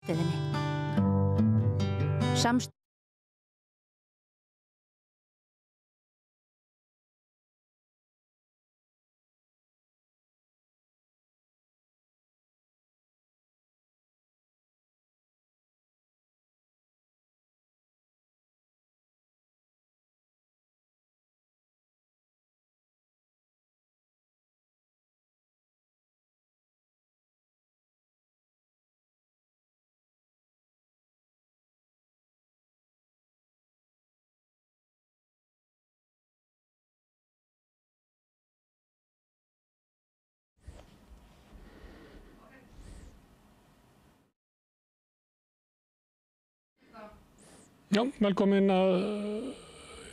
Samstöðinni. Já, velkomin að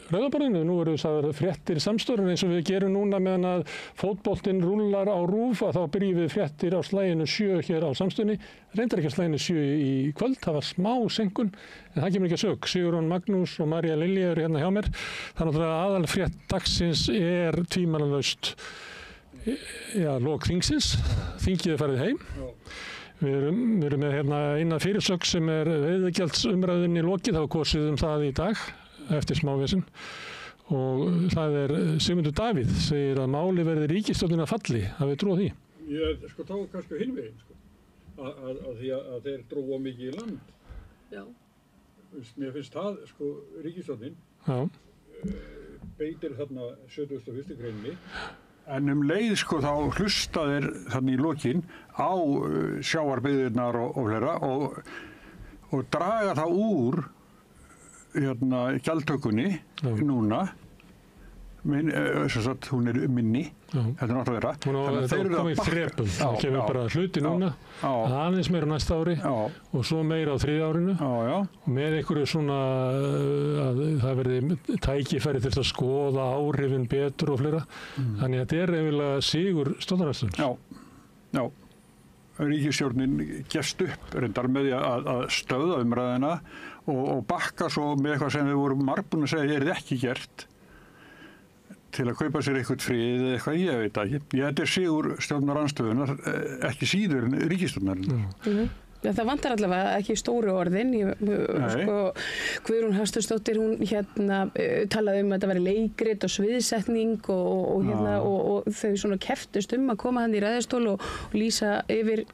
Rauðaborðinu. Nú eru það fréttir samstöðurinn eins og við gerum núna meðan að fótboltinn rúllar á RÚV að þá byrjum við fréttir á slaginu 7 hér á samstöðunni. Reyndar ekki á slaginu 7 í kvöld, það var smá senkun en það kemur ekki að sök. Sigurjón Magnús og María Lilja eru hérna hjá mér. Þannig að aðalfrétt dagsins er tvímælalaust lok þingsins. Þingið er farið heim. Við erum með hérna eina fyrirsögn sem er veiðigjaldsumræðunni lokið, það var kosið það í dag eftir smáveginn og það er Sigmundur Davíð segir að máli verði ríkisstjórnin falli, hafið trú á því? Ég þá kannski hinveginn að því að þeir dróa mikið í land. Já. Mér finnst það ríkisstjórnin beitir þarna 71. greininni. En leið þá hlusta þeir þannig í lokin á sjávarbyggðirnar og fleira og draga það úr gjaldtökunni núna. Hún er minni, þetta nátt að vera. Hún komið í þrepum, það kemur bara hluti núna, aðeins meira næsta ári og svo meira á 3. árinu og með einhverju svona að það verði tækifæri til að skoða áhrifin betur og fleira. Þannig að þetta er eiginlega sigur stjórnarandstöðunar. Já. Ríkisstjórnin gefst upp reyndar með því að stöðva umræðina og bakka svo með eitthvað sem við vorum margbúin að segja er ekki gert. Til að kaupa sér eitthvað frið eða eitthvað, ég veit ekki. Þetta er sigur stjórnarandstöðunar, ekki síður en ríkisstjórnarinnar. Það vantar allavega ekki stóru orðin. Guðrún Hafsteinsdóttir, hún talaði að þetta væri leikrit og sviðsetning og þau svona keftust að koma hann í ræðustól og lýsa yfir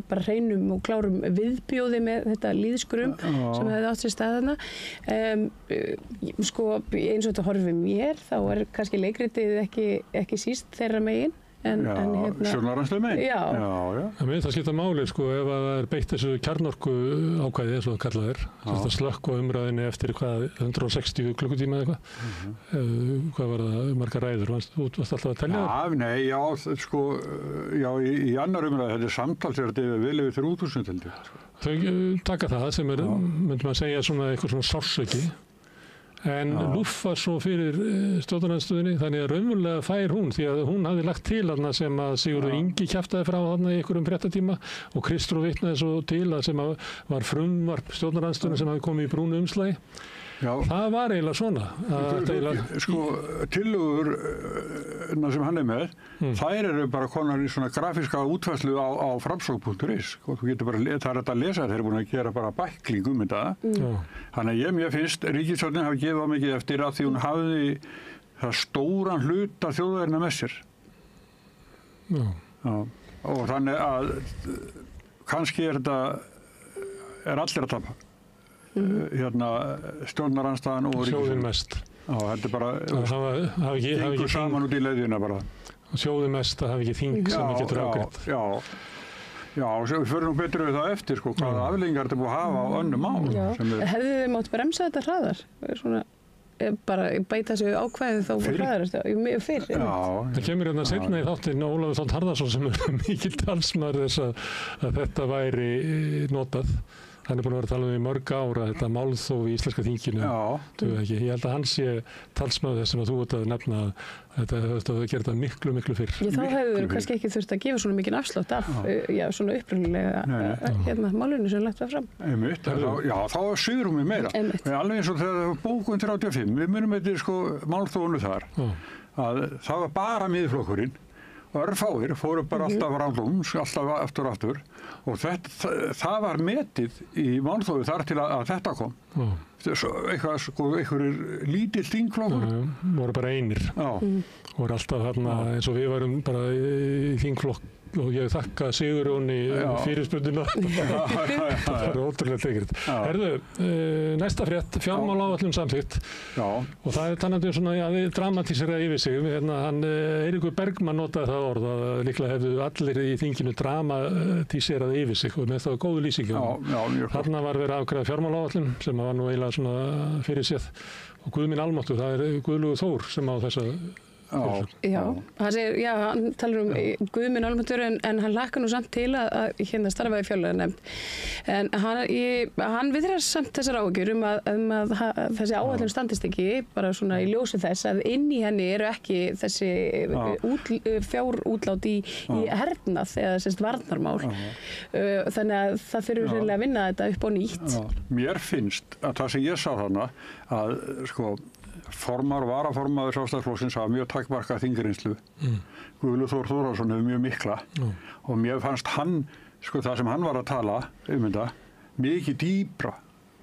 bara hreinum og klárum viðbjóði með þetta lýðskrum sem hefði átt sér stað þarna. Eins og þetta horfir mér, þá er kannski leikritið ekki síst þeirra megin. Stjórnarandstöðu megin? Já. Það skipta máli ef það er beitt þessu kjarnorku ákvæði eins og það kallað er. Það slökkva umræðinni eftir 160 klukkutíma eða eitthvað. Hvað var það, margar ræður? Þú varst alltaf að telja það? Í annar umræði, þetta er samtalsverði vel yfir 3000 heldur. Þau taka það sem er, myndum að segja, eitthvað svona sársauki. En lúffa svo fyrir stjórnarandstöðunni, þannig að raunverulega fær hún, því að hún hafði lagt til sem að Sigurður Ingi kjaftaði frá þarna í einhverjum fréttatíma og Kristrún vitnaði svo til sem var frumvarp stjórnarandstöðunni sem hafði komið í brúnu umslagi. Það var eiginlega svona. Tillögur sem hann er með, þær eru bara konar í svona grafíska útfærslu á framsókn.is. Það er þetta að lesa, þeir eru búin að gera bara bækling þetta. Þannig að mér finnst ríkisstjórnin hafi gefið á mikið eftir að því hún hafði það stóran hluta þjóðarinnar með sér. Og þannig að kannski er allir að tapa. Stjórnarandstaðan og sjóðin mest. Þetta er bara þingur saman út í leiðina bara. Sjóðin mest að hafa ekki þing sem ekki getur ágreitt. Já, við förum nú betur við það eftir hvaða afleiðingar þetta búið að hafa á önnum mál. Hefðu þið mátt bremsa þetta hraðar? Bara bæta þessu ákvæði þá hraðar fyrr. Það kemur seinna í þáttinn Ólafur Þór Harðarson sem er mikill talsmaður þess að þetta væri notað. Hann er búin að vera að tala í mörg ára þetta málþóf í íslenska þinginu. Ég held að hann sé talsmaður þess sem að þú ert að nefna að þetta hefur gert það miklu fyrr. Þá hefur kannski ekki þurft að gefa svona mikinn afslátt af svona upprunalega málinu sem lagt var fram. Þá er svigrúmið meira. Alveg eins og þegar bókun 35, við munum eitthvað málþófunu þar, að það var bara miðflokkurinn og örfáir fóru bara alltaf randlums, alltaf aftur og aftur og það var metið í málþófi þar til að þetta kom. Einhverjir lítill þingflokkur. Voru bara einir. Voru alltaf þarna eins og við varum bara í þingflokk og ég þakka Sigurjóni fyrirspurnina. Það er ótrúlega tekið. Herðu, næsta frétt, fjármálaáætlun samþykkt. Og það er talandi svona, við dramatísera yfir sig. Eiríkur Bergmann notaði það orð að líklega hefðu allir í þinginu dramatíserað yfir sig og með það góðu lýsingi. Þarna var verið að afgreiða fjármálaáætlun sem var nú eiginlega svona fyrir séð. Og Guð minn almáttugur, það er Guðlaugur Þór sem á þessa hann talar Guð minn almáttugur en hann hlakkar nú samt til að hérna starfa í fjárlaganefnd. En hann viðrar samt þessar áhyggjur að þessi áætlun standist ekki, bara svona í ljósi þess að inn í henni eru ekki þessi fjárútlát í hernað eða sérst varnarmál. Þannig að það þurfur reynilega að vinna þetta upp á nýtt. Mér finnst að það sem ég sá þarna að formar og varaformaður Sjálfstæðisflokksins hafa mjög takmarkað þingreynslu. Guðlaugur Þór Þórðarson hefur mjög mikla og mér fannst hann, það sem hann var að tala þetta, mikið dýpra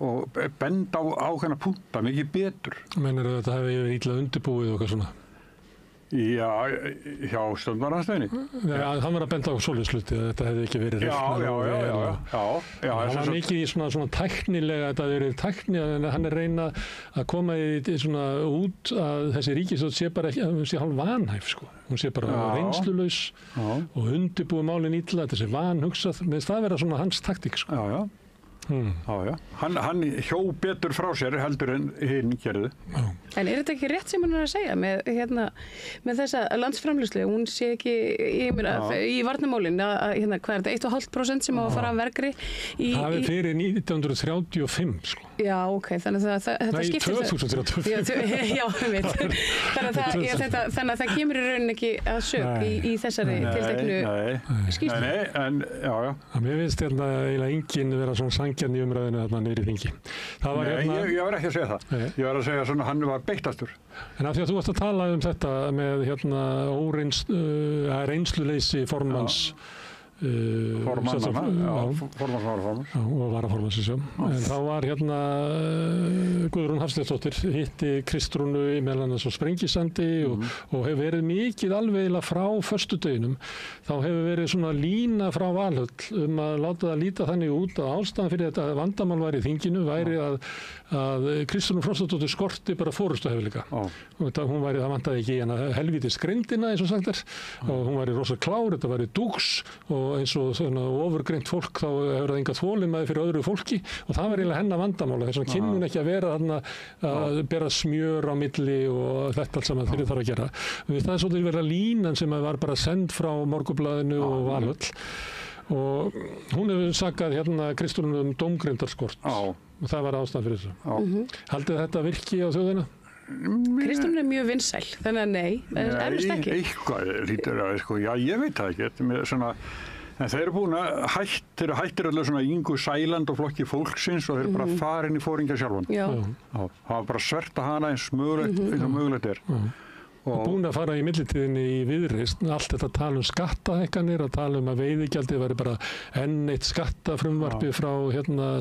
og benda á ákveðna punkta, mikið betur. Meinarðu að þetta hefði verið illa undirbúið og eitthvað svona? Já, hjá stjórnarandstöðinni. Hann var að benda á svoleiðis hluti að þetta hefði ekki verið Já. Hann var mikið í svona tæknilega, þetta hefði verið tækni, en hann er reyna að koma í svona út að þessi ríkisstjórn sé bara ekki, hún sé hálf vanhæf, Hún sé bara reynslulaus og undirbúið málin illa, þetta sé vanhugsað, með það vera svona hans taktík, Hann hjó betur frá sér heldur en hinn gerði. En er þetta ekki rétt sem hann er að segja með þessa landsframleiðslu? Hún sé ekki í varnarmálin hvað er þetta, 1,5% sem á að fara af vergri Það er fyrir 1935 Já, ok, þannig að þetta skiptir 2035 Já, þannig að það kemur í rauninni ekki að sök í þessari tilteknu skýrslu. Mér finnst eiginlega enginn vera svona sangjarn í umræðinu þarna niðri í þingi. Ég var ekki að segja það. Ég var að segja svona hann var beittastur. En af því að þú varst að tala þetta með reynsluleysi formanns formanns og varaformanns en þá var Guðrún Hafsteinsdóttir hitti Kristrúnu meðal annars á Sprengisandi og hefur verið mikið alveg frá föstudeginum þá hefur verið svona lína frá Valhöll að láta það líta þannig út að ástæðan fyrir þetta vandamál væri í þinginu væri að Kristrúnu Frostadóttir skorti bara forystuhæfileika hún væri, það vantaði ekki hana helvítis greindina eins og sagt og hún væri rosa klár, þetta væri dúks og eins og ofurgreint fólk þá hefur það enga þolinmæði fyrir öðru fólki og það var eiginlega hennar vandamála þess vegna kynni hún ekki að vera þarna að bera smjör á milli og þetta allt saman þeirri þarf að gera. Það er svolítið verið línan sem var bara send frá Morgunblaðinu og Valhöll og hún hefur sakað Kristrúnu dómgreindarskort og það var ástæðan fyrir þessu. Haldið þetta virki á þjóðina? Kristrún er mjög vinsæl, þannig að nei, eflust ekki. Eitthvað lítur að, já, ég veit það ekki, en þeir eru búin að hættir alveg svona Ingu Sæland og flokki fólksins og þeir eru bara farin í fóringja sjálfan. Það var bara sverta hana eins og mögulegt er. Og búin að fara í millitíðinni í Viðreisn, allt þetta tala skattahækkanir, að tala að veiðigjaldið væri bara enn eitt skattafrumvarpi frá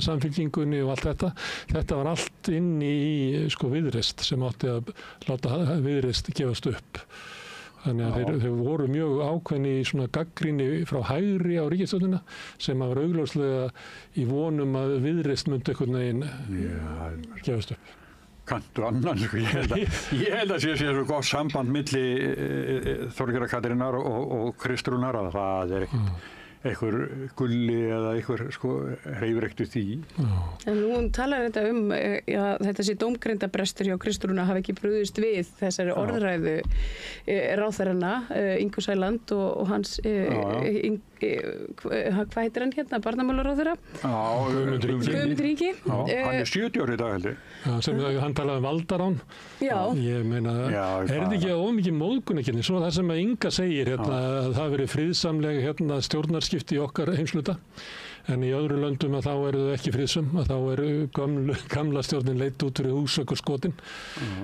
Samfylkingunni og allt þetta. Þetta var allt inn í Viðreisn sem átti að láta Viðreisn gefast upp. Þannig að þeir voru mjög ákveðni í svona gagnrýni frá hægri á ríkisstjórnina sem var augljóslega í vonum að Viðreisn myndi einhvern veginn gefast upp. Kanntu annan, ég held að sé svo gott samband milli Þorgerðar Katrínar og Kristrúnar að það er ekkert einhver gulli eða einhver hreyfir ekkert því. En nú talar þetta þetta sé dómgreindabrestur hjá Kristrúnu hafi ekki brugðist við þessari orðræðu ráðherranna, Ingu Sæland og hans hvað heitir hann hérna, barnamálaráðherra? Guðmundur Ingi. Já, hann er 70 ári í dag held ég. Já, sem hann talaði um valdarán. Já. Ég meina, er þetta ekki ómikið móðgun ekki? Svo það sem að Inga segir hérna, að það verið friðsamleg hérna, stjórnarskipti í okkar heimsluta. En í öðru löndum að þá eru þau ekki friðsum, að þá eru gamla stjórnin leitt út fyrir húsök og skotin.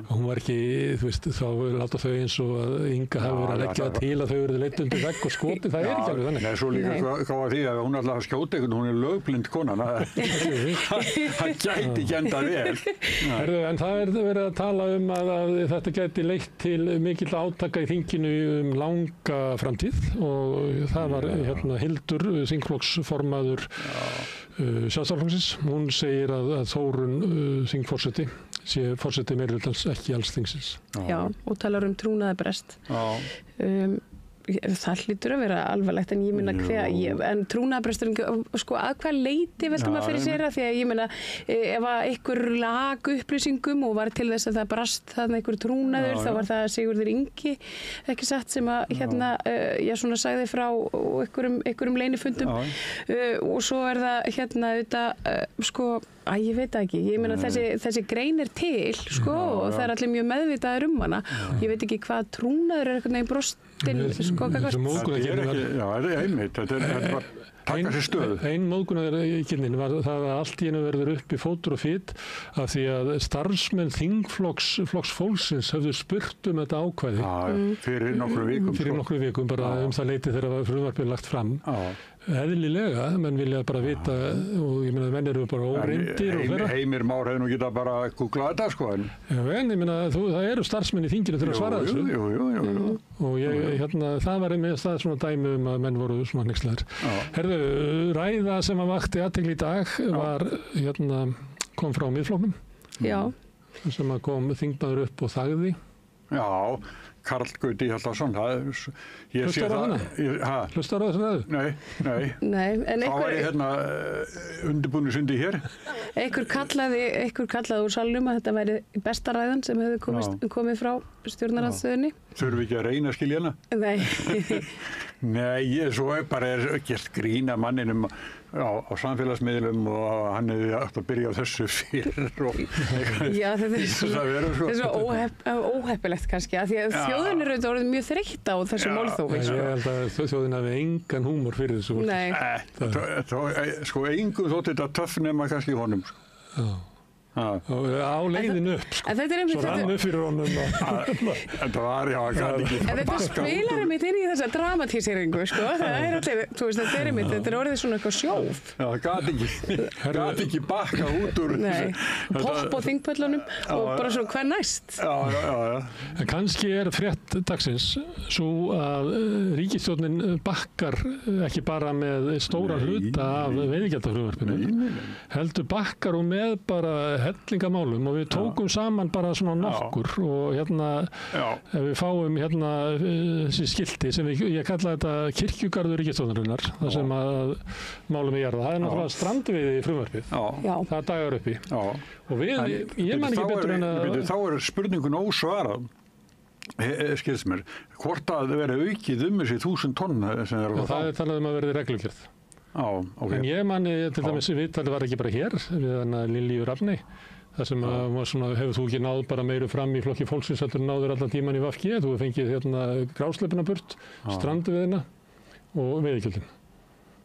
Hún var ekki, þú veist, þá láta þau eins og að Inga hafi verið að leggja það til að þau eru leitt undir vegg og skotin, það er ekki alveg þannig. Nei, svo líka hvað var því að hún er alltaf að skjóta einhvern, hún er lögblind konan, hann gæti ekki enda vel. En það er verið að tala um að þetta gæti leitt til mikill átaka í þinginu langa framtíð og það var hérna Hildur, þingflokksformaður Sjálfstæðisflokksins, hún segir að Þórunn þingforseti sé forseti meirihlutans ekki alls þingsins. Já, og talar trúnaðarbrest. Það hlýtur að vera alvarlegt en ég meina en trúnaðarbresturinn, sko að hvað leyti veltum að fyrir sér því að ég meina ef að einhver lag upplýsingum og var til þess að það brast þarna einhver trúnaður þá var það Sigurður Ingi ekki satt sem að hérna ég svona sagði frá einhverjum leynifundum og svo er það hérna auðvitað sko ég veit ekki, ég meina þessi grein er til sko og það er allir mjög meðvitaðir hana ég veit ekki hvað trúnaður er einhvern veginn brostinn sko einmitt, þetta er bara taka sér stöðu. Ein móðgunarkynnin var það að allt í einu verður upp í fótur og fit af því að starfsmenn þingflokks fólksins höfðu spurt þetta ákvæði. Fyrir nokkru vikum. Bara það leyti þegar frumvarpið lagt fram. Eðlilega, menn vilja bara vita og ég meina menn eru bara óreyndir og fleira. Heimir Már hefði nú getað bara googlað þetta sko. En ég meina það eru starfsmenn í þinginu til að svara þessu. Jú. Og það var með það svona dæmi að menn voru svona hneykslaðir. Herðu, ræða sem að vakti athygli í dag var kom frá Miðflokknum. Já. Sem að kom þingmaður upp og þagði. Já. Karl Gauti Hjaltason Hlustar á hana? Hlustar á þessu ræðu? Nei. Þá var ég undirbúningsundi hér. Einhver kallaði úr salnum að þetta væri besta ræðan sem hefði komið frá stjórnarandstöðunni. Þurfum við ekki að reyna að skilja hana? Nei. Nei, svo bara gert grína manninum á samfélagsmiðlum og hann hefði átt að byrja á þessu fyrir og Já, þetta er svo óheppilegt kannski að því að þjóðin er orðið mjög þreytt á þessu málþófi. Ég held að þjóðin hafi engan húmor fyrir þessu. Nei. Sko engum þótt þetta töff nema kannski honum. Á leiðinu upp sko. Svo rann upp fyrir honum Þetta var, en þetta spilar einmitt inn í þessa dramatíseringu sko. Það er allir, þú veist, þetta er orðið svona eitthvað sjóð. Það gat ekki bakka út úr popp á þingpöllunum og bara svona hvað næst. En kannski er frétt dagsins svo að ríkisstjórnin bakkar ekki bara með stóra hluta af veiðigjaldafrumvarpinu heldur bakkar og með bara hellingamálum og við tókum saman bara svona nokkur og ef við fáum þessi skilti sem ég kalla þetta kirkjugarður ríkisstjórnarinnar þar sem að málum við jarða. Það er náttúrulega strandveiði í frumvarpið. Það dagar uppi. Og ég man ekki betur en að þá er spurningun ósvarað skilst mér, hvort að það veri aukið þessi 1000 tonn sem það er talað að verði reglugerð. En ég manni til dæmis viðtalið var ekki bara hér við Lilju Rafney þar sem hefur þú ekki náð bara meiru fram í flokki fólksins heldur náður allan tíman í VG, þú hefur fengið grásleppina burt, strandveiðina og veiðigjöldin.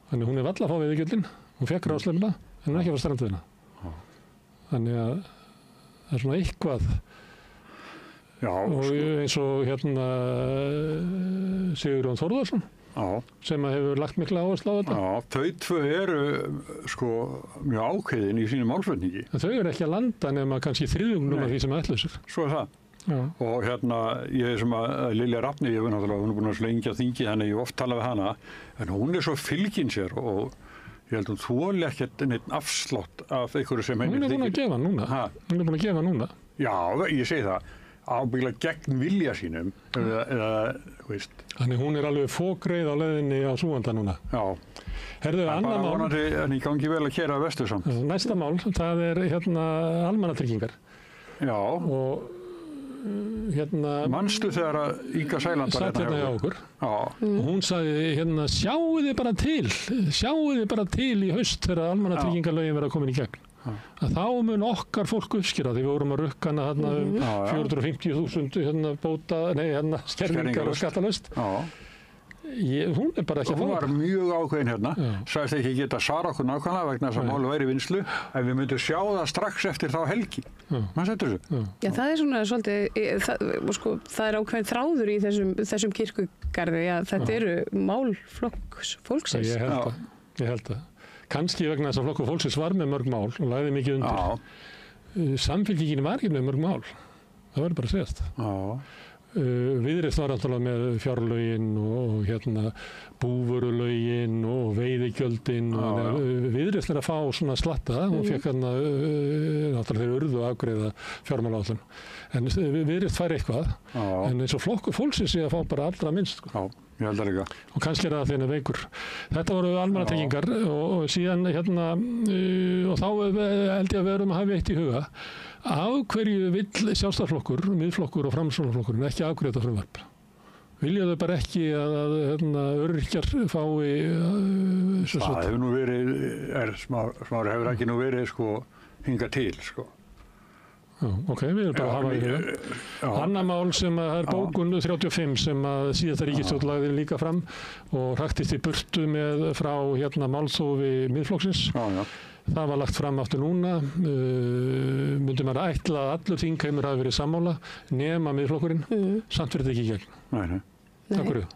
Þannig hún varla að fá veiðigjöldin, hún fekk grásleppina en hún ekki að fá strandveiðina. Þannig að það er svona eitthvað og eins og Sigurjón Þórðarsson sem hefur lagt mikla áherslu á þetta. Þau tvö eru mjög ákveðin í sínum málflutningi. Þau eru ekki að landa nema kannski þriðjungnum af því sem ætluðu sér. Svo er það. Og ég er sem að Lilja Rafney, hún er búin að slengja þingi, þannig ég oft tala við hana, en hún er svo fylgin sér og ég held hún þoli ekkert neitt afslátt af einhverju sem henni þykir. Hún er búin að gefa núna. Já, ég segi það. Ábyggilega gegn vilja sínum eða, veist. Þannig hún er alveg fókreið á leiðinni á Súganda núna. Já. Herðu, annað mál. Vonandi en ég gangi vel að keyra Vestursamt. Næsta mál, það er almannatryggingar. Já. Og Manstu þegar að Inga Sæland var satt hérna hjá okkur. Já. Og hún sagði, sjáu þið bara til í haust þegar almannatryggingalögin verða komin í gegn. Að þá mun okkar fólk uppskýra því við vorum að rukka hana 450.000 skerningar og skattalaust. Hún bara ekki að hún var mjög ákveðin hérna, sagðist ekki geta svara okkur nákvæmlega vegna þess að máli væri í vinnslu, en við myndum sjá það strax eftir þá helgi. Maður setur þessu. Já, það er svona svolítið, það er ákveðin þráður í þessum kirkjugarði að þetta eru málflokks fólksins. Ég held að. Kannski vegna þess að flokkur fólksins var með mörg mál og lagði mikið undir. Samfylkingin var ekki með mörg mál. Það verður bara að segjast. Viðreisn var náttúrulega með fjárlögin og búvörulögin og veiðigjöldin og Viðreisn að fá svona slatta. Hún fekk náttúrulega þeir urðu að afgreiða fjármálaáætlun. En Viðreisn fær eitthvað. En eins og flokkur fólksins sé að fá bara allra minnst. Já, ég held að líka. Og kannski það þeirna veikur. Þetta voru almannatryggingar og síðan og þá held ég að við erum að hafa eitt í huga. Af hverju vill Sjálfstæðisflokkur, Miðflokkur og Framsóknarflokkurinn ekki afgreiða þetta frumvarp? Vilja þau bara ekki að öryrkjar fái... Það hefur nú verið, Smári hefur ekki nú verið hingað til, Já, ok, við erum bara að hafa í huga. Annað mál sem er bókun 35 sem að síðasta ríkisstjórn lagði líka fram og hraktist í burtu frá málþófi Miðflokksins. Það var lagt fram aftur núna, myndi maður ætla að allur þingheimur hafi verið sammála, nema Miðflokkurinn, samt verið þetta ekki í gegn. Nei. Takk fyrir.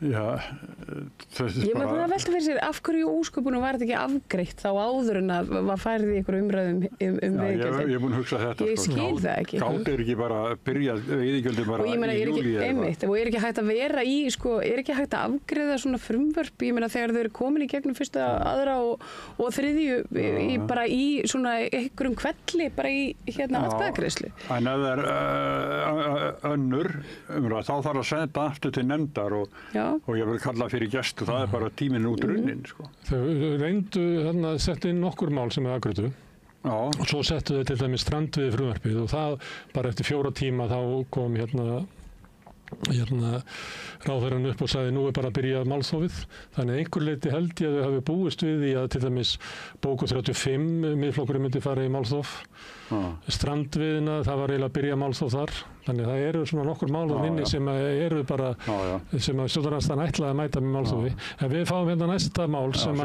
Já, ég maður búin að velta fyrir sér af hverju ósköpunum var þetta ekki afgreitt þá áður en að var færið í einhverjum umræðum veiðigjöldin. Ég er búin að hugsa þetta. Ég skil það ekki. Gátt er ekki bara að byrja veiðigjöldin bara í júlí eða eitthvað. Og er ekki hægt að vera í, er ekki hægt að afgreiða svona frumvörp, ég meina þegar þau eru komin í gegnum fyrsta, aðra og þriðju bara í svona einhverjum kvelli, bara í atkvæðagreiðslu. En ef það er önnur umræða, þá þarf að senda aftur til nefndar og ég vil kalla fyrir gestu, það er bara tíminn út runnin. Þau reyndu að setja inn nokkur mál sem afgreiddu og svo settu þau til dæmis strandveiði frumvarpið og það bara eftir 4 tíma þá kom ráðherrann upp og sagði nú er bara að byrja málþófið. Þannig að einhver leyti held ég að þau hafi búist við í að til dæmis bóku 35 Miðflokkurinn myndi fara í málþóf. Strandveiðina, það var eiginlega að byrja málþóf þar. Þannig að það eru svona nokkur mál á inni sem eru bara sem að stjórnarandstaðan ætlaði að mæta með málþófi. En við fáum næsta mál sem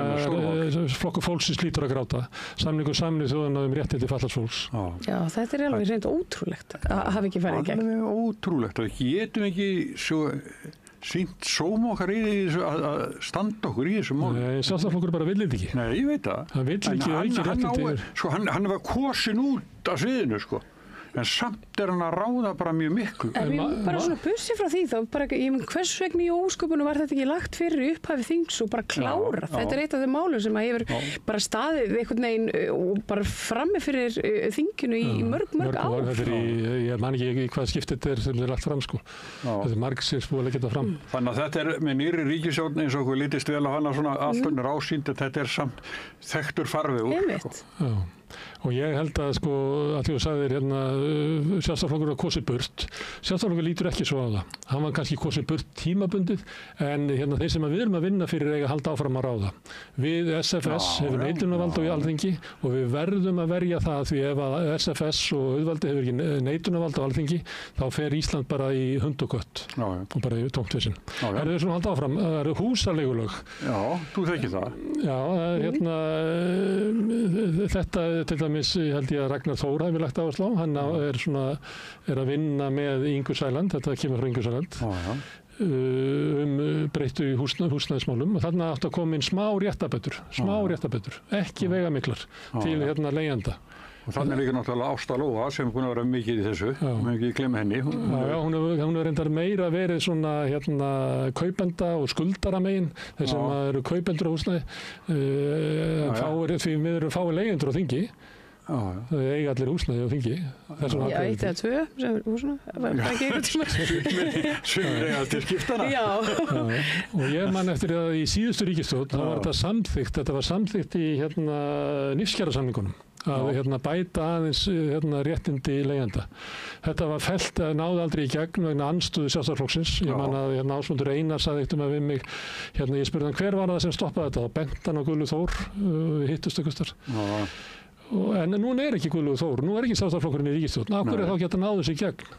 flokkur fólksins lítur að gráta. Samningur Sameinuðu þjóðanna réttindi fatlaðs fólks. Já, þetta er alveg reynd ótrúlegt að hafa ekki farið í gegn. Alveg ótrúlegt og getum ekki sýnt sóma okkar í þessu að standa okkur í þessu mál. Nei, Sjálfstæðisflokkur bara vill þetta ekki. Nei, ég veit það. Hann vill ekki auki réttindi. Hann var kosin út af sviðinu, en samt er hann að ráða bara mjög miklu. En við bara svona bussi frá því þá, hvers vegna í ósköpunum var þetta ekki lagt fyrir upphæfi þings og bara klára? Þetta er eitt af þeim málum sem að hefur bara staðið einhvern veginn og bara frammi fyrir þinginu í mörg ár. Ég man ekki í hvað skipt þetta er sem er lagt fram, Þetta er margsins búið að leggja þetta fram. Þannig að þetta er með nýrri ríkisstjórn eins og okkur lítist vel á hana svona allt önnur ásýnd, þetta er samt þekktur farvegur. Og ég held að þú sagðir Sjálfstæðisflokkur var kosið burt. Sjálfstæðisflokkur lítur ekki svo á það. Hann var kannski kosið burt tímabundið en þeir sem við erum að vinna fyrir eiga að halda áfram að ráða. Við SFS hefur neitunarvald á Alþingi og við verðum að verja það því ef að SFS og auðvaldi hefur ekki neitunarvald á Alþingi þá fer Ísland bara í hund og kött og bara í tómt vissin. Er þau svona halda áfram? Það eru húsaleigulög. Já, þú þekkir það. Já, þetta til dæmis held ég að Ragnar Þór hafi lagt áherslu á. Hann er að vinna með Ingu Sæland, þetta kemur frá Ingu Sæland, breyttu húsnæðismálum og þarna átti að koma inn smá réttabætur, ekki veigamiklar til leigjanda. Og þannig líka náttúrulega Ásta Lóa sem er búin að vera mikið í þessu, við ekki glemma henni. Hún hefur reyndar meira verið svona kaupenda og skuldara megin, þeir sem eru kaupendur á húsnæði, því við erum fáið leigjendur á þingi. Það eiga allir húsnæði á þingi. Já, 1 eða 2 sem er húsnæði. Það var ekki einhvern tíma. Sumir eiga til skiptana. Já. Og ég man eftir að í síðustu ríkisstjórn, það var þetta var samþykkt í lífskjarasamningunum. að bæta aðeins réttindi leigjenda. Þetta var fellt að náði aldrei í gegn vegna andstöðu Sjálfstæðisflokksins. Ég man að Ásmundur Einar sagði eitt við mig, ég spurði hann hver var það sem stoppaði þetta, og bent hann á Guðlaug Þór, við hittust einhvers staðar. En núna ekki Guðlaug Þór, nú ekki Sjálfstæðisflokkurinn í ríkisstjórn. Af hverju þá geta náðu þessu í gegn?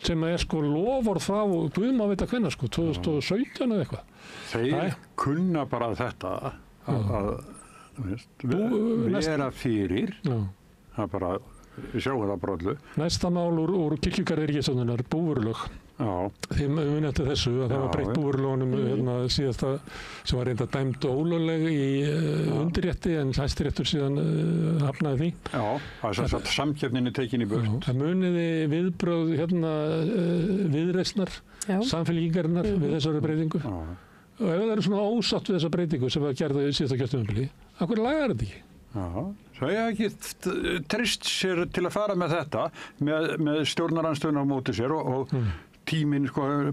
Sem loforð frá Guð má vita hvenær 2017 eða eitthvað. Þeir kunna bara þetta að vera fyrir, það bara sjáum það brotlu. Næsta mál úr kirkjugarði ríkisstjórnar, búvörulög. Þið muni eftir þessu að það var breytt búvörulögunum síðasta sem var reynda dæmd ólögleg í undirrétti en Hæstiréttur síðan hafnaði því. Já, það er að samkeppnin tekin í burt. Það muniði viðbrögð viðreisnar, samfélkingarinnar við þessari breytingu. Og ef það eru svona ósátt við þessa breytingu sem var gerð í síðasta kjörtímabili, af hverju lagar þetta ekki? Það ekki trist sér til að fara með þetta, með stjórnarandstöðuna á móti sér og tíminn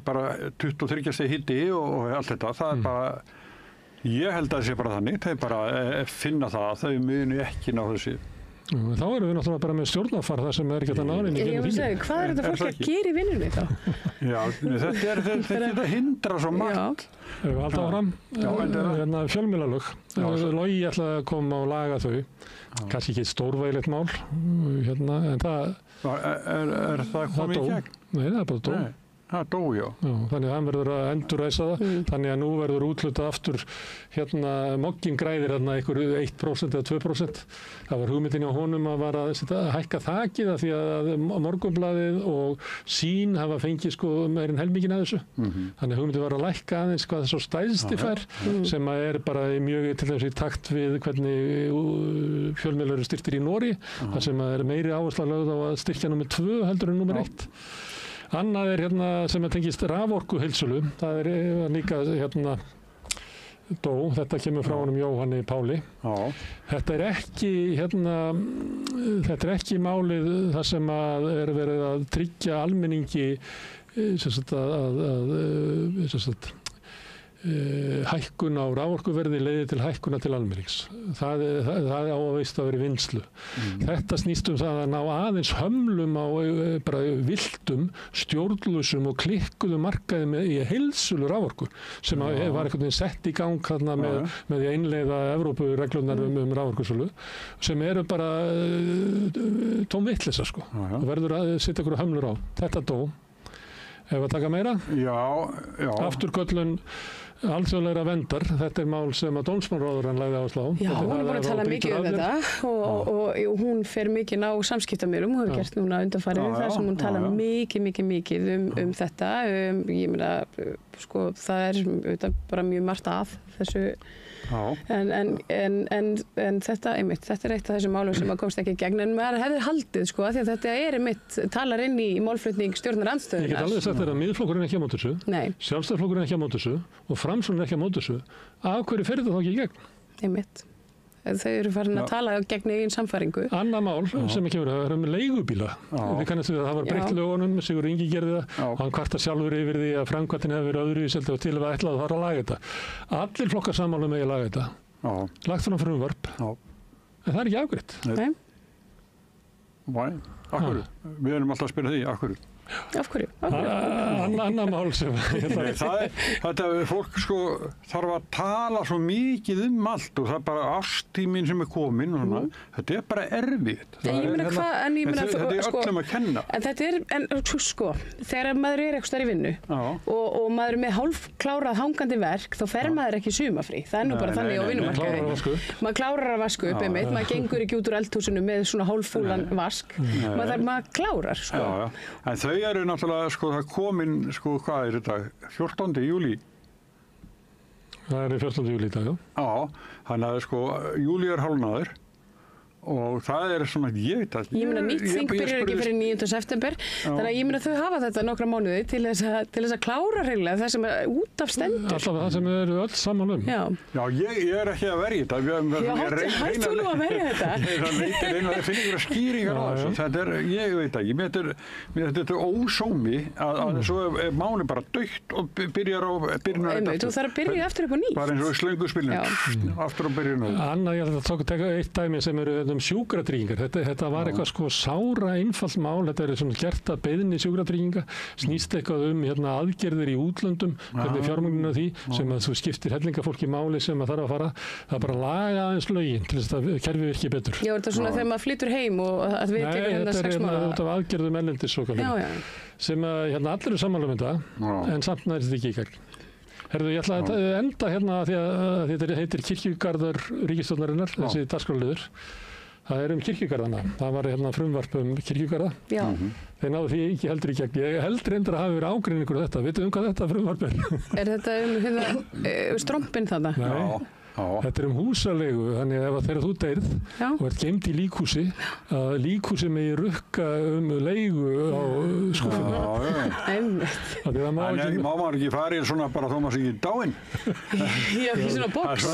bara 23 stigi hiti og allt þetta. Það bara, ég held að það sé bara þannig, þeir bara finna það að þau muni ekki ná þessi. Þá erum við náttúrulega bara með stjórnarfar það sem ekki þetta náðin í gegnum þingi. Hvað þetta fólk að gera í vinnunni þá? Já, þetta geta hindra svo margt. Við halda áfram, fjölmiðlalög. Logi ætlaði að koma og laga þau. Kannski ekki stórvægilegt mál, en það... Er það komið í gegn? Nei, það bara dó. Það dó, já. Þannig að hann verður að endurræsa það. Þannig að nú verður útlutað aftur moggin græðir einhver 1% eða 2%. Það var hugmyndin á honum að hækka þakið af því að Morgunblaðið og Sýn hafa fengið meir en helmingin að þessu. Þannig að hugmyndin var að lækka aðeins hvað þessu stæðsti fær sem bara mjög til dæmis í takt við hvernig fjölmiðlar eru styrktir í Noregi. Það sem er meiri áhersla lögð á að styrkja númer 2 heldur en númer 1. Annað er sem tengist raforkuheildsölu, það er líka dó, þetta kemur frá honum Jóhanni Páli. Þetta er ekki málið þar sem er verið að tryggja almenningi hækkun á raforkuverði leiði til hækkuna til almennings. Það á að veist að vera í vinnslu. Þetta snýst það að ná aðeins hömlum á bara viltum, stjórnlausum og klikkuðum markaði í heildsölu raforku sem var einhvern veginn sett í gang með því að innleiða Evrópureglunar raforkusölu sem eru bara tóm vitleysa og verður að setja einhverju hömlur á. Þetta dó. Ef að taka meira? Já. Afturköllun alþjóðlegra verndar, þetta er mál sem að dómsmálaráðherrann lagði áherslu á. Já, hún er búin að tala mikið þetta og hún fer mikið á samskiptamiðlum, hún hefur gert núna undanfarið þar sem hún tala mikið um þetta. Ég meina, það er bara mjög margt að þessu. En þetta er eitt af þessum málum sem komst ekki í gegn, en maður hefði haldið því að þetta er talar inn í málflutning stjórnarandstöðunnar. Ég get alveg sagt að Miðflokkurinn ekki á móti þessu, Sjálfstæðisflokkurinn ekki á móti þessu og Framsókn ekki á móti þessu. Af hverju fer þetta þá ekki í gegn? Einmitt. Þau eru farin að tala gegn eigin samfæringu. Annað mál sem kemur, það er leigubíla. Við kannast við að það var breytt lögunum, Sigur Ingi gerði það og hann kvartar sjálfur yfir því að framkvæmdin hefur verið öðruvísi og til að ætla að fara að laga þetta. Allir flokkar sammála með að laga þetta. Lagt fram frumvarp. En það er ekki afgreitt. Nei. Akkur. Við erum alltaf að spyrja því, akkur. Af hverju? Annað mál sem... Þetta fólk þarf að tala svo mikið allt og það er bara árstíminn sem er komin og svona. Þetta er bara erfitt. Þetta er öllum að kenna. En þetta þegar maður er eitthvað í vinnu og maður er með hálfklárað hangandi verk, þá fer maður ekki í sumafrí. Það er nú bara þannig á vinnumarkaði. Maður klárar að vaska upp einmitt, maður gengur ekki út úr eldhúsinu með svona hálffúlan vask. Maður klárar, En þau eru náttúrulega, það komin, hvað er þetta, 14. júlí? Það er 14. júlí í dag, Já, þannig að júlí er hálfnaður og það er svona, ég veit að... Ég meina, nýtt þing byrjar ekki fyrir 9. september, þannig að ég meina þau hafa þetta nokkra mánuði til þess að klára hreinlega það sem er út af stendur. Alltaf það sem eru öll saman Já, ég er ekki að verja þetta. Hættu nú að verja þetta. Ég reyna að finna ykkur skýringar á þessu. Þetta er, ég veit ekki, mér þetta er ósómi að svo er máli bara dautt og byrjar á byrjunar. Þú þarf að byrja aftur upp á nýtt. Bara eins og slönguspilin, aftur á byrjunar. Annað, ég ætla að taka eitt dæmi sem eru hérna sjúkratryggingar. Þetta var eitthvað sko sára einfalt mál, þetta er svona gert að beiðni sjúkratrygginga, snýst eitthvað hérna aðgerðir í útlöndum, hvernig fjármögnun af því, sem að þú skiptir hellingafólki máli sem að þarf að fara, það er bara að laga aðeins lögin til þess að kerfi virki betur. Já, þetta er svona þegar maður flytur heim og að við tekur hérna 6 mánuða. Nei, þetta er út af aðgerðum erlendis svo kallar, sem að hérna allir er sammála um þetta, en samt næri þetta ekki í gegn. Herðu, ég ætla að enda hérna því að þetta heitir Kirkjugarður ríkisstjórnarinnar, þessi dagskrárliður. Það er kirkjugarðana. Það var hérna frumvarp kirkjugarða. Já. Þeir náðu því ekki heldur í gegn. Ég heldur endur að hafa verið ágreiningur á þetta. Vitið hvað þetta frumvarp er? Er þetta hérna strompinn þarna? Nei. Þetta er húsalegu, þannig að þegar þú deyrð og ert geymd í líkhúsi, að líkhúsi megi rukka leigu á skúffuna. En má maður ekki farið svona bara þó maður sé ekki dáinn? Já, ekki svona box.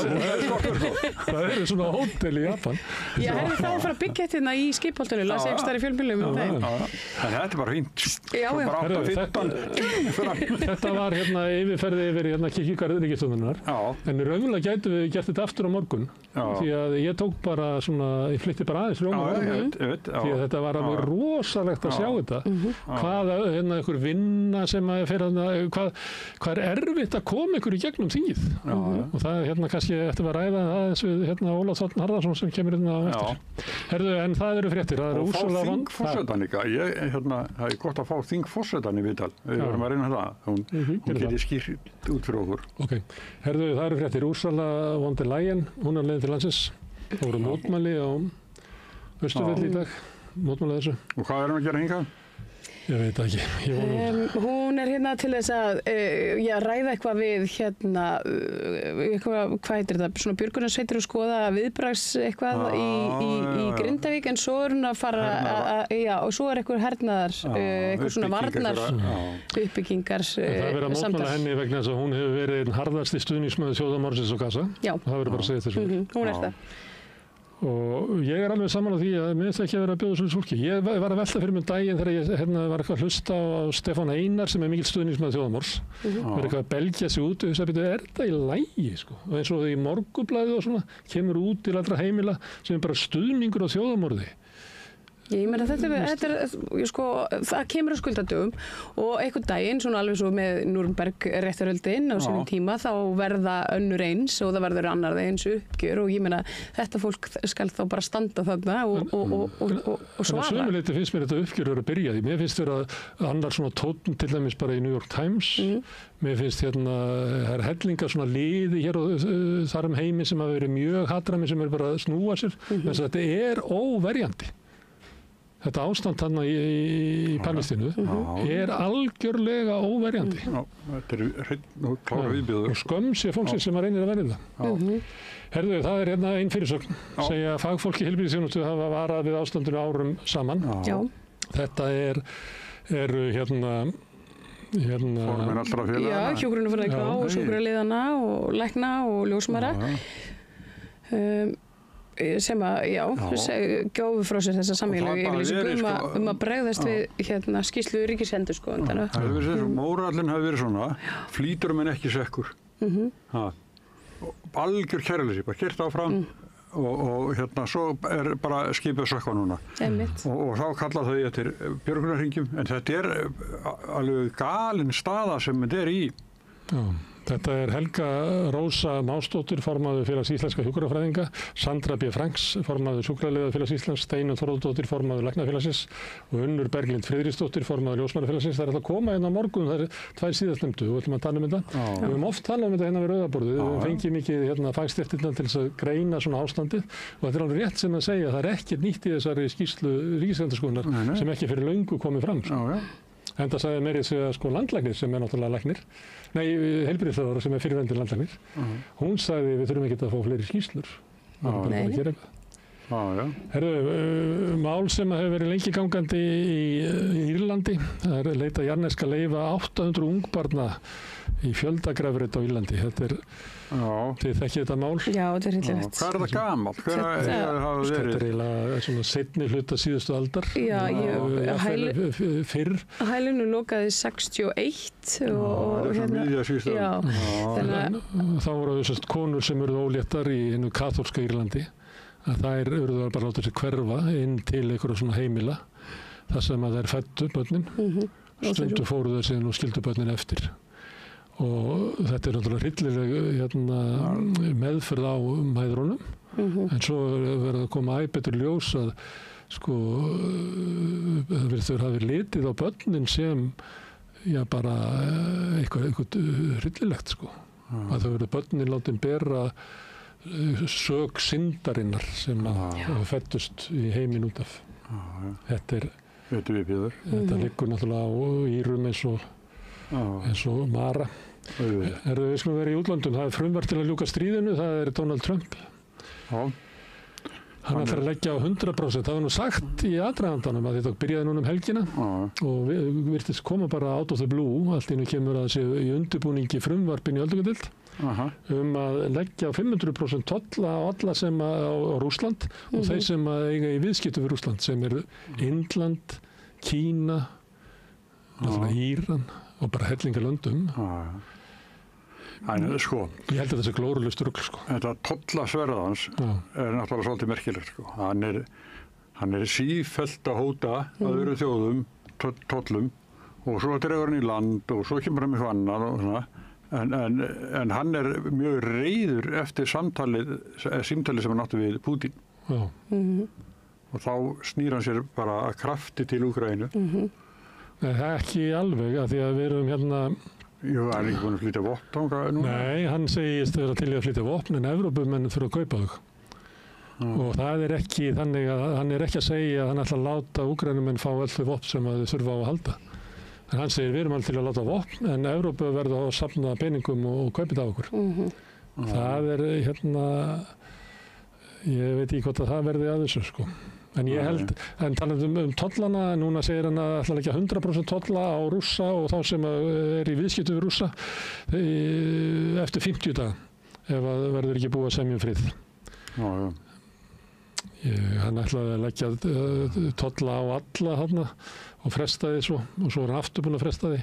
Það eru svona hótel í Japan. Já, það að fara að byggja hérna í skipholtinu, las ég ekstar í fjölbýlum um þeim. En þetta er bara fínt. Þetta var hérna yfirferði yfir hérna Kirkjugarður ríkisstjórnarinnar, en raunverulega gætum við gert þetta aftur á morgun, því að ég tók bara svona, ég flytti bara aðeins rjóma því að þetta var alveg rosalegt að sjá þetta, hvað hérna einhver vinna sem að fyrir hvað er erfitt að koma ykkur í gegnum þingið og það hérna kannski eftir að ræða aðeins við hérna Ólaf Þ. Harðarson sem kemur hérna á eftir. Herðu, en það eru fréttir, það eru Úrsúla von þingforsetan líka, það er gott að fá þingforsetan í viðtal, við verðum að reyna það, hún geti skýrt út fyrir okkur. Ok, herðu, það eru fréttir, Úrsúla von der Leyen, hún er leiðin til landsins. Það voru mótmæli á Austurvelli í dag, mótmæli þessu. Og hvað erum við að gera hingað? Ég veit það ekki. Hún er hérna til þess að ræða eitthvað við hérna, hvað heitir það, svona björgunarsveitir og skoða viðbragðs eitthvað í Grindavík, en svo er hún að fara, og svo er eitthvað hernaðar, eitthvað svona varnar uppbyggingar samtals. Það verður að mótmæla henni vegna þess að hún hefur verið harðasti stuðningsmaður þjóðarmorðsins og Gaza. Já. Það verður bara að segja þessu. Hún er það. Og ég er alveg saman á því að mér finnst ekki að vera að bjóða svona fólki. Ég var að velta fyrir mig daginn þegar ég var eitthvað að hlusta á Stefán Einar sem er mikill stuðningsmaður þjóðarmorðs. Var eitthvað að belgja sig út og þess að er þetta í lagi sko. Og eins og því Morgunblaðið og svona kemur út til allra heimila sem er bara stuðningur á þjóðarmorði. Ég meina þetta er sko, það kemur á skuldadögum og einhvern daginn, svona alveg svo með Núrnberg réttarhöldin á sínum tíma, þá verða önnur eins og það verður annar eins uppgjör og ég meina þetta fólk skal þá bara standa þarna og svara. En sömuleyti finnst mér þetta uppgjör að byrja því. Mér finnst þetta annar svona tónn til dæmis bara í New York Times. Mér finnst hérna, það er hellingar svona liði hér og þar heimi sem hafa verið mjög hatrami sem er bara að snúa sér. Þess að þetta er óverjandi. Þetta ástand þarna í Palestínu er algjörlega óverjandi. Þetta er klára viðbjóður. Og skömm sé fólksins sem reynir að verja það. Herðu, það er hérna einn fyrirsögn. Segja að fagfólk í heilbrigðisþjónustu hafa varað við ástandinu árum saman. Þetta eru hérna formenn allra félaga. Já, hjúkrunarfræðinga og sjúkraliðana og lækna og ljósmæðra. Sem að, gjófu frá sér þessa samfélagi yfirlýsingu að bregðast við hérna skýrslu ríkisendurskoðandana. Það hefur verið svo, mórallinn hafi verið svona, flýtur menn ekki sekkur. Algjör kæruleysi, bara keyrt áfram og hérna svo er bara skipið sökkva núna. Og þá kalla þau eftir björgunarhringjum, en þetta er alveg galin staða sem þetta er í. Þetta er Helga Rósa Másdóttir, formaður Félags íslenska hjúkrunarfræðinga, Sandra B. Franks, formaður Sjúkraliðafélags Íslands, Steinunn Þórðardóttir, formaður Læknafélagsins og Unnur Berglind Friðriksdóttir, formaður Ljósmæðrafélagsins. Það er að koma hérna á morgun, það er tvær síðastnefndu og við ætlum að tala um þetta. Við höfum oft talað um þetta hérna við Rauðaborðið, við höfum fengið mikið fagstéttirnar til þess að greina svona ástandið og þetta er alveg rétt sem að segja, það er ekkert nýtt í þessari skýrslu Ríkisendurskoðunar sem ekki fyrir löngu komið fram. Enda sagði meiri segja sko landlæknir sem er náttúrulega læknir, heilbrigðisráðherra sem er fyrirverandi landlæknir, hún sagði við þurfum ekki að fá fleiri skýrslur. Herðu, mál sem hefur verið lengi gangandi í Írlandi, það er leita jarðneska leyfa 800 ungbarna í fjöldagrafreit á Írlandi. Þetta er, þið þekkið þetta mál? Já, þetta er hryllilegt. Hvað er það gamalt? Þetta er eiginlega svona seinni hluta síðustu aldar. Já, fyrr. Hælinu lokaði 61 og hérna. Þá voru þessast konur sem eru óléttar í hinnu kaþólska Írlandi að þær urðu bara að láta sig hverfa inn til einhverja svona heimila þar sem að þær fættu börnin. Stundu fóru þau síðan og skildu börnin eftir. Og þetta náttúrulega hryllileg meðferð á mæðrunum, en svo verður að koma betur ljós að sko, það virðist að hafa litið á börnin sem bara eitthvað hryllilegt sko. Að það verður börnin látin bera sök syndarinnar sem að fættust í heiminn út af. Þetta liggur náttúrulega á írum eins og Mara. Við skulum vera í útlöndum, það frumvarp til að ljúka stríðinu, það Donald Trump. Hann ætlar að leggja á 100%, það var nú sagt í aðdragandanum að þetta byrjaði núna helgina og virtist koma bara out of the blue, allt innu kemur að séu í undirbúningi frumvarpin í öldungadeild að leggja á 500% tolla á alla sem á Rússland og þeir sem eiga í viðskiptum við Rússland sem Indland, Kína, Íran og bara hellinga löndum. Sko, ég held að þessi glórulaust rugl sko. Þetta tollasverð hans náttúrulega svolítið merkilegt sko. Hann sífellt að hóta öðru þjóðum tollum og svo dregur hann í land og svo kemur hann með annan og svona. En hann mjög reiður eftir símtalið sem hann átti við Pútín. Og þá snýr hann sér bara að krafti til Úkraínu. Það ekki alveg, af því að við erum Jú, hann ekki búin að flytja vopn þangað núna? Nei, hann segist vera til að flytja vopn en Evrópumenn þurfa að kaupa þau. Og það ekki þannig að hann ekki að segja að hann ætla að láta Úkraínumenn fá öll þau vopn sem þau þurfa á að halda. En hann segir við erum alveg til að láta vopn en Evrópu verður að safna peningum og kaupa það á okkur. Það ég veit ekki hvort að það verði að þessu sko. En ég held, en talandi tollana, núna segir hann að ætla að leggja 100% tolla á Rússa og þá sem í viðskiptum við Rússa eftir 50 daga ef að verður ekki búið að semja frið. Hann ætlaði að leggja tolla á alla þarna og frestaði svo og svo hann aftur búinn að fresta því.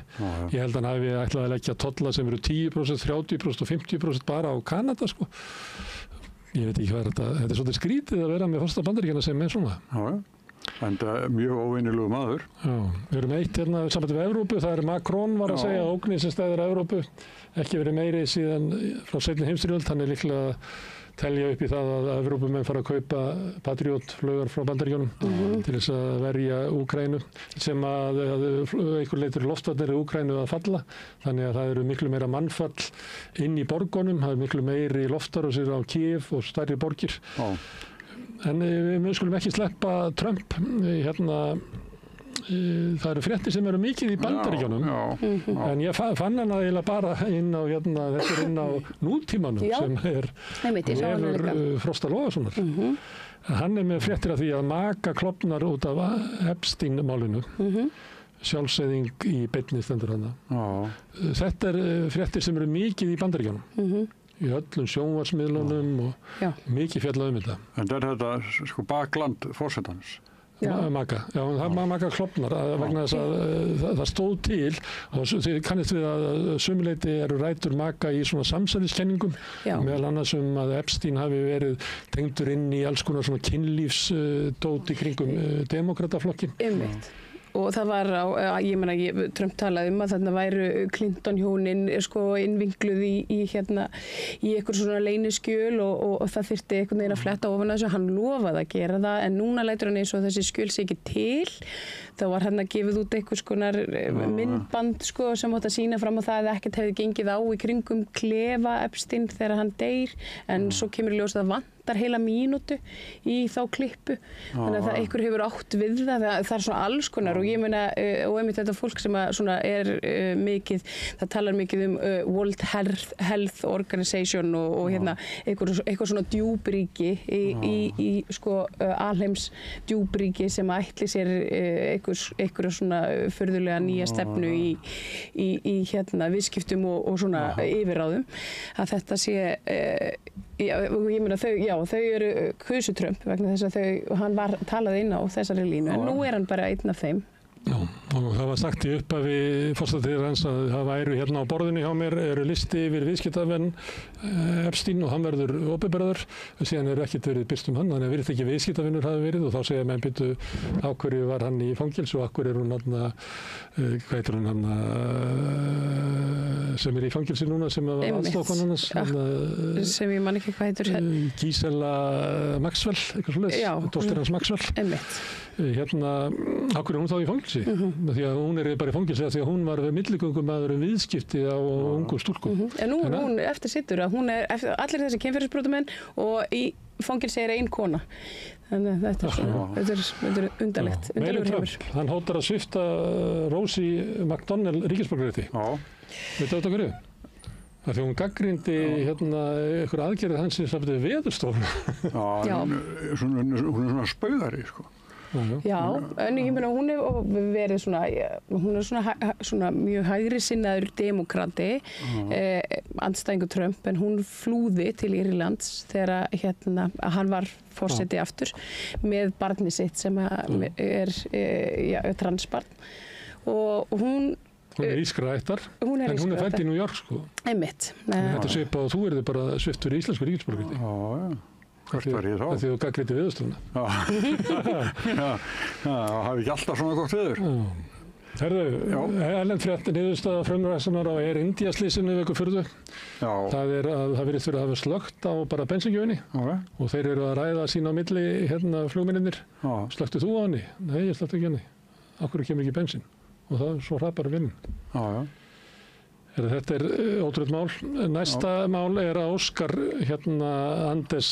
Ég held að hann hafi ætlaði að leggja tolla sem eru 10%, 30% og 50% bara á Kanada sko. Ég veit ekki hvað þetta svolítið skrítið að vera með fasta Bandaríkjanna sem svona. En það mjög óvenjulegu maður. Við erum eitt sambandi við Evrópu, það Macron var að segja að ógnir sem stæðir Evrópu ekki verið meiri síðan frá seinni heimsstyrjöld, hann líklega að telja upp í það að Evrópumenn fara að kaupa Patriot-flaugar frá Bandaríkjunum til þess að verja Úkraínu sem að einhver leitur loftvarnir í Úkraínu að falla þannig að það eru miklu meira mannfall inn í borgunum, það miklu meiri loftarásir á Kiev og stærri borgir. En við skulum ekki sleppa Trump það eru fréttir sem eru mikið í Bandaríkjunum en ég fann hann eiginlega bara inn á þetta inn á nútímanum sem hefur Frosta Logasonar. Hann með fréttir af því að maka klofnar út af Epstein-málinu sjálfseyðing í beinni stendur hann. Þetta fréttir sem eru mikið í Bandaríkjunum í öllum sjónvarpsmiðlunum og mikið fjallað þetta. En þetta sko bakland forsetans? Maka klofnar vegna þess að það stóð til og þið kannist við að sömuleyti eru rætur Maka í svona samsæriskenningum meðal annars að Epstein hafi verið tengdur inn í alls konar svona kynlífsdót í kringum demokrataflokkin. Og það var Trump talaði að þarna væru Clinton-hjónin innvinkluð í eitthvað svona leyniskjöl og það þyrfti einhvern veginn að fletta ofan þessu. Hann lofaði að gera það en núna lætur hann eins og þessi skjöl sé ekki til. Þá var hann að gefið út einhvers konar myndband sem átti að sýna fram á það að ekkert hefði gengið á í kringum klefa Epstein þegar hann deyr en svo kemur í ljós að vantar heila mínútu í þá klippu. Þannig að það einhver hefur átt við það. Það svona alls konar og ég meina og einmitt þetta fólk sem svona mikið, það talar mikið World Health Organization og eitthvað svona djúpríki í alheims djúpríki sem ætli sér einhverja svona furðulega nýja stefnu í viðskiptum og svona yfirráðum að þetta sé ég meina þau eru kusu Trump vegna þess að hann talaði inn á þessari línu en nú hann bara einn af þeim. Og það var sagt í upphafi forstaddir hans að það væru hérna á borðinu hjá mér eru listi yfir viðskiptavenn Epstein og hann verður opinberaður og síðan ekkert verið birt hann, þannig að virðist ekki viðskiptavinnur hafi verið og þá segja menn býtu á hverju var hann í fangilsi og á hverju hún hann, hvað heitir hún hann sem í fangilsi núna sem var aðstofkonan hans sem ég man ekki hvað heitur Gisela Maxwell, eitthvað svoleiðis, dóttir hans Maxwell hérna, á hverju hún þá í fangilsi því að hún bara í fangilsi því að hún var milligöngumæður viðskipti á ungu stúlku en nú hún eftir sittur að hún allir þessi kynferðisbrotumenn og í fangilsi ein kona þannig að þetta er undarlegt heimur. Hann hótar að svipta Rosie McDonnell ríkisborgararétti veit þetta hverju? Því hún gaggrindi einhver aðgerðið hans sem safnið veðurstofuna hún er svona spauðari sko. Já, en ég meina hún hefur verið hún er svona mjög hægri sinnaður demokrati andstæðingur Trump en hún flúði til Írlands þegar hann var forseti aftur með barni sitt sem er transbarn og hún er ískra ættar, en hún er fædd í New York sko. Einmitt. Þetta svipað og þú verður bara sviptur í íslensku ríkisborgararétti. Hvert var ég þá? Því þú gaggrindi veðurstofuna. Það hafi ekki alltaf svona gott veður. Herðu, erlend frétt niðurstaða frumræðsunar á Air India slysinu viku fyrðu. Það virðist verið að hafa slökkt á bara bensíngjöfinni og þeir eru að ræða sín á milli flugmennirnir. Slökktu þú á henni? Nei, ég slökkti ekki henni. Af hverju kemur ekki bensín? Og það svo hrapar vinn. Þetta er ótrúlega mál. Næsta mál er að Óskar Andes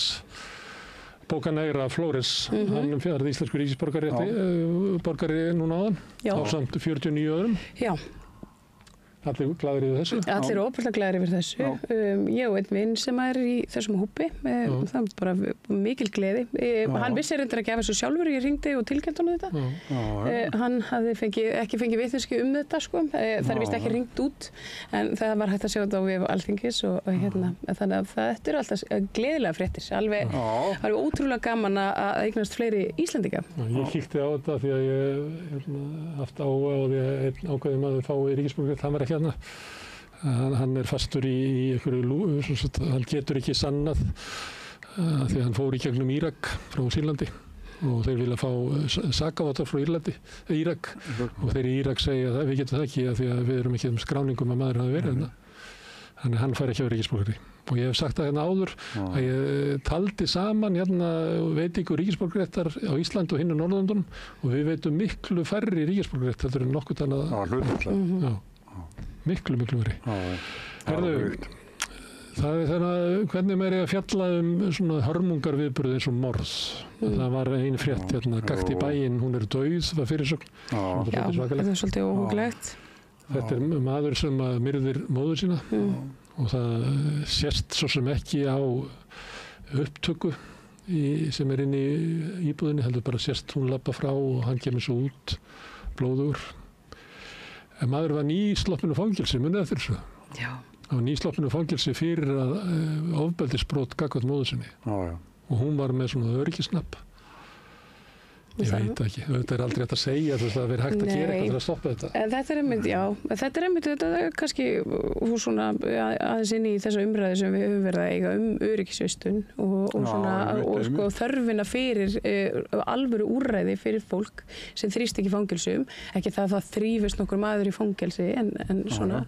Bocanegra Flores, hann er íslensku ríkisborgari núna áðan, ásamt 49 öðrum. Já. Allir glaðir yfir þessu? Allir óbúrslega glaðir yfir þessu. Ég og einn vinn sem er í þessum hópi, það er bara mikil gleði. Hann vissi reyndar ekki af þessu sjálfur, ég hringdi og tilkynnt honum þetta. Hann hafði ekki fengið vitneskju þetta, sko. Það er víst ekki hringt út, en það var hægt að sjá þetta á vef Alþingis og þannig að þetta eru alltaf gleðilega fréttir. Alveg ótrúlega gaman að eignast fleiri Íslendinga. Ég kíkti á þetta því að ég haft áhuga og því að einn ákveðum að þau fái ríkisborgararétt, hann var ekki hann er fastur í einhverju hann getur ekki sannað því að hann fór í gegnum Írak frá Sýrlandi og þeir vilja fá sakavottorð frá Írak og þeir í Írak segja að við getum það ekki því að við erum ekki skráningum að maður hafi verið þannig hann fær ekki á ríkisborgararétt og ég hef sagt það áður að ég taldi saman veitingu ríkisborgararéttar á Íslandi og hinn á Norðurlöndunum og við veitum miklu færri ríkisborgararétt heldur en nokkuð annað miklu verið. Herðu, það er þannig að hvernig maður er að fjalla svona hörmungar viðburði eins og morð. Það var ein frétt gagt í bæinn, hún er dauð, það fyrirsögn. Já, þetta er svolítið óhuggulegt. Þetta er maður sem myrðir móður sína og það sést svo sem ekki á upptöku sem er inn í íbúðinni, heldur bara sést hún labba frá og hann kemur svo út blóðugur. En maður var nýsloppinu fangilsi, munið eftir þessu. Já. Það var nýsloppinu fangilsi fyrir að ofbeldisbrot gagnvart móður sinni. Og hún var með svona öryggisnapp. Ég veit ekki, þetta er aldrei hægt að segja að það verið hægt að gera eitthvað til að stoppa þetta. En þetta er einmitt, þetta er kannski svona aðeins inn í þessa umræðu sem við höfum verið að eiga öryggisvistun og sko þörfina fyrir alvöru úrræði fyrir fólk sem þrýst ekki í fangelsum, ekki það þrífist nokkur maður í fangelsi en svona.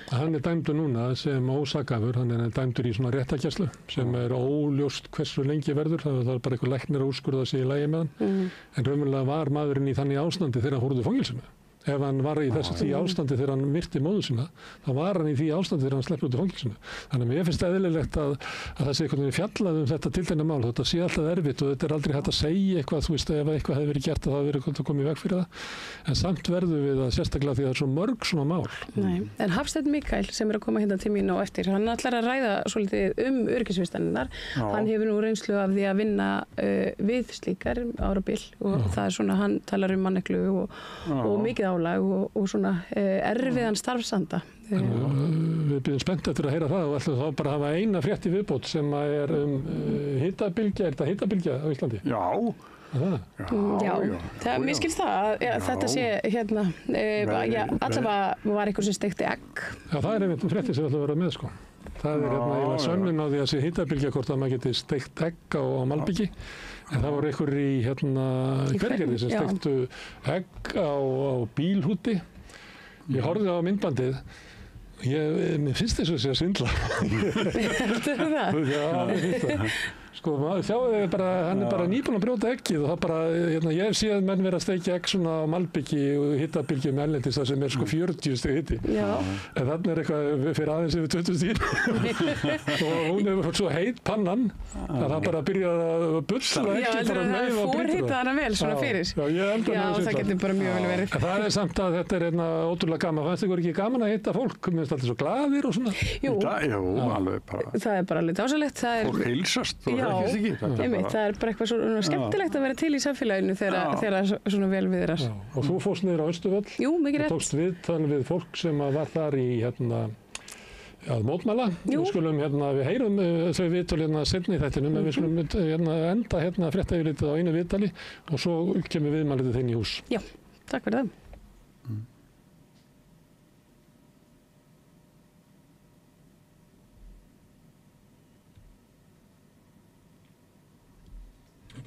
Hann er dæmdur núna sem ósakhæfur, hann er dæmdur í svona réttargæslu sem er óljóst hversu lengi verður, það er bara eitthvað læknir að úrskurða sig í lagi með hann, en raunverulega var maðurinn í þannig ástandi þegar hann fór út úr fangelsinu. Ef hann var í því ástandi þegar hann myrti móður sína, þá var hann í því ástandi þegar hann sleppur út úr fangelsinu. Þannig að mér finnst eðlilegt að það sé eitthvað fjallað þetta tiltekna mál, þetta sé alltaf erfitt og þetta er aldrei hægt að segja eitthvað, þú veist, ef eitthvað hefði verið gert að það hefði verið að koma í veg fyrir það. En samt verðum við að sérstaklega því að það er svo mörg svona mál. Nei, en Hafsteinn Mikael sem er að koma hérna til mín á eftir, hann ætlar að ræða svolítið öryggisvistanirnar. Hann hefur nú reynslu af því að vinna við slíkar árabil og það er svona, hann talar manneklu og mikið álag og svona erfiðan starfsanda. Við byrjum spennt eftir að heyra það og ætlum þá bara að hafa eina frétt í viðbót sem er hitabylgja, er þetta hitabylgja á Íslandi? Já, Já, mér skilst það að þetta sé hérna, allavega var eitthvað sem steikti egg. Já, það einmitt fréttir sem við ætlum að vera með, sko. Það ég var sönnun á því að sé hitabylgja hvort að maður geti steikt egg á malbiki. En það voru einhverjir í Hveragerði sem steiktu egg á bílhúti. Ég horfði á myndbandið. Mér finnst þess að sé að svindla. Þetta það? Já, mér finnst það. Sko, sjáu bara, hann bara nýbúinn að brjóta eggið og það bara, ég hef séð menn vera að steikja egg svona á malbiki og hitabylgjum erlendis það sem sko 40 stig hiti. Já. En þarna eitthvað fyrir aðeins yfir 20 stig og hún hefur svo heit pannan að það bara byrjaði að bulla eggið bara með og það fórhita hana vel svona fyrir. Já, það getur bara mjög vel verið. Það samt að þetta ótrúlega gaman. Fannst ykkur ekki gaman að hitta fólk? Mér finnst alltaf svo glaðir og svona. Jú, alveg bara. Það bara alveg dásalegt. Fólk heilsast. Það bara eitthvað svona skemmtilegt að vera til í samfélaginu þegar svona vel viðrar. Og þú fórst niður á Austurvöll. Jú, mikið rétt. Og tókst viðtal við fólk sem var þar í að mótmæla. Við skulum við heyrum þau viðtal seinna í þættinum, en við skulum enda fréttayfirlitið á einu viðtali og svo kemur viðmælið þinn í hús. Já, takk fyrir það.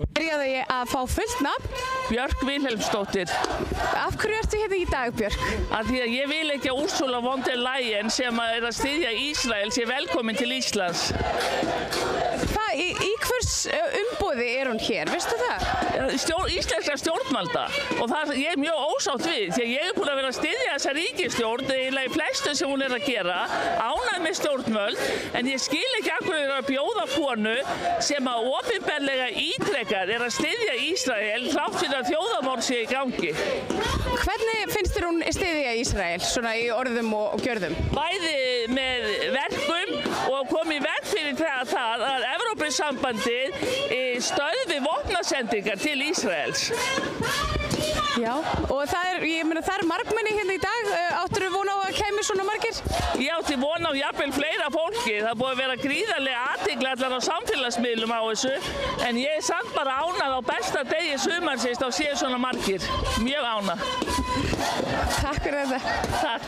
Byrjaði ég að fá fullt nafn? Björk Vilhelmsdóttir. Af hverju ertu hérna í dag, Björk? Af því að ég vil ekki að Ursula von der Leyen sem að styðja Ísrael sé velkomin til Íslands. Í hvers umboði hún hér, veistu það? Íslenskra stjórnvalda og það ég mjög ósátt við því að ég búin að vera að styðja þessa ríkisstjórn eiginlega í flestu sem hún að gera, ánægð með stjórnvöld, en ég skil ekki af hverju að bjóða konu sem að opinberlega ítrekkar að styðja Ísrael þrátt fyrir að þjóðarmorð sé í gangi. Hvernig finnst þér hún styðja Ísrael, svona í orðum og gjörðum? Bæði með verkum og komið í veg fyrir það að Evrópusambandið stöðvi vopnasendingar til Ísraels. Já, og það er margmenni hérna í dag. Áttirðu von á að kæmi svona margir? Ég átti von á jafnvel fleira fólki. Það búið að vera gríðarlega athygli allar á samfélagsmiðlum á þessu, en ég er samt bara ánægð á besta degi sumarsins þá séu svona margir. Mjög ánægð. Takk fyrir þetta. Takk.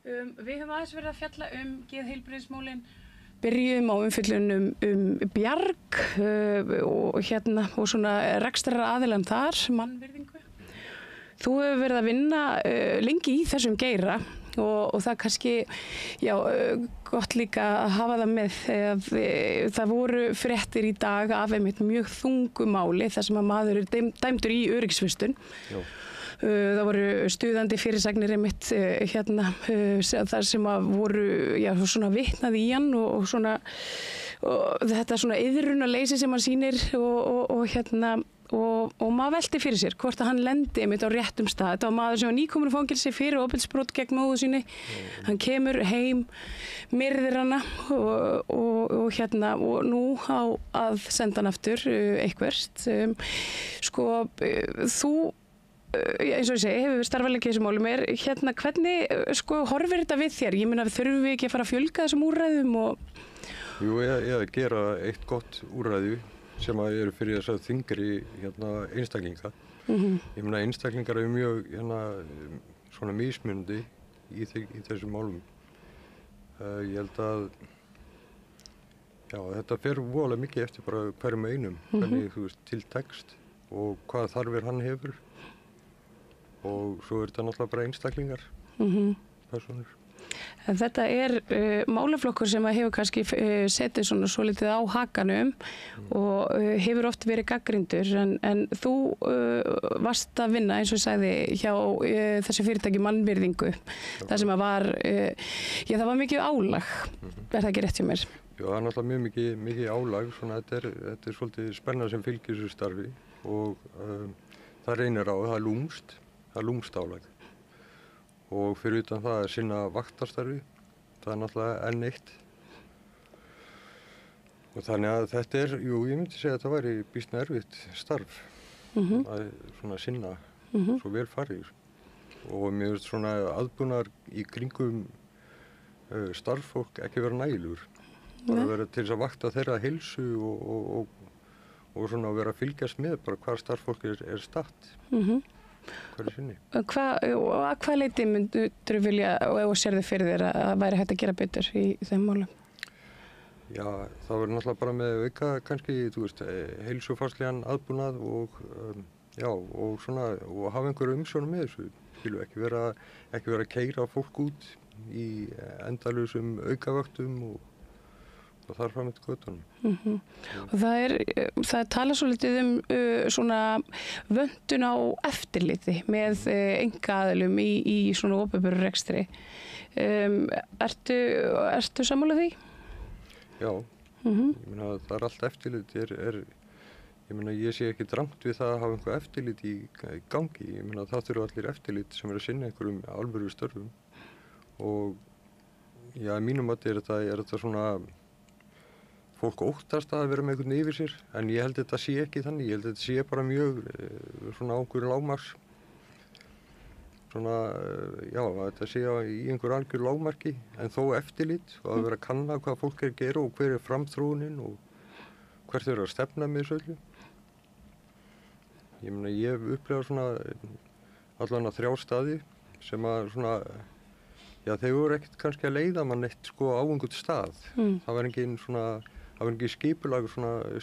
Við höfum aðeins verið að fjalla geðheilbrigðismálin. Byrjum á umfjöllun Bjarg og svona rekstraraðilann þar, mannvirðingu. Þú hefur verið að vinna lengi í þessum geira og það kannski, gott líka að hafa það með. Það voru fréttir í dag af einmitt mjög þungu máli þar sem að maður er dæmdur í öryggisvistun. Það voru stuðandi fyrirsagnir einmitt þar sem að voru svona vitnað í hann og svona þetta svona iðrunarleysi sem hann sýnir og maður velti fyrir sér hvort að hann lendi einmitt á réttum stað. Þetta var maður sem var nýkominn úr fangelsi fyrir ofbeldisbrot gegn móður sinni. Hann kemur heim, myrðir hana og nú á að senda hann aftur eitthvert. Þú eins og ég segi, hefur starfað lengi í þessum málum. Hvernig horfir þetta við þér? Ég meina, þurfum við ekki að fara að fjölga þessum úrræðum? Jú, ég að gera eitt gott úrræði sem að eru fyrir þess að þingri einstaklinga. Ég meina, einstaklingar eru mjög svona mismunandi í þessum málum. Ég held að þetta fer voðalega mikið eftir bara hverjum einum, hvernig þú veist til text og hvaða þarfir hann hefur. og svo þetta náttúrulega bara einstaklingar, personur. En þetta málaflokkur sem að hefur kannski setið svona svolítið á hakanum og hefur oft verið gagnrýndur en þú varst að vinna eins og ég sagði hjá þessi fyrirtæki Mannvirðingu þar sem að var, það var mikið álag, það ekki rétt hjá mér? Já, það náttúrulega mjög mikið álag, svona þetta er svolítið spennað sem fylgir þessu starfi og það reynir á, það er lúmst álag. Og fyrir utan það að sinna vaktarstarfi, það er náttúrulega enn eitt. Og þannig að þetta ég myndi segja að þetta væri býsna erfitt starf að svona sinna svo vel farið. Og mér finnst svona aðbúnaður í kringum starffólk ekki vera nægilegur. Bara vera til þess að vakta þeirra heilsu og svona vera að fylgjast með bara hvar starffólk er statt. Hverju sinni. Að hvað leyti myndur vilja og sérðu fyrir þér að væri hægt að gera betur í þeim málum? Já, það verður náttúrulega bara með auka kannski, heilsufarslegan aðbúnað og svona, og hafa einhverju umsjónum með þessu. Ekki vera að keyra fólk út í endalausum aukavöktum og þar fram eftir göttunum. Og það tala svolítið svona vöntun á eftirliti með einkaaðilum í svona opinberu rekstri. Ertu sammála því? Já, ég meina það er allt eftirlit ég meina ég sé ekki drangt við það að hafa einhver eftirlit í gangi. Ég meina það þurfa allir eftirlit sem að sinna einhverjum alvöru störfum og já, mínum mati er þetta svona fólk óttast að vera með einhvern yfir sér, en ég held að þetta sé ekki þannig, ég held að þetta sé bara mjög svona ákveður lágmarks, svona, að þetta sé í einhver algjör lágmarki, en þó eftirlit og að vera að kanna hvað fólk að gera og hver framþróunin og hvert þau að stefna með þessu öllu. Ég meina, ég hef upplifað svona allan að 3 staði sem að svona, þeir voru ekkert kannski að leiða mann eitt á einhvern stað. Það var engin svona það var ekki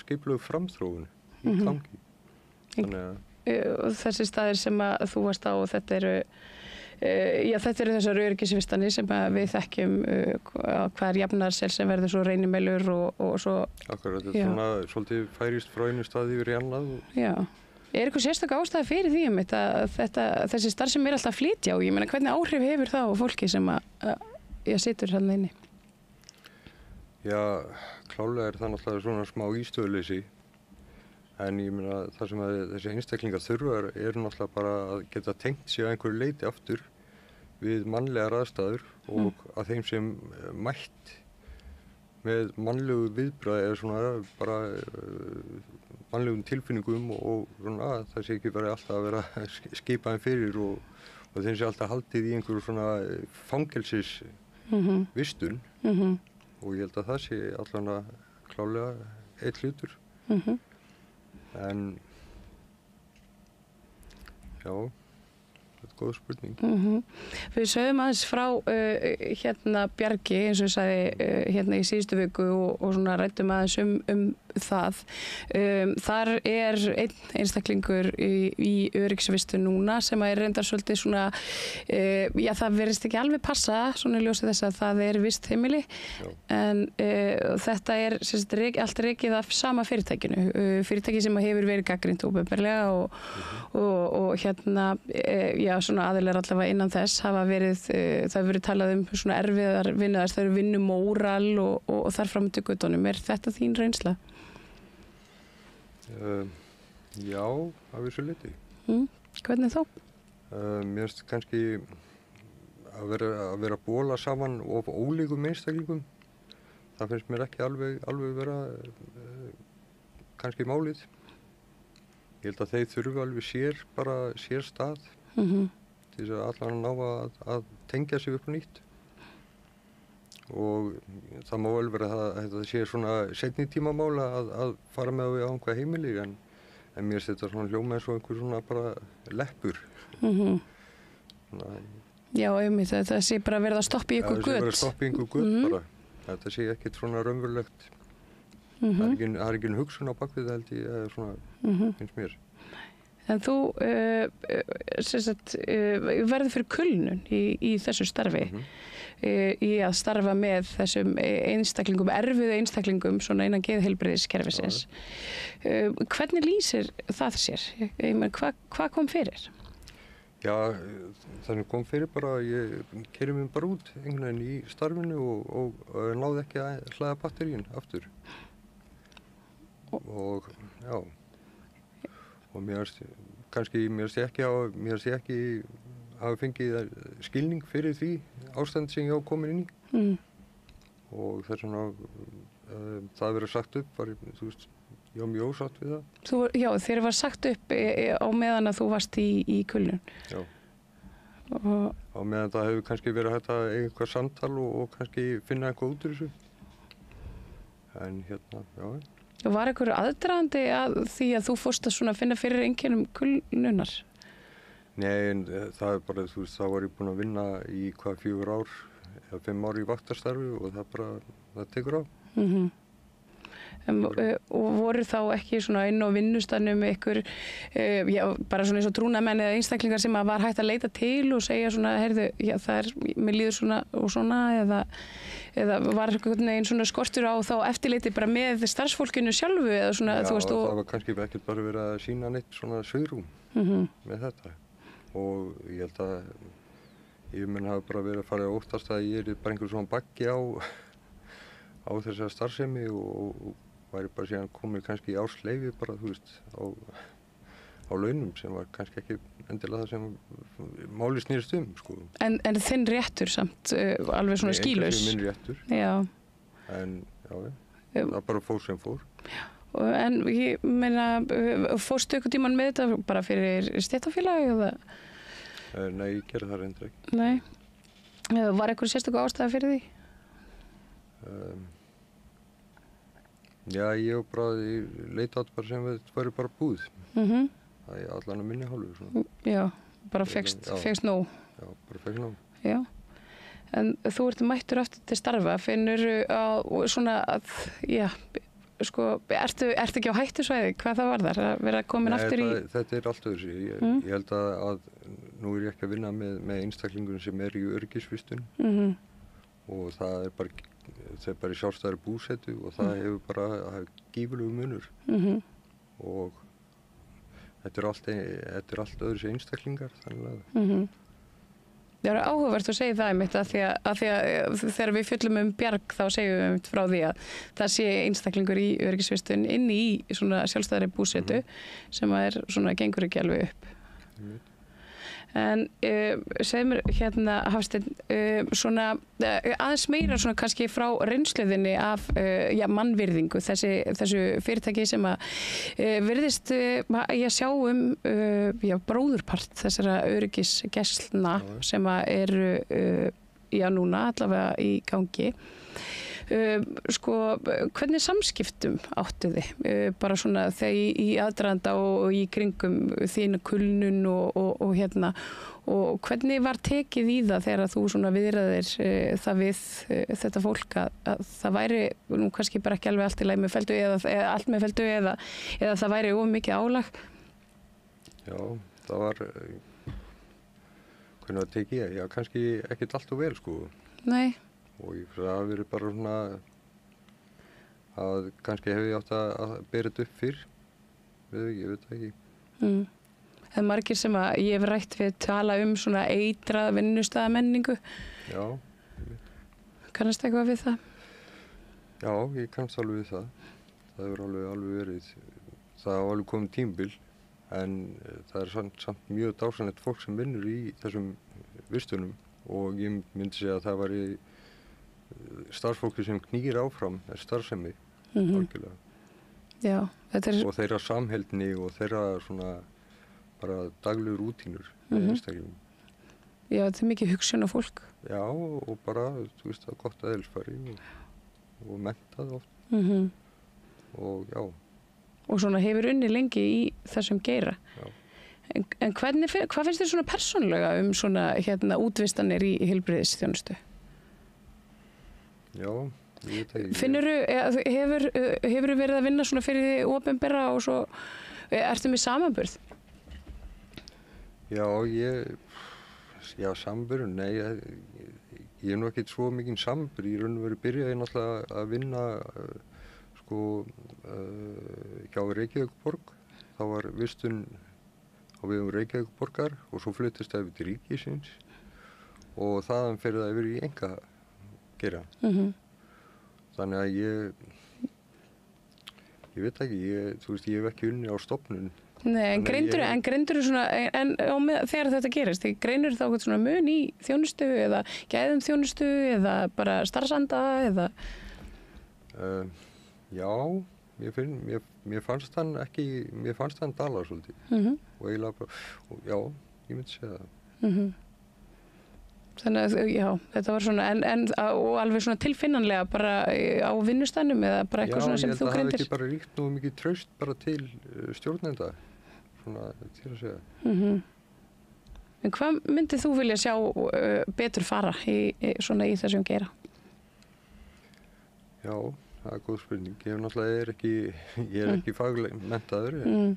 skipulag framþróun í gangi. Þessi staðir sem að þú varst á, þetta eru þessar öryggisvistanir sem við þekkjum hver jafnaðarsel sem verður svo reynimelur og svo... Akkurat, þetta er svona svolítið færist frá einu staði yfir í annað. Já. Er eitthvað sérstaka ástæða fyrir því þessi starf sem alltaf að flytja og ég meina hvernig áhrif hefur það á fólki sem situr hann inni? Já, klálega er það náttúrulega svona smá ístöðuleysi en ég meina það sem þessi einstaklingar þurfa náttúrulega bara að geta tengt sig að einhverju leyti aftur við mannlegar aðstæður og að þeim sem mætt með mannlegu viðbragði eða svona bara mannlegum tilfinningum og svona það sé ekki bara alltaf að vera skipaðin fyrir og þeim sé alltaf haldið í einhverju svona fangelsis vistun og ég held að það sé allan að klálega eitt hlutur. En já, þetta er góð spurning. Við sögum aðeins frá Bjargi eins og ég sagði í síðustu viku og svona ræddum aðeins það. Þar einn einstaklingur í öryggisvistun núna sem reyndar svolítið svona, það verðist ekki alveg passa svona ljósið þess að það vistheimili en þetta allt rekið af sama fyrirtækinu. Fyrirtæki sem hefur verið gagnrýnt opinberlega og svona aðilar allavega innan þess hafa verið, það hefur verið talað svona erfiðar vinnuðar, það eru vinnumóral og þar fram til göttunum. Er þetta þín reynsla? Já, að vissu leyti. Hvernig þá? Mér finnst kannski að vera að bóla saman of ólíkum einstaklingum. Það finnst mér ekki alveg vera kannski málið. Ég held að þeir þurfi alveg sér stað til þess að allan ná að tengja sig upp á nýtt. Og það má vel vera að þetta sé svona seinni tímamál að fara með á einhvað heimili en mér finnst þetta svona hljóma eins og einhver svona bara leppur. Já, einmitt, þetta sé bara verið að stoppa í einhver göt. Það sé bara að stoppa í einhver göt bara. Þetta sé ekkert svona raunverulegt. Það er ekki hugsun á bakvið held ég, eða svona, finnst mér. En þú verður fyrir kulnun í þessu starfi, í að starfa með þessum einstaklingum, erfiðu einstaklingum svona innan geðheilbrigðiskerfisins. Hvernig lýsir það sér? Hvað kom fyrir? Já, þannig kom fyrir bara að ég keyrði mig bara út einhvern veginn í starfinu og náði ekki að hlaða batterín aftur. Og já, og mér finnst ég ekki hafa fengið skilning fyrir því ástand sem ég á komin inn í. Og þess vegna það verið sagt upp var, þú veist, ég var mjög ósátt við það. Já, þér var sagt upp á meðan að þú varst í kulnun. Já. Á meðan það hefur kannski verið hægt að eiga eitthvað samtal og kannski finna eitthvað út úr þessu. En hérna, já. Var einhver aðdragandi að því að þú fórst að finna fyrir einkennum kulnunar? Nei, en það er bara, þú veist, þá var ég búinn að vinna í 4 ár eða 5 ár í vaktarstarfi og það tekur á. Og voru þá ekki inn á vinnustannum ykkur, bara svona eins og trúnamenn eða einstaklingar sem var hægt að leita til og segja svona, heyrðu, já, mér líður svona og svona, eða var einhvern veginn svona skortur á þá eftirliti bara með starfsfólkinu sjálfu eða svona, já, þú veist, það var kannski ekkert bara verið að sýna neitt svona svigrúm með þetta. Og ég held að yfirmenn hafa bara verið að fara að óttast að ég er bara einhver svona baggi á þessa starfsemi og væri bara síðan komið kannski í ársleyfi bara, þú veist, á launum sem var kannski ekki endilega það sem máli snýrst sko. En þinn réttur samt alveg svona skýlaus? Nei, minn réttur. Já. En það bara fór sem fór. En ég meina, fórstu ykkur tíman með þetta bara fyrir stéttarfélagi eða? Nei, ég gerði það reyndar ekki. Nei. Var einhver sérstaka ástæða fyrir því? Já, ég leita átt bara sem þetta væri bara búið. Það er allan að minni hálfu svona. Já, bara fékkst nóg. Já, bara fékk nóg. Já. En þú ert mættur aftur til starfa, finnur svona að, já, sko, ertu ekki á hættusvæði? Hvað það varðar? Að vera komin aftur í... Nei, þetta er allt öðru sig. Ég held að nú er ég ekki að vinna með einstaklingunum sem er í öryggisvistun og það er bara í sjálfstæðri búsetu og það hefur bara gífurlegu munur og þetta er allt öðru sig einstaklingar þannig að Það er áhugavert að segja það einmitt að því að þegar við fjöllum Bjarg þá segjum við einmitt frá því að það sé einstaklingur í öryggisvistun inni í svona sjálfstæðri búsetu sem er svona gengur ekki alveg upp. En segð mér hérna Hafsteinn, svona aðeins meira svona kannski frá reynsluðinni af mannvirðingu, þessu fyrirtæki sem að virðist ég sjá bróðurpart þessara öryggisgæslna sem að eru núna allavega í gangi. Sko, hvernig samskiptum áttu þið? Bara svona þegar í aðdraganda og í kringum þína kulnun og hérna og hvernig var tekið í það þegar þú svona viðraðir það við þetta fólk að það væri nú kannski bara ekki alveg allt í lagi með feldu eða allt með feldu eða það væri of mikið álag? Já, það var hvernig það tekið ég? Já, kannski ekkert allt og vel sko. Nei. Og það hafi verið bara svona að kannski hef ég átt að bera þetta upp fyrr, ég veit það ekki. Það er margir sem að ég hef rætt við tala svona eitrað vinnustaðamenningu. Já. Kannast eitthvað við það? Já, ég kannast alveg við það. Það hefur alveg verið, það hafa alveg komið tímabil, en það er samt mjög dásanlegt fólk sem vinnur í þessum vistunum og ég myndi segja að það væri starfsfólki sem knýr áfram starfsemi algjörlega. Já, þetta er... Og þeirra samheldni og þeirra svona bara daglegu rútínur með einstaklingum. Já, þetta er mikið hugsun á fólk. Já, og bara, þú veist, það er gott aðeilsfæri og mentað oft. Og já. Og svona hefur unnið lengi í þessum geira. Já. En hvað finnst þér svona persónulega svona útvistanir í heilbrigðisþjónustu? Já, ég veit ekki. Finnurðu, hefurðu verið að vinna svona fyrir því opinbera og svo ertu með samanburð Já, samanburður, nei, ég nú ekkert svo mikinn samanburð. Í raun og veru byrjaði ég náttúrulega að vinna hjá Reykjavíkurborg. Það var vistun á vegum Reykjavíkurborgar og svo fluttist það yfir til ríkisins og þaðan fer það yfir í einkageirann. Þannig að ég veit ekki, þú veist, ég hef ekki unni á stofnun. Nei, en greindur svona, þegar þetta gerist, greinur þá eitthvað svona mun í þjónustu eða gæðum þjónustu eða bara starfsanda eða? Já, mér fannst hann dala svolítið og eiginlega bara, já, ég myndi segja það. Þannig að, já, þetta var svona, og alveg svona tilfinnanlega bara á vinnustænum eða bara eitthvað svona sem þú greindir? Já, ég held að það hafi ekki bara ríkt nú mikið traust bara til stjórnenda, svona til að segja. En hvað myndið þú vilja sjá betur fara svona í þessum geira? Já, það er góð spurning. Ég er ekki fagleg menntaður,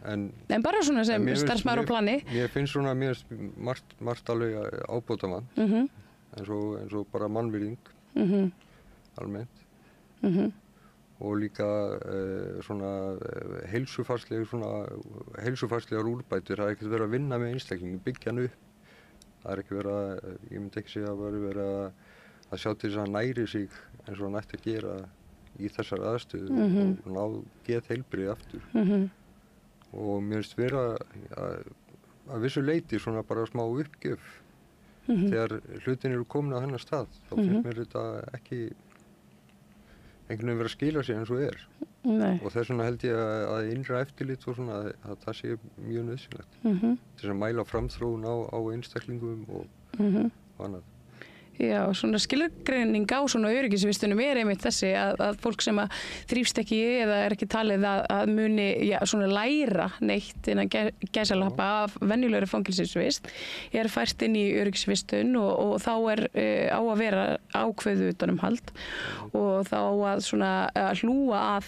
en bara svona sem starfsmaður á plani? Mér finnst margt alveg ábótamann, eins og bara mannvirðing, almennt. Og líka svona heilsufarslegar úrbætur. Það er ekkert verið að vinna með einstaklingin, byggja hann upp. Það er ekki verið ég myndi ekki segja að verið að sjá til þess að hann næri sig eins og hann ætti að gera í þessar aðstöðu og ná geðheilbrigði aftur. Og mér finnst vera að vissu leyti svona bara smá uppgjöf. Þegar hlutin eru komin á þennan stað, þá finnst mér þetta ekki einhvern veginn vera að skila sig eins og Nei. Og þess vegna held ég að innra eftirlit og svona að það sé mjög nauðsynlegt til þess að mæla framþróun á einstaklingum og annað. Já, svona skilgreining á svona öryggisvistunum einmitt þessi að fólk sem að þrífst ekki eða er ekki talið að muni svona læra neitt innan gæsalappa af venjulegri fangelsisvist fært inn í öryggisvistun og þá á að vera ákveðu utanumhald og þá að svona að hlúa að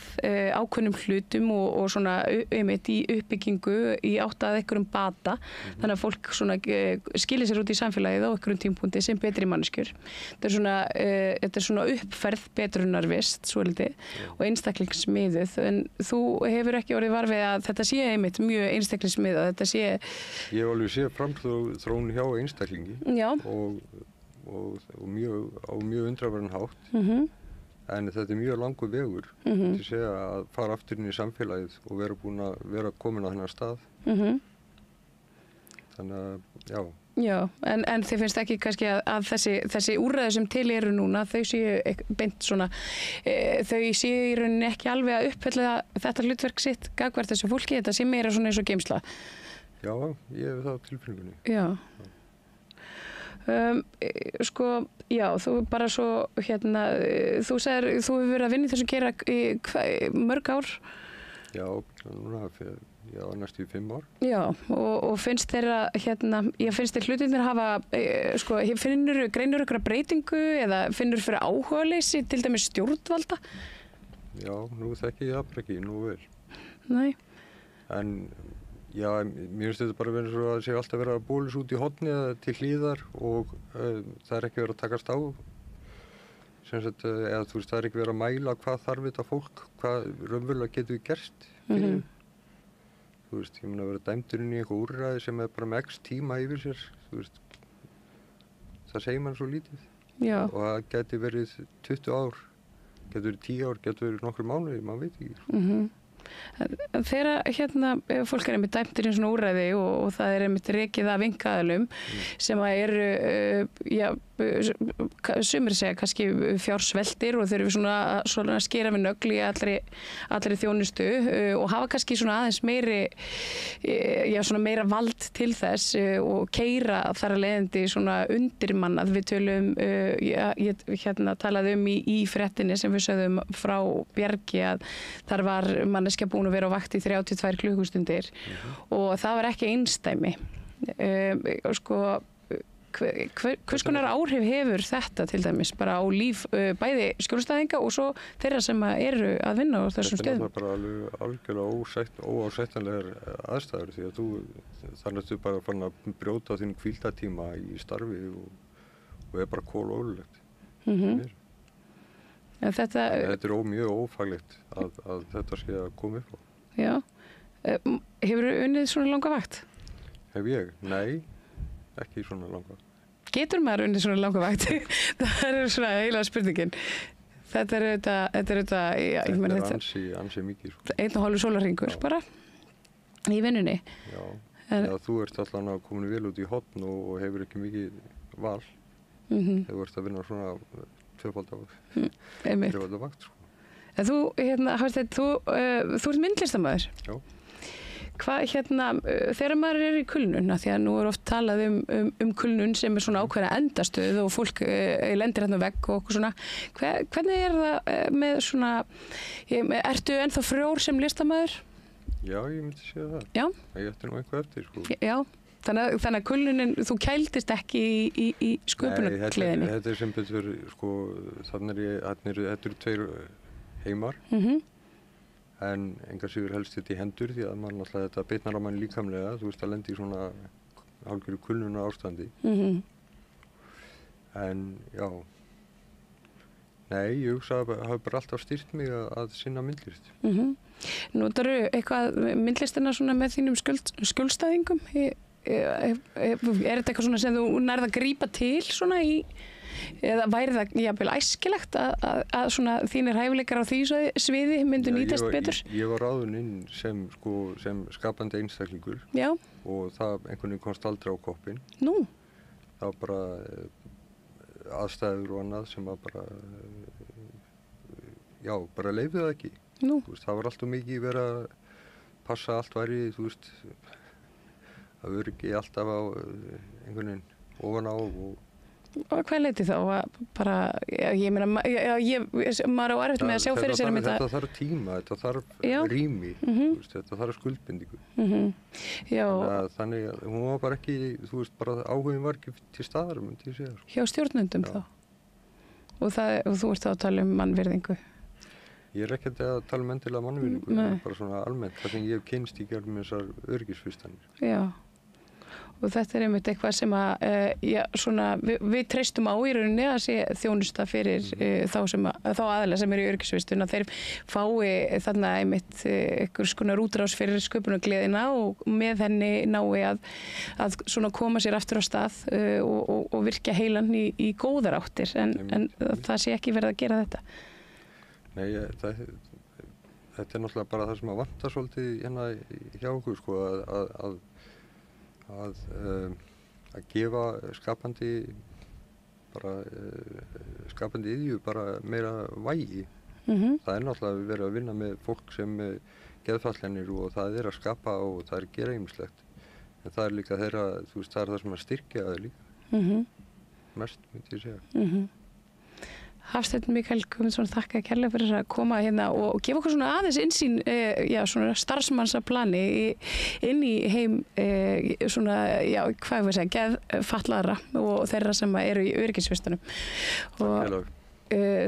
ákveðnum hlutum og svona einmitt í uppbyggingu í átt að einhverjum bata þannig að fólk svona skilir sér út í samfélagið á einhverjum tímpúnti sem betri manneskjur. Þetta er svona uppferð betrunarvist svolítið og einstaklingsmiðuð en þú hefur ekki orðið var við að þetta sé einmitt mjög einstaklingsmiðað þetta sé... Ég hef alveg séð framþróun hjá einstaklingi og mjög undraverðan hátt en þetta er mjög langur vegur til að segja að fara aftur inn í samfélagið og vera komin á þennan stað þannig að já. Já, en þið finnst ekki kannski að þessi úrræði sem til eru núna, þau séu beint svona, þau séu í rauninni ekki alveg að uppfylla þetta hlutverk sitt gagnvart þessu fólki, þetta sé meira svona eins og geymsla? Já, ég hef það á tilfinningunni. Já. Já, þú bara svo, þú sagðir, þú hefur verið að vinna í þessu geira mörg ár? Já, núna næstu í 5 ár. Já, og finnst þeirra, finnst þér hlutirnir hafa, greinur ykkur breytingu eða finnur fyrir áhugaleysi til dæmis stjórnvalda? Já, nú þekki ég það bara ekki, nú vel. Nei. En, já, mér finnst þetta bara verið svo að það sé alltaf verið að bólis út í horni eða til hlíðar og það er ekki verið að takast á. Eða þú veist, það er ekki verið að mæla hvað þarf þetta fólk, hvað raunverulega getur við gerst fyrir. Þú veist, ég meina að vera dæmdur inn í eitthvað úrræði sem er bara með x tíma yfir sér, þú veist, það segir mann svo lítið. Já. Og það geti verið 20 ár, geti verið 10 ár, geti verið nokkru mánuði, maður veit ekki. Þegar fólk er einmitt dæmtir í svona úrræði og það er einmitt rekið af einkaaðilum sem eru, sumir segja kannski fjársveltir og þurfi svona að skera við nögl í allri þjónustu og hafa kannski svona aðeins meira vald til þess og keyra þar að leiðandi svona undirmannað. Við tölum, ég talaði í fréttinni sem við sögðum frá Bjargi að þar var manneskja búin að vera á vakt í 32 klukkustundir og það var ekki einsdæmi. Hvers konar áhrif hefur þetta til dæmis bara á líf bæði skjólstæðinga og svo þeirra sem eru að vinna á þessum stöðum? Þetta er bara algjörlega óásættanlegar aðstæður því að þannig að þú bara fann að brjóta þinn hvíldatíma í starfi og bara kolólulegt. Þetta mjög ófaglegt að þetta sé að koma upp á. Já. Hefur þú unnið svona langa vakt? Hef ég? Nei, ekki svona langa. Getur maður unnið svona langa vakt? Það svona heila spurningin. Þetta er ansi mikið. 1,5 sólarhringur bara í vinnunni. Já, þú ert alltaf komin vel út í horn og hefur ekki mikið val. Þú ert að vinna svona tvöfalda vakt. En þú ert myndlistarmaður. Já. Hvað þegar maður í kulnun, því að nú oft talað um kulnun sem svona ákveðna endastöð og fólk lendir vegg og okkur svona. Hvernig það með svona, ertu ennþá frjór sem listamaður? Já, ég myndi segja það. Já? Ég ætti nú eitthvað eftir, sko. Já, þannig að kulnunin, þú kældist ekki í sköpunargleðinni? Nei, þetta sem betur, sko, þetta eru 2 heimar. En engar síður helst þetta í hendur því að mann alltaf þetta bitnar á manni líkamlega, þú veist að lendi í svona hálfgerðu kulnuna ástandi. En já, nei, ég hugsa að hafa bara alltaf styrkt mig að sinna myndlist. Notarðu eitthvað myndlistina svona með þínum skjólstæðingum? Er þetta eitthvað svona sem þú nærð að grípa til svona eða væri það jafnvel æskilegt að svona þínir hæfileikar á því sviði myndu nýtast betur? Ég var ráðinn inn sem skapandi einstaklingur. Já. Og það einhvern veginn komst aldrei á koppinn. Nú? Það var bara aðstæður og annað sem að bara leyfði það ekki. Nú? Þú veist, það var alltaf mikið verið að passa allt væri, þú veist, að öryggi alltaf á einhvern veginn ofan á Og hvað leiti þá? Bara, ég meina, maður á erfitt með að sjá fyrir sér um þetta. Þetta þarf tíma, þetta þarf rými, þetta þarf skuldbindingu. Þannig að hún var bara ekki, þú veist, bara áhugin var ekki til staðar, myndi ég segja. Hjá stjórnendum þá? Og þú ert þá að tala um mannvirðingu? Ég ekkert að tala um endilega mannvirðingu, bara svona almennt, það sem ég hef kynnst í gegnum þessar öryggisvistanir. Já. Og þetta einmitt eitthvað sem við treystum á í rauninni að sé þjónusta fyrir þá aðila sem eru í öryggisvistun að þeir fái þarna einmitt einhvers konar útrás fyrir sköpunargleðina og með henni nái að svona koma sér aftur á stað og virkja heilan í góðar áttir en það sé ekki verið að gera þetta. Nei, þetta er náttúrulega bara það sem að vanta svolítið hérna hjá okkur sko að gefa skapandi iðju bara meira vægi. Það er náttúrulega verið að vinna með fólk sem geðfallanir og það er að skapa og það er að gera ýmislegt. En það er líka þeirra, þú veist, það er það sem að styrkja það líka. Mest, myndi ég segja. Hafsteinn Mikael Guðmundsson, þakka kærlega fyrir að koma hérna og gefa okkur svona aðeins innsýn svona starfsmannsplani inn í heim svona, hvað við segja, geðfatlaðra og þeirra sem eru í öryggisvistunum. Og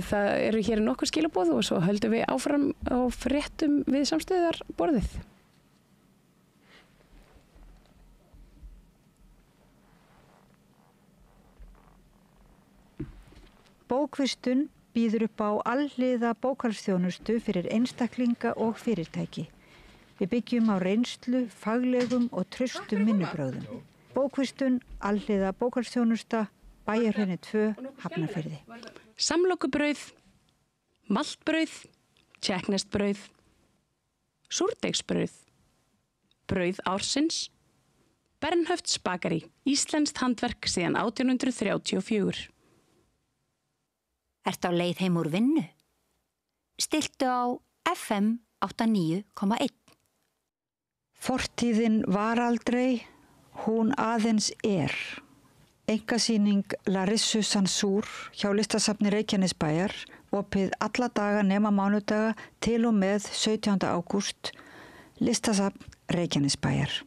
það eru hér nokkur skilaboð og svo höldum við áfram á fréttum við samstöðarborðið. Bókvistun býður upp á alhliða bókhaldsþjónustu fyrir einstaklinga og fyrirtæki. Við byggjum á reynslu, faglegum og traustum vinnubrögðum. Bókvistun, alhliða bókhaldsþjónusta, Bæjarhrauni 2, Hafnarfirði. Samlokubrauð, maltbrauð, tékkneskt-brauð, súrdeigsbrauð, brauð ársins, Bernhöfts bakari, íslenskt handverk síðan 1834. Ertu á leið heim úr vinnu? Stilltu á FM 89,1. Fortíðin var aldrei, hún aðeins er. Einkasýning Larissu Sansúr hjá Listasafni Reykjanesbæjar, opið alla daga nema mánudaga til og með 17. ágúst, Listasafn Reykjanesbæjar.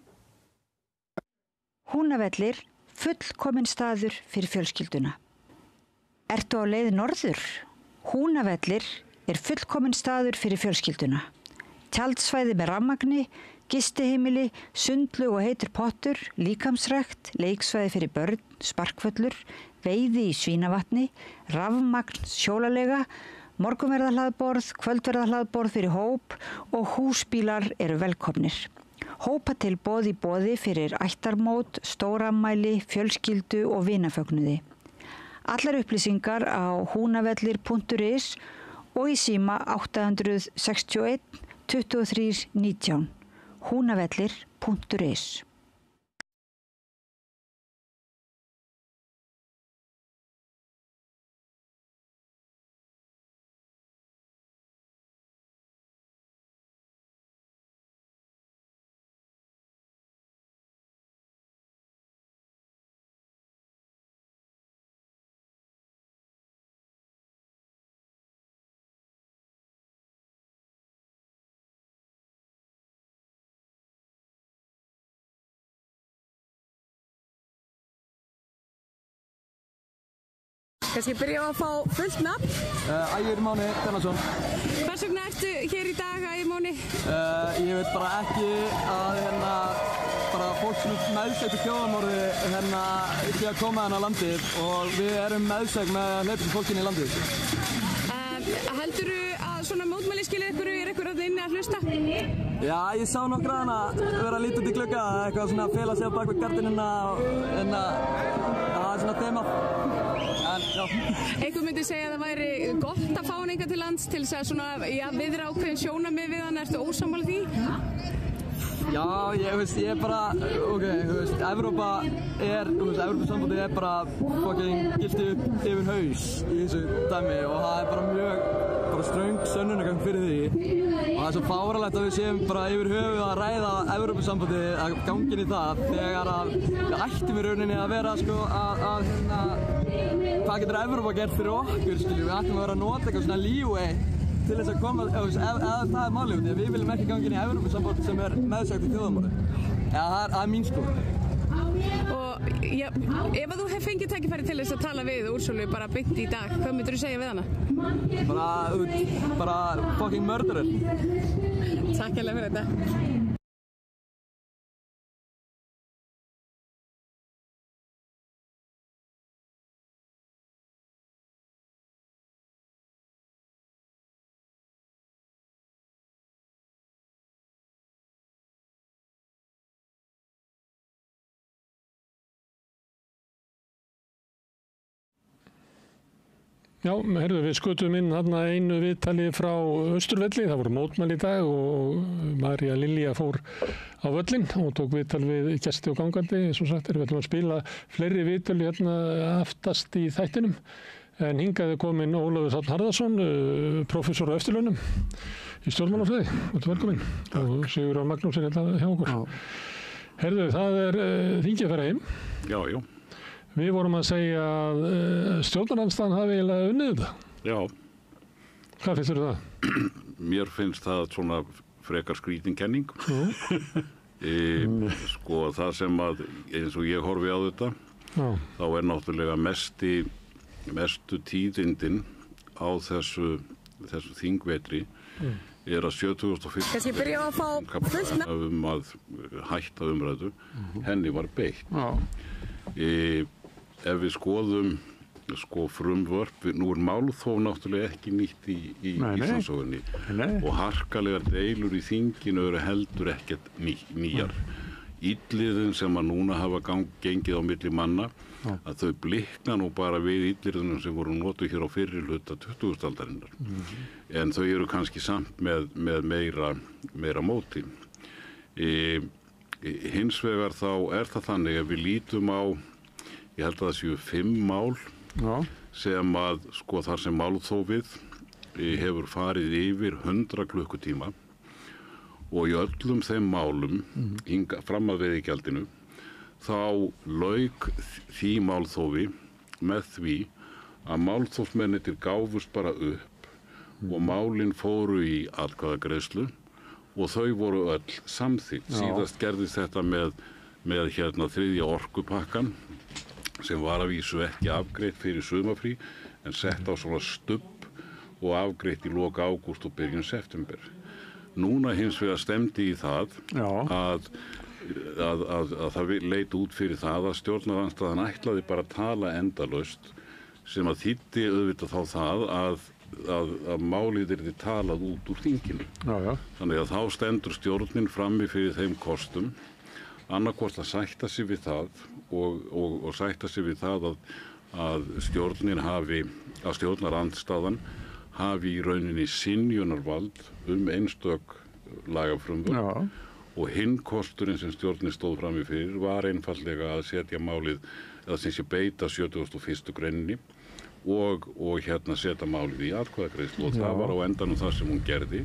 Húnavellir, fullkominn staður fyrir fjölskylduna. Ertu á leið norður? Húnavellir er fullkominn staður fyrir fjölskylduna. Tjaldsvæði með rafmagni, gistiheimili, sundlaug og heitur pottur, líkamsrækt, leiksvæði fyrir börn, sparkvöllur, veiði í Svínavatni, rafmagn, hjólaleiga, morgunverðarhlaðborð, kvöldverðarhlaðborð fyrir hóp og húsbílar eru velkomnir. Hópatilboð í boði fyrir ættarmót, stórafmæli, fjölskyldu og vinafögnuði. Allar upplýsingar á hunavellir.is og í síma 861 23 19. hunavellir.is. Kannski byrja á að fá fullt nafn. Ægir Máni Gunnarsson. Hvers vegna ertu hér í dag, Ægir Máni? Ég veit bara ekki að bara fólk sem er meðsegt í þjóðarmorði ekki að koma á landið og við erum meðsegt með að hleypa fólkinu í landið. Heldurðu að svona mótmæli skilir ykkur, er ykkur að inni að hlusta? Já, ég sá nokkra vera lítið út í glugga, eitthvað svona að fela sig á bak við gardinuna og það er svona þema. Einhver myndi segja að það væri gott að fá hann eitthvað til lands til þess að viðra ákveðin sjónarmið við hann, ertu ósammála því? Já, ég er bara, Evrópusambandið er bara fucking giltið upp yfir haus í þessu dæmi og það er bara mjög ströng sönnunargögn fyrir því og það er svo fáránlegt að við séum bara yfir höfuð að ræða Evrópusambandið að gangin í það þegar að við ættum í rauninni að vera hvað getur Evrópa gert fyrir okkur, við ættum að vera að nota eitthvað svona leeway til þess að koma, ef það er málið, því að við viljum ekki ganga inn í Evrópusambandið sem er meðsegt í þjóðarmorði. Það er mín skoðun. Og ef þú hef fengið tækifæri til þess að tala við Úrsúlu bara beint í dag, hvað myndir þú segja við hana? Bara fucking murderer. Takk hérlega fyrir þetta. Já, heyrðu, við skutum inn þarna einu viðtali frá Austurvelli, það voru mótmæli í dag og María Lilja fór á völlinn og tók viðtal við gesti og gangandi, eins og sagt við ætlum að spila fleiri viðtöli hérna aftast í þættinum, en hingað er komin Ólafur Þ. Harðarson, prófessor á eftirlaunum í stjórnmálafræði, velkomin, og Sigurður Magnússon hérna hjá okkur. Heyrðu, það er þingið að fara heim. Já, já. Við vorum að segja að stjórnarandstaðan hafi eiginlega unnið þetta. Já. Hvað finnst þér það? Mér finnst það svona frekar skrítinkenning. Sko það sem að, eins og ég horfi á þetta, þá er náttúrulega mestu tíðindin á þessu þingvetri er að 70.000 Kannski byrja á að fá fullt nafn að hætta umræðu, henni var beitt. Ef við skoðum frumvörp, nú er málþóf náttúrulega ekki nýtt í Íslandssögunni og harkalegar deilur í þinginu eru heldur ekkert nýjar. Illiðin sem að núna hafa gengið á milli manna, að þau blikna nú bara við illirðunum sem voru notuð hér á fyrri hluta 20. aldarinnar. En þau eru kannski samt með meira móti. Hins vegar þá er það þannig að við lítum á, ég held að það séu 5 mál sem að, þar sem málþófið hefur farið yfir 100 klukkutíma og í öllum þeim málum fram að veiðigjaldinu þá lauk því málþófi með því að málþófsmennirnir gáfust bara upp og málin fóru í atkvæðagreiðslu og þau voru öll samþykkt. Síðast gerðist þetta með þriðja orkupakkan sem var að vísu ekki afgreitt fyrir sumarfrí en sett á svona stubb og afgreitt í lok ágúst og byrjun september. Núna hins vegar stemdi í það að það leit út fyrir það að stjórnarandstaðan ætlaði bara að tala endalaust sem að þýddi auðvitað þá það að málið yrði talað út úr þinginu. Þannig að þá stendur stjórnin frammi fyrir þeim kostum, annarkvort að sætta sig við það og sætta sig við það að stjórnarandstaðan hafi í rauninni synjunarvald einstök lagafrumvörp og hinn kosturinn sem stjórnin stóð frammi fyrir var einfaldlega að setja málið, eða sem sé beita 71. greininni og setja málið í atkvæðagreiðslu og það var á endanum það sem hún gerði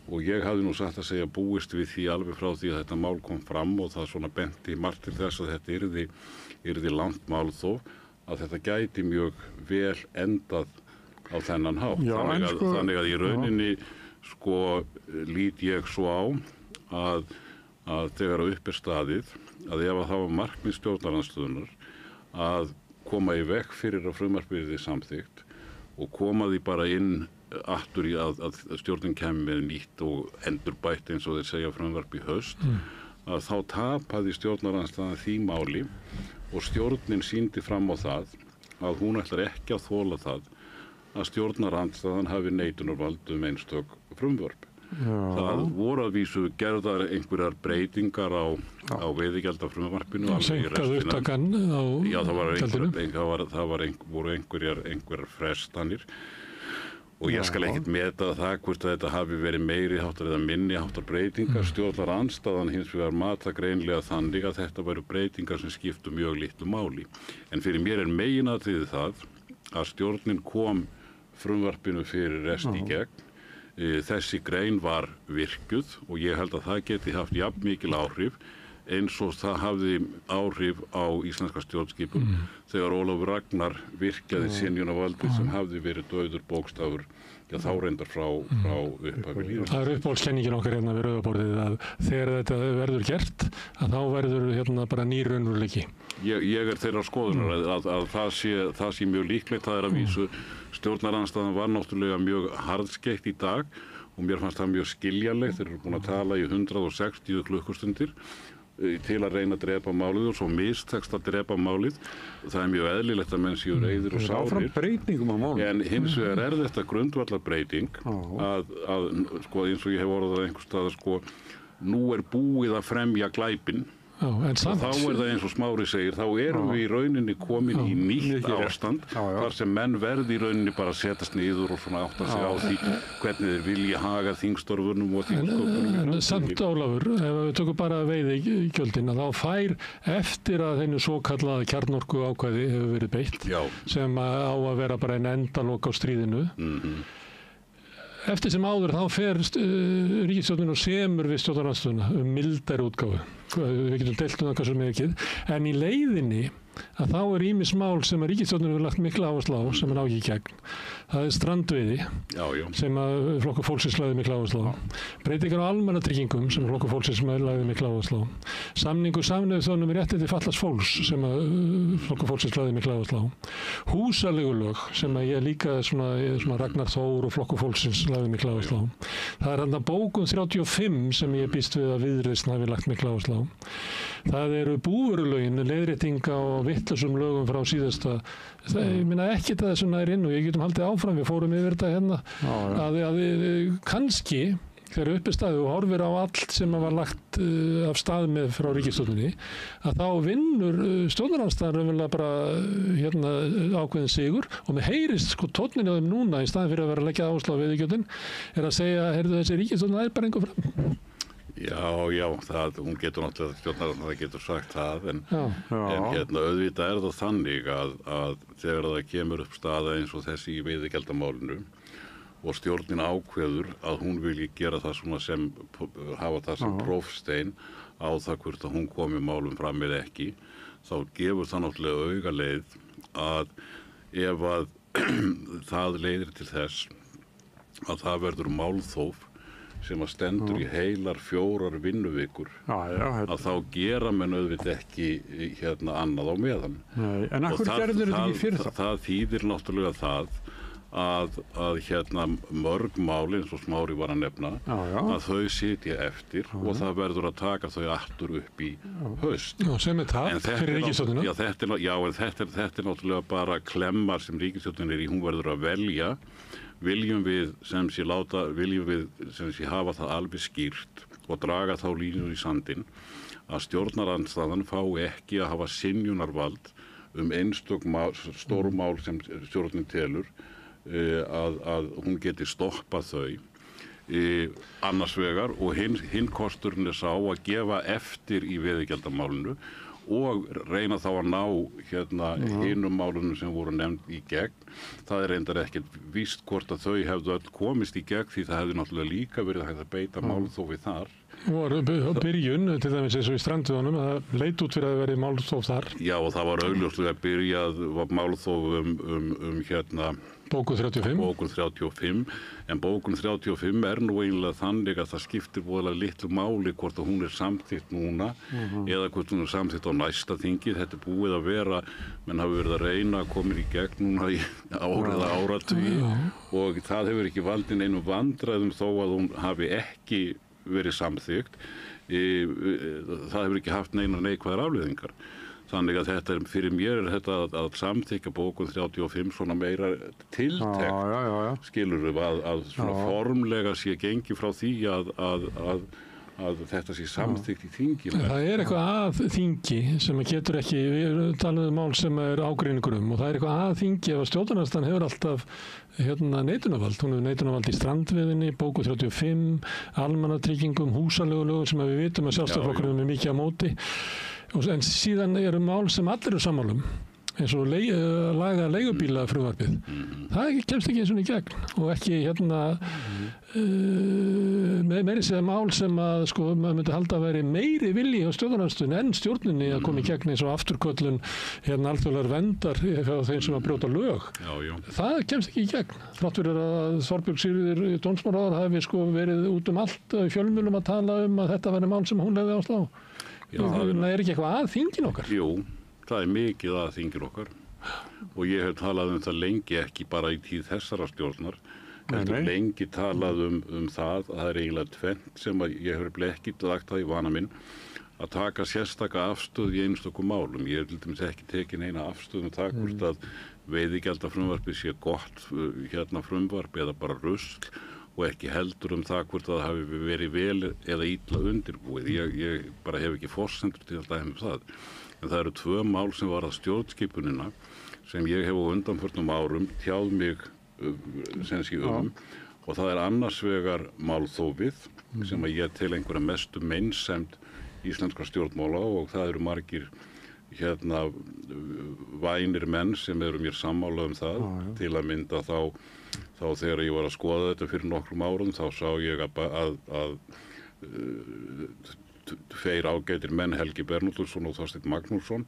og ég hafði nú satt að segja búist við því alveg frá því að þetta mál kom fram og það svona benti margt til þess að þetta yrði langt mál þó að þetta gæti mjög vel endað á þennan hátt. Þannig að í rauninni lít ég svo á að þegar upp staðið að ef það var markmið stjórnarandstöðunar að koma í veg fyrir að frumvarpið yrði samþykkt og koma því bara inn aftur í að stjórnin kemur með nýtt og endurbætt eins og þeir segja frumvarp í haust að þá tapaði stjórnarandstaðan því máli og stjórnin sýndi fram á það að hún ætlar ekki að þola það að stjórnarandstaðan hafi neitunarvald einstök frumvörp. Það voru að vísu gerðar einhverjar breytingar á veiðigjaldafrumvarpinu. Seinkað upptakan á gjaldinu? Voru einhverjar frestanir og ég skal ekkert meta það hvort að þetta hafi verið meiri háttar eða minni háttar breytingar. Stjórnarandstaðan hins vegar mata greinlega þannig að þetta væru breytingar sem skiptu mjög litlu máli. En fyrir mér meginatriðið það að stjórnin kom frumvarpinu fyrir rest í gegn. Þessi grein var virkuð og ég held að það geti haft jafn mikil áhrif eins og það hafði áhrif á íslenska stjórnskipun þegar Ólafur Ragnar virkjaði synjunarvaldið sem hafði verið dauður bókstafur þá reyndar frá upphafi lýðveldisins. Það uppáhaldskenningin okkar hérna við Rauðaborðið að þegar þetta verður gert að þá verður bara nýr raunveruleiki. Ég þeirra skoðunar að það sé mjög líklegt. Það að vísu stjórnarandstaðan var náttúrulega mjög harðskeytt í dag og mér fannst það mjög skiljanlegt. Þeir eru búin að tala í 160 klukkustundir til að reyna að drepa málið og svo mistekst að drepa málið. Það mjög eðlilegt að menn séu reiðir og sárir. En hins vegar þetta grundvallarbreyting að eins og ég hef orðað einhvers staðar nú búið að fremja glæpinn. Og þá það eins og Smári segir, þá erum við í rauninni komin í nýtt ástand þar sem menn verði í rauninni bara að setjast niður og svona átta sig á því hvernig þeir vilja haga þingstörfunum og þingsköpunum. Samt Ólafur, ef við tökum bara veiðigjöldin, þá fær eftir að þeinu svokallaða kjarnorku ákvæði hefur verið beitt sem á að vera bara einn endalok á stríðinu. Eftir sem áður þá fer ríkisstjórnin og semur við stjórnarandstöðuna mildari útgáfu. Við getum deilt það hversu mikið. En í leiðinni að þá ýmis mál sem að ríkisstjórnin hefur lagt mikla áherslu á sem ná ekki í gegn. Það strandveiði sem að Flokkur fólksins lagði mikla áherslu á. Breytingar á almannatryggingum sem Flokkur fólksins lagði mikla áherslu á. Samningur Sameinuðu þjóðanna réttindi fatlaðs fólks sem að Flokkur fólksins lagði mikla áherslu á. Húsaleigulög sem að ég líka svona Ragnar Þór og Flokkur fólksins lagði mikla áherslu á. Það þarna bókun 35 sem ég býst við að Viðreisn hafi lagt mikla áherslu á. Það eru búvörulögin, leiðréttinga og vitlausum lögum frá síðasta. Ég meina ekki það sem nær inn og ég getum haldið áfram, við fórum yfir þetta hérna, að kannski þegar upp staðið og horfir á allt sem var lagt af stað með frá ríkisstjórninni, að þá vinnur stjórnarandstaðan raunverulega bara ákveðin sigur og með heyrist tónninn á þeim núna í staðin fyrir að vera að leggja áherslu á veiðigjöldin að segja, þessi ríkisstjórnin bara einhver fram. Já, hún getur náttúrulega stjórnarandstaðan, það getur sagt það, en auðvitað það þannig að þegar það kemur upp staða eins og þessi í veiðigjaldamálinu og stjórnin ákveður að hún vilji gera það svona hafa það sem prófstein á það hvort að hún komi málum fram eða ekki, þá gefur það náttúrulega augaleið að ef að það leiðir til þess að það verður málþóf sem að stendur í heilar 4 vinnuvikur að þá gera menn auðvitað ekki annað á meðan. En af hverju gerður þetta ekki fyrir það? Það þýðir náttúrulega það að hérna mörg máli eins og Smári var að nefna að þau sitja eftir og það verður að taka þau aftur upp í haust. Já, sem tap fyrir ríkisstjórnina. Já, þetta er náttúrulega bara klemmar sem ríkisstjórnin í, hún verður að velja. Viljum við sem sé hafa það alveg skýrt og draga þá línur í sandinn að stjórnarandstaðan fái ekki að hafa synjunarvald einstök stórmál sem stjórnin telur að hún geti stoppað þau annars vegar og hinn kosturinn er sá að gefa eftir í veiðigjaldamálinu og reyna þá að ná hinum málunum sem voru nefnd í gegn. Það er reyndar ekkert víst hvort að þau hefðu öll komist í gegn því það hefði náttúrulega líka verið hægt að beita málþófi þar. Og byrjun, til dæmis eins og í Stranduðunum, það leit út fyrir að vera málþóf þar. Já, og það var augljóslega byrjað málþóf Bókun 35. Bókun 35, en bókun 35 er nú eiginlega þannig að það skiptir voðalega litlu máli hvort að hún er samþykkt núna eða hvort hún er samþykkt á næsta þingi. Þetta er búið að vera, menn hafi verið að reyna að koma í gegn núna í áratugi og það hefur ekki valdið neinum vandræðum þó að hún hafi ekki verið samþykkt. Það hefur ekki haft neinar neikvæðar afleiðingar. Þannig að þetta fyrir mér er þetta að samþykja bókun 35 svona meira tiltekt, skilur við að svona formlega sé gengi frá því að þetta sé samþykkt í þingi. Það er eitthvað að þingi sem getur ekki, við talaðum mál sem er ágreiningur og það er eitthvað að þingi ef að stjórnarandstaðan hefur alltaf neitunarvald. Hún hefur neitunarvald í strandveiðinni, bókun 35, almannatryggingum, húsaleigulögum sem við vitum að Sjálfstæðisflokkurinn er mikið á móti. En síðan eru mál sem allir eru sammálum, eins og laga leigubílafrumvarpið. Það kemst ekki eins og í gegn og ekki meiri segja mál sem að maður myndi halda að veri meiri vilji á stjórnarandstöðunni en stjórninni að koma í gegn eins og afturköllun alþjóðlegar verndar hjá þeim sem að brjóta lög. Það kemst ekki í gegn. Þrátt fyrir að Þorbjörg Sigríður dómsmálaráðherra hafi verið út allt í fjölmiðlum að tala að þetta væri mál sem hún hefði áslá. Það er ekki eitthvað að þingin okkar? Jú, það er mikið að þingin okkar og ég hef talað það lengi, ekki bara í tíð þessara stjórnar, heldur lengi talað það að það er eiginlega tvennt sem að ég hef ekki lagt það í vana minn að taka sérstaka afstöð í einstökum málum. Ég hef til dæmis ekki tekið neina afstöð það hvort að veiðigjaldafrumvarpið sé gott frumvarp eða bara rusl og ekki heldur það hvort það hafi verið vel eða illa undirbúið. Ég bara hef ekki forsendur til að dæma það. En það eru 2 mál sem varða stjórnskipunina sem ég hef á undanförnum árum tjáð mig og það er annars vegar málþófið sem að ég tel einhverja mestu meinsemd íslenskra stjórnmála og það eru margir vænir menn sem eru mér sammála það. Til að mynda þá þegar ég var að skoða þetta fyrir nokkrum árum þá sá ég að 2 ágætir menn, Helgi Bernódusson og Þorsteinn Magnússon,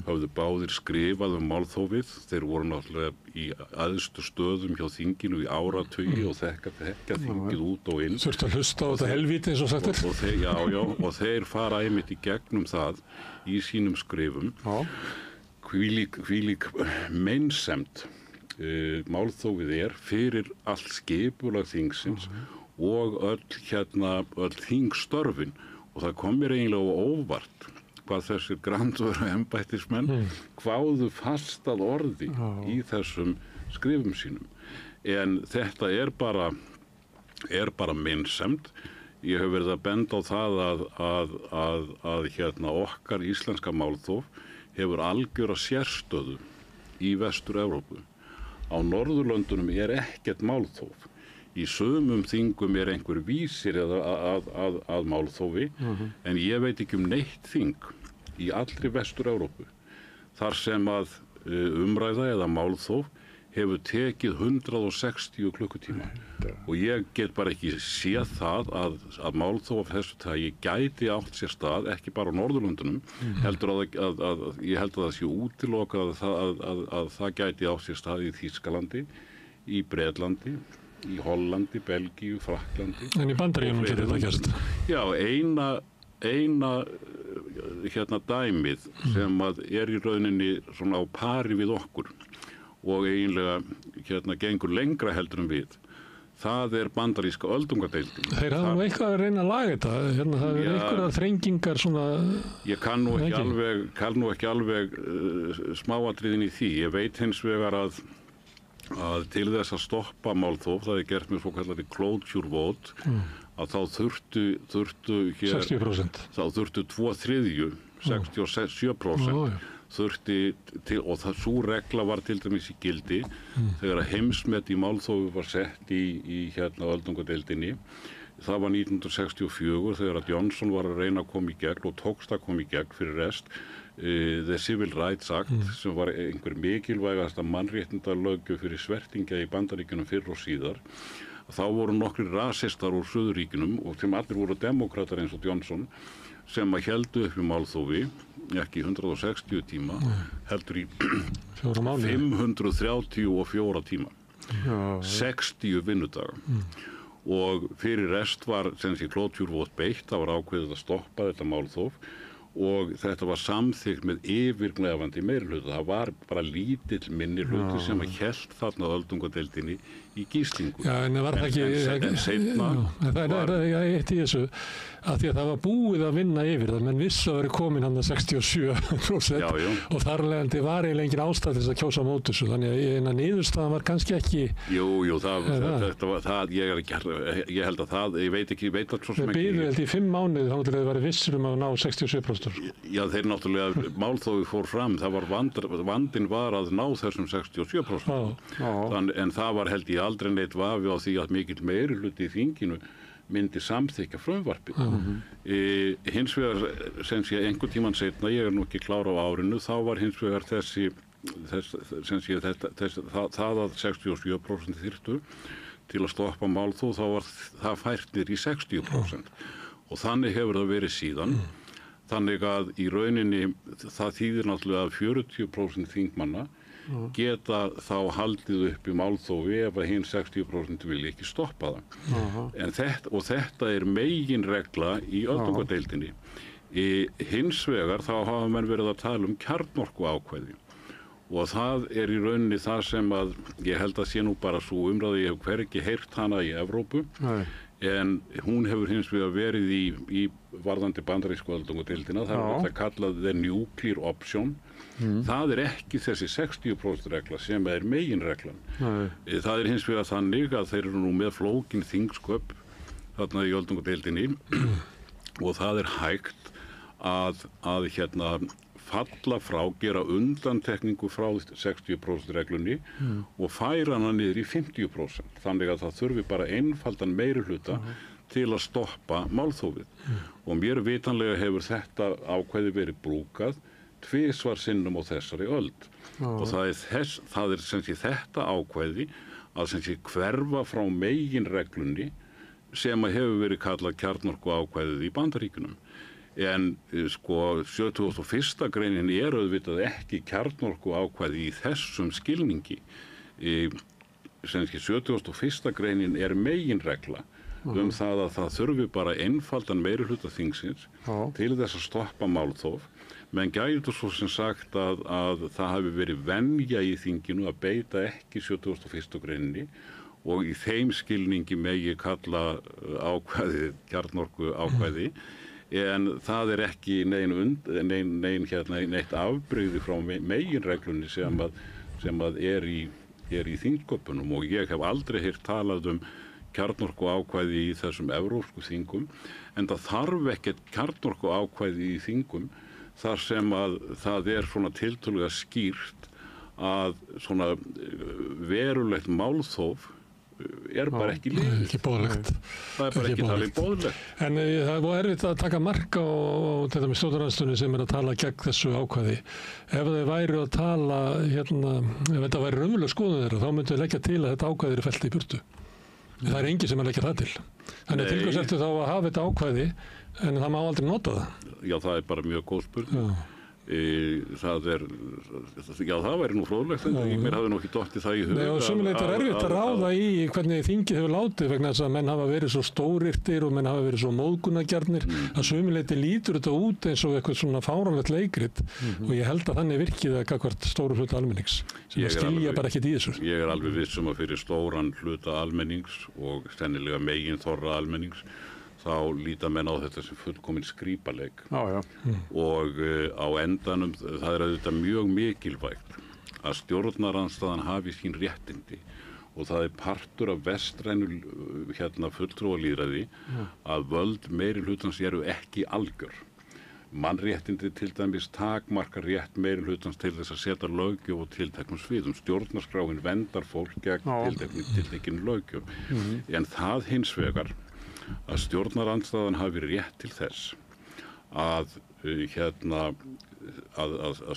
höfðu báðir skrifað málþófið. Þeir voru náttúrulega í æðstu stöðum hjá þinginu í áratugi og þekka þingið út og inn. Þurftu að hlusta á þetta helvíti eins og sagt er. Og þeir fara einmitt í gegnum það í sínum skrifum. Hvílík meinsemd málþófið er fyrir allt skipulag þingsins og öll þingstörfin. Og það kom mér eiginlega á óvart hvað þessir grandvöru embættismenn kváðu fast að orði í þessum skrifum sínum. En þetta er bara meinsemd. Ég hef verið að benda á það að okkar íslenska málþóf hefur algjöra sérstöðu í Vestur-Evrópu. Á Norðurlöndunum er ekkert málþóf. Í sumum þingum er einhver vísir að málþófi, en ég veit ekki neitt þing í allri Vestur-Evrópu þar sem að umræða eða málþóf hefur tekið 160 klukkutíma. Og ég get bara ekki séð það að málþóf af þessu tagi gæti átt sér stað, ekki bara á Norðurlöndunum, heldur ég held að það sé útilokað að það gæti átt sér stað í Þýskalandi, í Bretlandi, í Hollandi, Belgíu, Frakklandi. En í Bandaríkjunum getur þetta gerst? Já, eina dæmið sem að er í rauninni svona á pari við okkur og eiginlega gengur lengra heldur en við. Það bandaríska öldungadeildin. Þeir hafa nú eitthvað að reyna að laga þetta. Það er einhverjar þrengingar svona... Ég kann nú ekki alveg smáatriðin í því. Ég veit hins vegar að til þess að stoppa málþóf, það gert með svo kallari closure vote, að þá þurftu hér... 60%. Þá þurftu 2/3, 67%. Þurfti til, og svo regla var til dæmis í gildi þegar að heimsmet í málþófi var sett í öldungadeildinni. Það var 1964 þegar að Johnson var að reyna að koma í gegn og tókst að koma í gegn fyrir rest The Civil Rights Act sem var einhver mikilvægasta mannréttindalöggjöf fyrir svertingja í Bandaríkjunum fyrr og síðar. Þá voru nokkrir rasistar úr Suðurríkjunum og sem allir voru demókratar eins og Johnson sem að héldu upp í málþófi, ekki 160 tíma, heldur í 534 tíma, 60 vinnudaga. Og fyrir rest var closure vote beitt, það var ákveðið að stoppa þetta málþóf og þetta var samþykkt með yfirgnæfandi meirihluta. Það var bara lítill minnihluti sem að hélt þarna öldungadeildinni í gíslingu. Já, en var það ekki... En seinna... Það er eitt í þessu, að því að það var búið að vinna yfir það, menn vissu að vera komin hann að 67% og þar leðandi var eiginlega engin ástæð til þess að kjósa mót þessu, þannig að niðurstaðan var kannski ekki... Jú, ég held að það, ég veit að svo sem ekki... Þeir biðu held í 5 mánuði þá til að vera vissir að ná 67%. Já, þeir náttúrulega, málþófi fór fram, það var vandinn var að ná þessum 67%. En það var held ég aldrei neitt vafi á því að mikill meirihluti í þinginu myndi samþykja frumvarpið. Hins vegar, sem sé einhvern tímann seinna, ég nú ekki klár á árinu, þá var hins vegar það að 67% þyrftu til að stoppa málþóf, þá var það fært niður í 60%. Og þannig hefur það verið síðan. Þannig að í rauninni það þýðir náttúrulega að 40% þingmanna geta þá haldið upp í málþófi ef að hinn 60% vilja ekki stoppa það. Þetta er meginregla í öldungadeildinni. Hins vegar þá hafa menn verið að tala kjarnorkuákvæði og það í rauninni það sem að ég held að sé nú bara svo umræðu, ég hef hvergi heyrt hana í Evrópu. En hún hefur hins vegar verið í varðandi bandarísku öldungadeildina. Það þetta kallað the nuclear option. Það ekki þessi 60% regla sem meginreglan. Það hins vegar þannig að þeir eru nú með flókin þingsköp þarna í öldungadeildinni og það hægt að falla frá, gera undantekningu frá 60% reglunni og færa hana niður í 50%. Þannig að það þurfi bara einfaldan meirihluta til að stoppa málþófið. Og mér vitanlega hefur þetta ákvæði verið brúkað 2 sinnum á þessari öld. Og það þetta ákvæði að hverfa frá meginreglunni sem hefur verið kallað kjarnorkuákvæðið í Bandaríkjunum. En 71. greinin auðvitað ekki kjarnorkuákvæði í þessum skilningi. 71. greinin meginregla það að það þurfi bara einfaldan meirihluta þingsins til þess að stoppa málþóf. Menn gætu svo sem sagt að það hafi verið venja í þinginu að beita ekki 71. greininni og í þeim skilningi megi kalla ákvæði kjarnorkuákvæði. En það ekki neitt afbrigði frá meginreglunni sem að í þingsköpunum og ég hef aldrei heyrt talað kjarnorkuákvæði í þessum evrópsku þingum en það þarf ekkert kjarnorkuákvæði í þingum þar sem að það svona tiltölulega skýrt að svona verulegt málþóf bara ekki liðið. Ekki boðlegt. Það bara ekki talið boðlegt. En það var erfitt að taka mark á þetta með stjórnarandstöðunni sem að tala gegn þessu ákvæði. Ef þeir væru að tala, ef þetta væri raunveruleg skoðun þeirra, þá myndu þeir leggja til að þetta ákvæði fellt í burtu. Það enginn sem leggja það til. Þannig til hvers ertu þá að hafa þetta ákvæði en það má aldrei nota það? Já, það bara mjög góð spurning. það væri nú fróðlegt en mér hafði nú ekki dottið það í hug. Nei, og sömuleitt erfitt að ráða í hvernig þingið hefur látið vegna þess að menn hafa verið svo stórirtir og menn hafa verið svo móðgunargjarnir að sömuleitt lítur þetta út eins og eitthvað svona fáránlegt leikrit og ég held að þannig virkið að gagnvart stóru hluta almennings sem skilja bara ekkert í þessu. Ég alveg viss að fyrir stóran hluta almennings og sennilega megin þorra almennings þá líta menn á þetta sem fullkominn skrípaleik. Og á endanum það auðvitað mjög mikilvægt að stjórnarandstaðan hafi sín réttindi og það partur af vestrænu fulltrúalýðræði að völd meiri hlutans eru ekki algjör. Mannréttindi til dæmis takmarkar rétt meiri hlutans til þess að setja löggjöf og tilteknum sviðum. Stjórnarskráin verndar fólk gegn tiltekin löggjöf. En það hins vegar að stjórnarandstaðan hafi rétt til þess að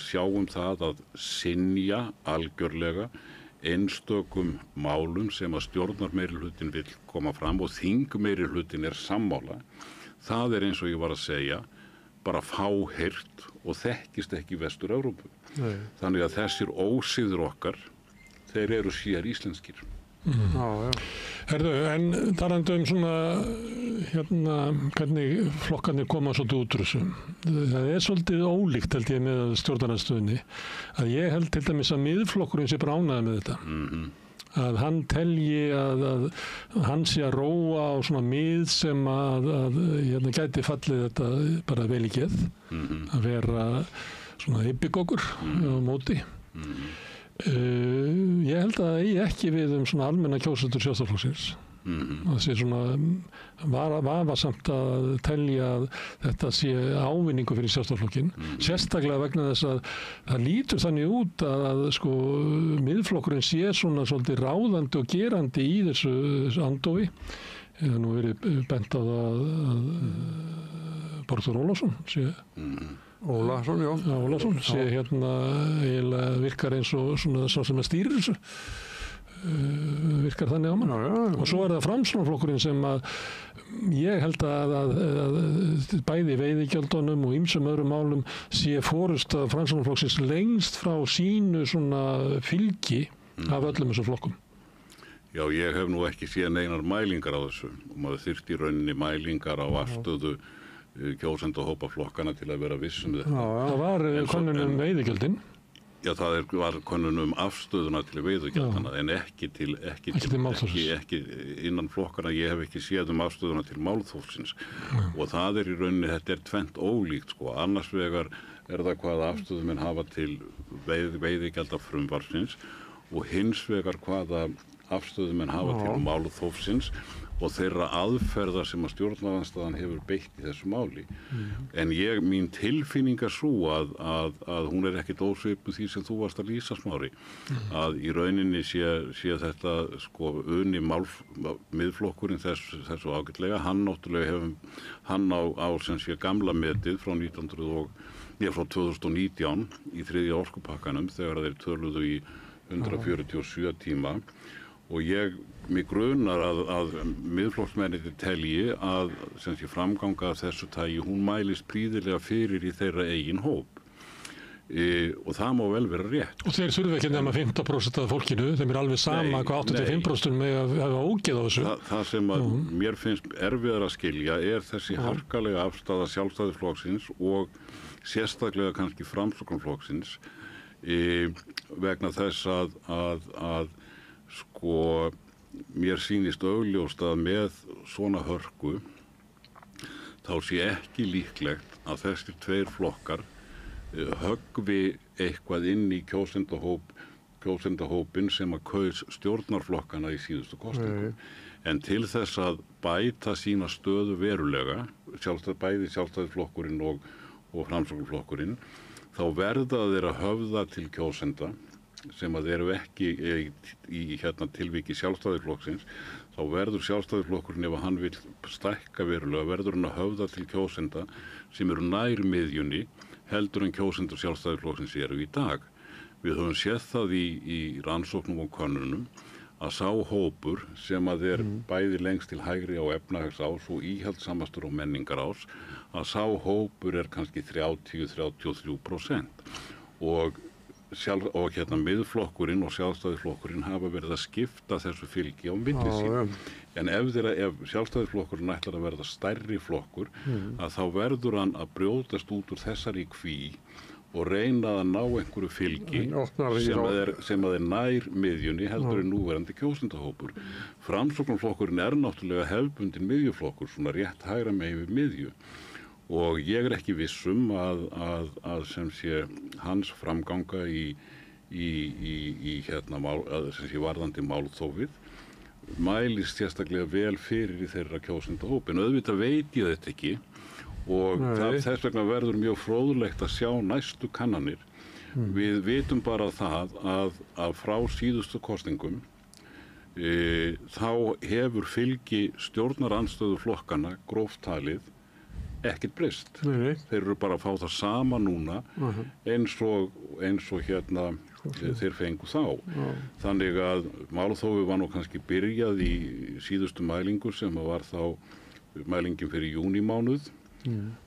sjá það að synja algjörlega einstökum málum sem að stjórnarmeirihlutin vill koma fram og þingmeirihlutin sammála. Það eins og ég var að segja bara fáheyrt og þekkist ekki í Vestur-Evrópu. Þannig að þessir ósiður okkar, þeir eru sér íslenskir. Herðu, en talandi svona hvernig flokkarnir koma svolítið út úr þessu. Það svolítið ólíkt held ég með stjórnarandstöðunni að ég held til dæmis að miðflokkurinn sé bara ánægður með þetta. Að hann telji að hann sé að róa á svona mið sem að gæti fallið þetta bara vel í geð að vera svona ybbigokkur á móti. Ég held að það eigi ekki við svona almenna kjósendur Sjálfstæðisflokksins. Það sé svona vafasamt að telja að þetta sé ávinningu fyrir Sjálfstæðisflokkinn. Sérstaklega vegna þess að það lítur þannig út að miðflokkurinn sé svona svolítið ráðandi og gerandi í þessu andófi. Það er nú verið bent á það að Borgþór Ólason sé Ólason sé eiginlega virkar eins og svona sá sem að stýrir þessu virkar þannig á mann og svo það Framsóknarflokkurinn sem að ég held að bæði veiðigjöldunum og ýmsum öðrum málum sé forysta Framsóknarflokksins lengst frá sínu svona fylgi af öllum þessum flokkum. Já, ég hef nú ekki séð neinar mælingar á þessu og maður þyrfti í rauninni mælingar á afstöðu kjósendahópa flokkana til að vera vissum þetta. Það var könnun veiðigjöldin. Já, það var könnun afstöðuna til veiðigjaldana en ekki innan flokkana. Ég hef ekki séð afstöðuna til málþófsins og það í rauninni, þetta tvennt ólíkt sko. Annars vegar það hvaða afstöðu menn hafa til veiðigjaldafrumvarpsins og hins vegar hvaða afstöðu menn hafa til málþófsins og þeirra aðferða sem að stjórnarandstaðan hefur beitt í þessu máli. En mín tilfinning sú að hún ekkert ósvipuð því sem þú varst að lýsa, Smári. Að í rauninni sé þetta sko uni miðflokkurinn þessu ágætlega. Hann náttúrulega hann á sem sé gamla metið frá 2019 í þriðja orkupakkanum þegar þeir töluðu í 147 tíma. Og mig grunar að miðflokksmennirnir telji að sem sé framganga af þessu tagi hún mælist prýðilega fyrir í þeirra eigin hóp. Og það má vel vera rétt. Og þeir þurfa ekki nema 15% af fólkinu, þeim alveg sama hvað 85% með að hafa ógeð á þessu. Það sem að mér finnst erfiðar að skilja þessi harkalega afstaða Sjálfstæðisflokksins og sérstaklega kannski Framsóknarflokksins vegna þess að sko mér sýnist augljóst að með svona hörku þá sé ekki líklegt að þessir tveir flokkar höggvi eitthvað inn í kjósendahópin sem að kaus stjórnarflokkana í síðustu kosningu. En til þess að bæta sína stöðu verulega, bæði Sjálfstæðisflokkurinn og Framsóknarflokkurinn, þá verða þeir að höfða til kjósenda sem að eru ekki í tilviki Sjálfstæðisflokksins, þá verður Sjálfstæðisflokkurinn ef hann vill stækka verulega, verður hann að höfða til kjósenda sem eru nær miðjunni heldur en kjósendur Sjálfstæðisflokksins eru í dag. Við höfum séð það í rannsóknum og könnunum að sá hópur sem að bæði lengst til hægri á efnahagsás og íhaldsamastur og menningarás, að sá hópur kannski 30-33% og miðflokkurinn og sjálfstæðisflokkurinn hafa verið að skipta þessu fylgi á milli sín. En ef sjálfstæðisflokkurinn ætlar að verða stærri flokkur, að þá verður hann að brjótast út úr þessari kví og reyna að ná einhverju fylgi sem að nær miðjunni heldur en núverandi kjósendahópur. Framsóknarflokkurinn náttúrulega hefðbundinn miðjuflokkur, svona rétt hægra megin við miðju. Og ég ekki vissum að sem sé hans framganga í sem sé varðandi málþófið mælist sérstaklega vel fyrir í þeirra kjósendahópin. Auðvitað veit ég þetta ekki og þess vegna verður mjög fróðlegt að sjá næstu kannanir. Við vitum bara það að frá síðustu kosningum þá hefur fylgi stjórnarandstöðu flokkana gróft talið ekkert breyst. Þeir eru bara að fá það sama núna eins og þeir fengu þá. Þannig að málþófið var nú kannski byrjað í síðustu mælingu sem var þá mælingin fyrir júnímánuð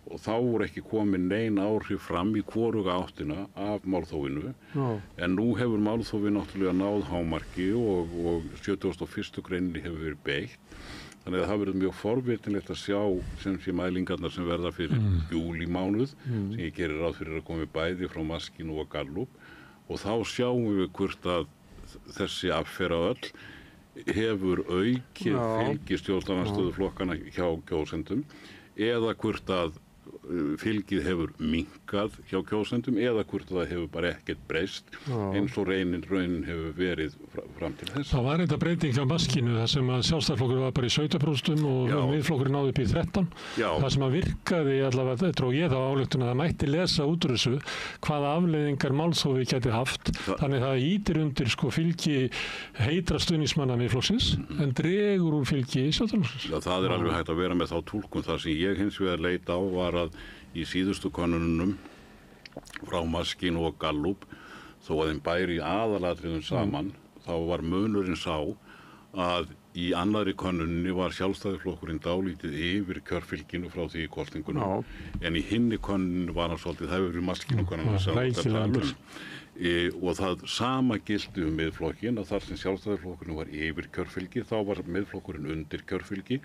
og þá voru ekki komin nein áhrif fram í hvoruga áttina af málþófinu. En nú hefur málþófið náttúrulega náð hámarki og 71. greininni hefur verið beitt. Þannig að það verður mjög forvitinlegt að sjá sem sé mælingarnar sem verða fyrir júlímánuð sem ég gerir ráð fyrir að komi bæði frá Maskínu og Gallup og þá sjáum við hvort að þessi affæra öll hefur aukið fylgi stjórnarandstöðuflokkana hjá kjósendum eða hvort að fylgið hefur minnkað hjá kjósendum eða hvort það hefur bara ekkert breyst eins og raunin hefur verið fram til þess. Það var þetta breyting hjá Maskínu þar sem að sjálfstæðisflokkur var bara í 17% og miðflokkurinn náði upp í 13%. Það sem að virkaði allavega, dró ég þá ályktun að það mætti lesa út úr þessu hvaða afleiðingar málþófi gæti haft. Þannig það ýtir undir fylgi heitra stuðningsmanna miðflokksins en dregur úr fylgi sjálfstæðisflokksins. Það alveg hægt að vera með þá túlkun. Það sem ég hins vegar leit á var að í síðustu könnunum frá Maskínu og Gallup þó að þeim bæri í aðalatriðum saman þá var munurinn sá að í annarri könnuninni var sjálfstæðisflokkurinn dálítið yfir kjörfylginu frá því í kosningunum en í hinni könnuninni var hann svolítið það hefur Maskínu könnunum og það sama gilti miðflokkin að þar sem sjálfstæðisflokkurinn var yfir kjörfylgi þá var miðflokkurinn undir kjörfylgi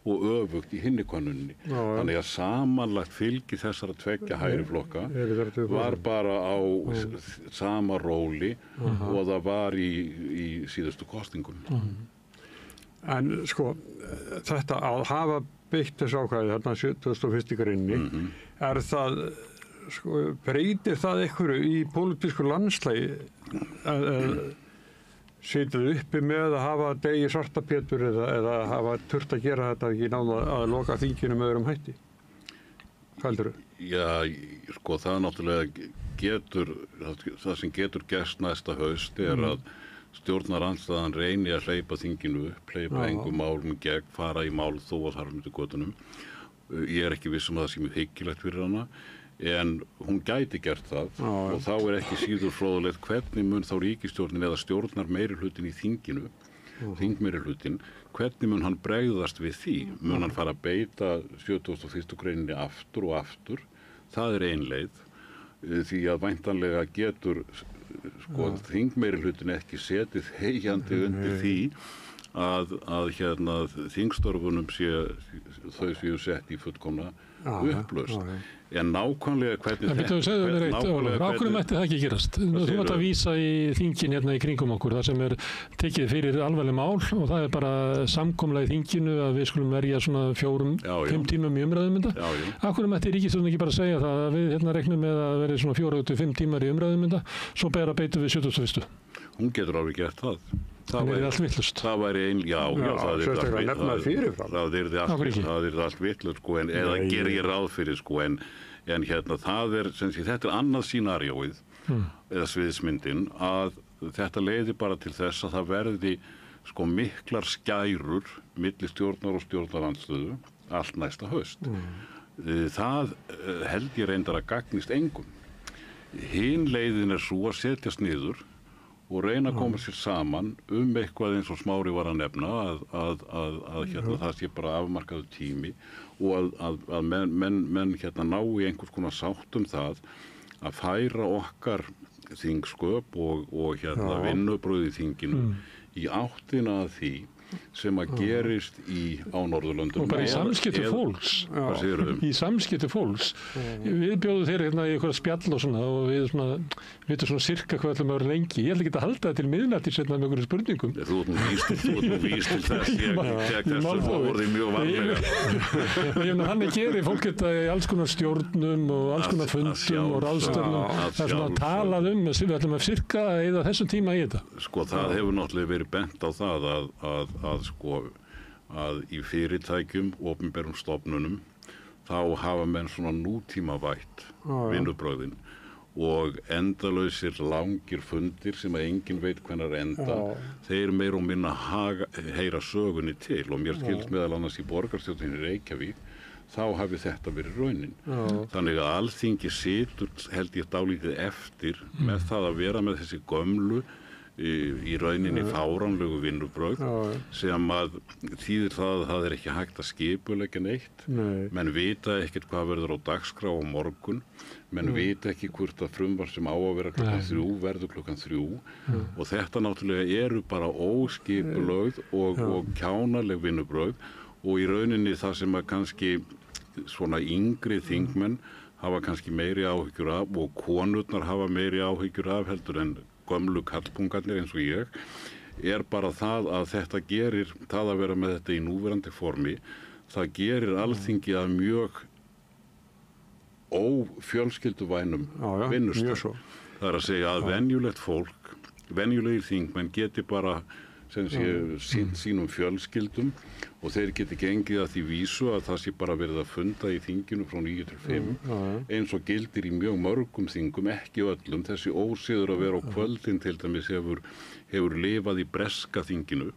og öfugt í hinni könnuninni. Þannig að samanlagt fylgi þessara tveggja hægri flokka var bara á sama róli og það var í síðustu kosningum. En þetta að hafa beitt þessu ákvæði þarna 71. greininni, það, breytir það einhverju í pólitísku landslægi sitið uppi með að hafa degi svartapétur eða hafa þurft að gera þetta ekki náða að loka þinginu með öðrum hætti? Hvað heldurðu? Já, það náttúrulega það sem getur gerst næsta haust að stjórnarandstaðan reyni að hleypa þinginu upp, hleypa engum málum gegn, fara í mál þó að þar myndi götunum. Ég ekki viss að það sé mjög hyggilegt fyrir hana. En hún gæti gert það og þá ekki síður fróðulegt hvernig mun þá ríkisstjórnin eða stjórnar meirihlutin í þinginu, þingmeirihlutin, hvernig mun hann bregðast við því? Mun hann fara að beita 71. greininni aftur og aftur? Það ein leið því að væntanlega getur þingmeirihlutin ekki setið þegjandi undir því að þingstörfunum þau séu sett í fullkomna upplausn. En nákvæmlega hvernig Ákveður mætti það ekki gerast? Þú mátt að vísa í þingin hérna í kringum okkur, það sem tekið fyrir alvarleg mál og það bara samkomlega í þinginu að við skulum verja svona 4-5 tímum í umræðum þetta. Ákveður mætti ríkisstjórnin ekki bara segja það að við reiknum með að verði svona 4-5 tímar í umræðum þetta, svo bara beitum við 71. Hún getur alveg gert það. Það er allt vitlaust. Það væri það er allt vitlaust eða gerir ég ráð fyrir en þetta annað scenarióið eða sviðsmyndin að þetta leiði bara til þess að það verði miklar skærur milli stjórnar og stjórnarandstöðu allt næsta haust. Það held ég reyndar að gagnist engum. Hin leiðin svo að setjast niður og reyna að koma sér saman eitthvað eins og Smári var að nefna að hérna, það sé bara afmarkaður tími og að menn hérna ná í einhvers konar sátt það að færa okkar þingsköp og hérna vinnubröð í þinginu í áttina að því sem að gerist á Norðurlöndum. Og bara í samskipti fólks. Hvað segirðu? Í samskipti fólks. Við bjóðum þeir hérna í eitthvað spjall og svona og við veitum svona sirka hvað ætlum að vera lengi. Ég ætla ekki að halda það til miðnættis hérna með einhverjum spurningum. Þú ert nú víst til þess. Ég tek þessu orði mjög varlega. Þannig gerir fólk þetta í alls konar stjórnum og alls konar fundum og ráðstefnum. Það er svona talað við ætlum að sirka eyða þessum tíma í þetta. Sko það hefur náttúrulega verið bent á það að í fyrirtækjum, opinberum stofnunum, þá hafa menn svona nútímavætt vinnubrögðin og endalausir langir fundir sem að enginn veit hvenær enda, þeir meira og minna heyra sögunni til og mér skilst meðal annars í borgarstjórninni Reykjavík, þá hafi þetta verið raunin. Þannig að Alþingi situr, held ég dálítið eftir með það að vera með þessi gömlu í rauninni fáránlegu vinnubrögð sem að þýðir það að það er ekki hægt að skipuleggja neitt. Menn vita ekkert hvað verður á dagskrá á morgun, menn vita ekki hvort að frumvarp sem á að vera klukkan 3 verður klukkan 3 og þetta náttúrulega eru bara óskipulögð og kjánaleg vinnubrögð og í rauninni það sem að kannski svona yngri þingmenn hafa kannski meiri áhyggjur af og konurnar hafa meiri áhyggjur af heldur en gömlu kallpungarnir eins og ég bara það að þetta gerir það að vera með þetta í núverandi formi það gerir Alþingi að mjög ófjölskylduvænum vinnustað. Það er að segja að venjulegt fólk, venjulegir þingmenn geti bara sem sé sínum fjölskyldum og þeir geti gengið að því vísu að það sé bara verið að funda í þinginu frá 9 til 5 eins og gildir í mjög mörgum þingum, ekki öllum. Þessi ósiður að vera á kvöldin til dæmis hefur lifað í breska þinginu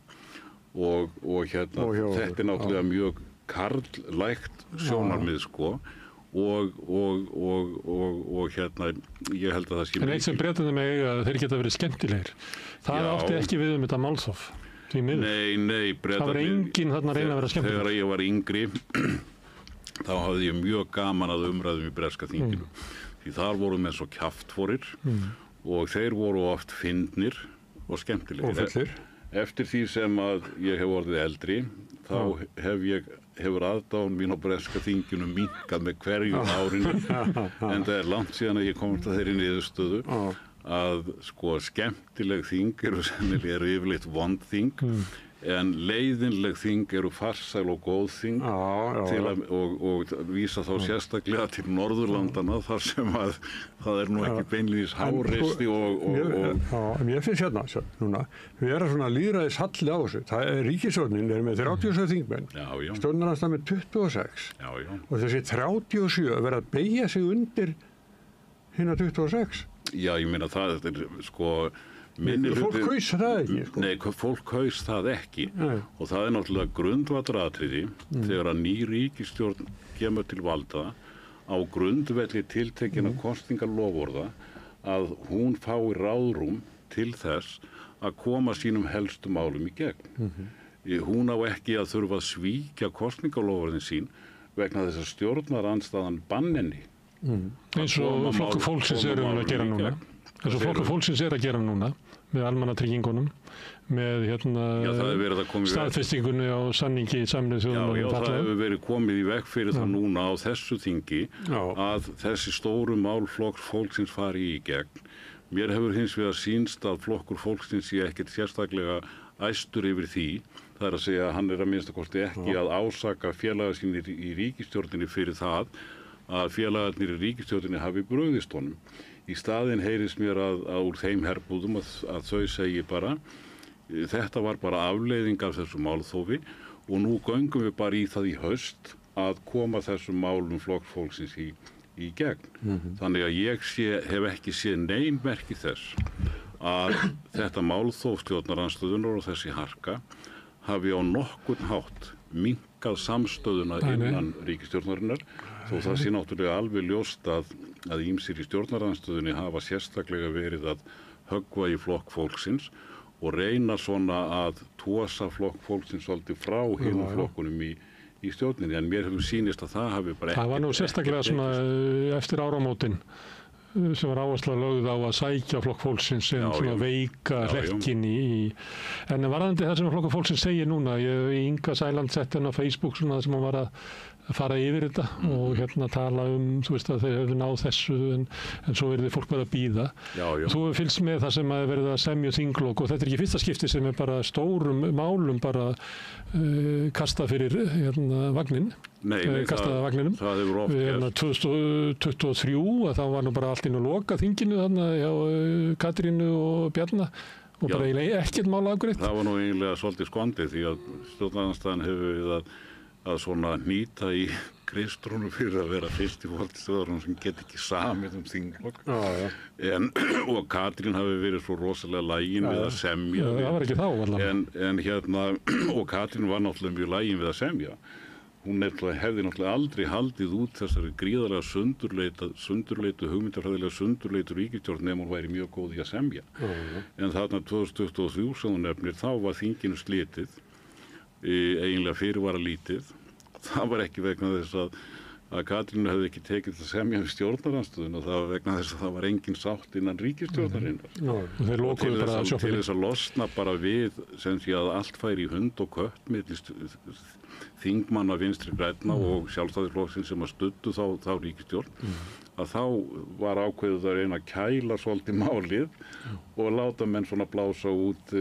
og hérna þetta er náttúrulega mjög karllægt sjónarmið sko og hérna ég held að það sé En eitt sem breytir mig að þeir geta verið skemmtilegir það átti ekki við þetta málþóf því miður. Nei, það var enginn þarna að reyna að vera skemmtilegur. Þegar ég var yngri þá hafði ég mjög gaman að umræðum í breska þinginu því þar voru menn svo kjaftforir og þeir voru oft fyndnir og skemmtilegir. Og fullir. Eftir því sem að ég hef orðið eldri þá hefur aðdáun mín á breska þinginu minnkað með hverju árinu en það er langt síðan að ég komst að þeirri niðurstöðu að sko skemmtileg þing eru sennilega yfirleitt vond þing en leiðinleg þing eru farsæl og góð þing og vísa þá sérstaklega til Norðurlandana þar sem að það er nú ekki beinlínis háreisti Mér finnst hérna núna, við erum svona lýðræðis halli á þessu. Það er ríkisstjórnin með 37 þingmenn, stjórnarandstaðan með 26 og þessi 37 verða að beygja sig undir hina 26. Já, ég meina það er sko Fólk kaus það ekki sko. Nei, fólk kaus það ekki og það er náttúrulega grundvallaratriði þegar að ný ríkisstjórn kemur til valda á grundvelli tiltekinna kosningaloforða að hún fái ráðrúm til þess að koma sínum helstu málum í gegn. Hún á ekki að þurfa að svíkja kosningaloforðin sín vegna þess að stjórnarandstaðan banninni. Eins og Flokkur fólksins er að gera núna. Eins og Flokkur fólksins er að gera núna með almannatryggingunum, með staðfestingunni á samningi Sameinuðu þjóðanna. Já, það hefur verið komið í veg fyrir það núna á þessu þingi að þessi stóru mál Flokks fólksins fari í gegn. Mér hefur hins vegar sýnst að Flokkur fólksins sé ekkert sérstaklega æstur yfir því. Það er að segja að hann er að minnsta kosti ekki að ásaka félaga sínir í ríkisstjórninni fyrir það að félagarnir í ríkisstjórninni hafi brugðist honum. Í staðinn heyrist mér að úr þeim herbúðum að þau segi bara þetta var bara afleiðing af þessu málþófi og nú göngum við bara í það í haust að koma þessum málum flokkfólksins í gegn. Þannig að ég hef ekki séð nein merki þess að þetta málþóf stjórnarandstöðunar og þessi harka hafi á nokkurn hátt minnkað samstöðuna innan ríkisstjórnarinnar þó það sé náttúrulega alveg ljóst að ýmsir í stjórnarandstöðunni hafa sérstaklega verið að höggva í flokk fólksins og reyna svona að tosa flokk fólksins svolítið frá hinum flokkunum í stjórninni, en mér hefur sýnist að það hafi bara ekki... Það var nú sérstaklega svona eftir áramótin sem var áhersla lögð á að sækja flokk fólksins sem svona veika hlekkin í... En varðandi það sem flokk fólksins segir núna, Inga Sæland sett henni á Facebook svona sem hann var að fara yfir þetta og tala þú veist að þeir hefðu náð þessu en svo verður fólk bara að bíða. Þú hefur fylgst með það sem að verða semja þinglok og þetta ekki fyrsta skipti sem bara stórum málum bara kasta fyrir vagnin. Kastaða vagninum. Það hefur oft gert. 2023 að þá var nú bara allt inn að loka þinginu þarna hjá Katrínu og Bjarna og bara eiginlega ekkert mál afgreitt. Það var nú eiginlega svolítið skondið því að stjórnarandstaðan hefur við að svona nýta í kristrúnu fyrir að vera fyrst í forsætisráðherranum sem get ekki samið þinglok. Og Katrín hafi verið svo rosalega lagin við að semja. Það var ekki þá allavega. Og Katrín var náttúrulega mjög lagin við að semja. Hún hefði náttúrulega aldrei haldið út þessari gríðarlega sundurleitu, hugmyndafræðilega sundurleitu ríkisstjórn nema hún væri mjög góð í að semja. En þarna 2023 sem hún nefnir, þá var þinginu slitið, eiginlega fyrirvara lítið. Það var ekki vegna þess að Katrínu hefði ekki tekið að semja við stjórnarandstöðuna, það var vegna þess að það var engin sátt innan ríkisstjórnarinnar. Til þess að losna bara við sem sé að allt færi í hund og kött milli þingmanna Vinstri grænna og Sjálfstæðisflokksins sem að studdu þá ríkisstjórn, að þá var ákveðið að reyna að kæla svolítið málið og láta menn svona blása út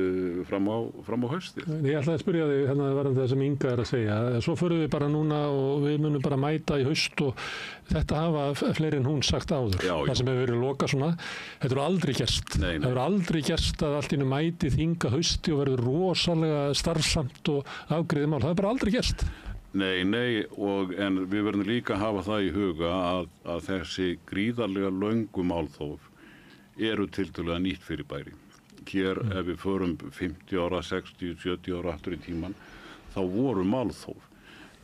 fram á haustið. Ég ætlaði að spyrja þig varðandi það sem Inga er að segja. Svo förum við bara núna og við munum bara mæta í haust og þetta hafa fleiri en hún sagt áður. Það sem hefur verið lokað svona, þetta hefur aldrei gerst. Það hefur aldrei gerst að allt innu mæti þinga hausti og verður rosalega starfsamt og afgreiðið mál. Það hefur bara aldrei gerst. Nei, en við verðum líka að hafa það í huga að þessi gríðarlega löngu málþóf eru tiltölulega nýtt fyrirbæri. Hér ef við förum 50 ára, 60, 70 ára aftur í tíman, þá voru málþóf.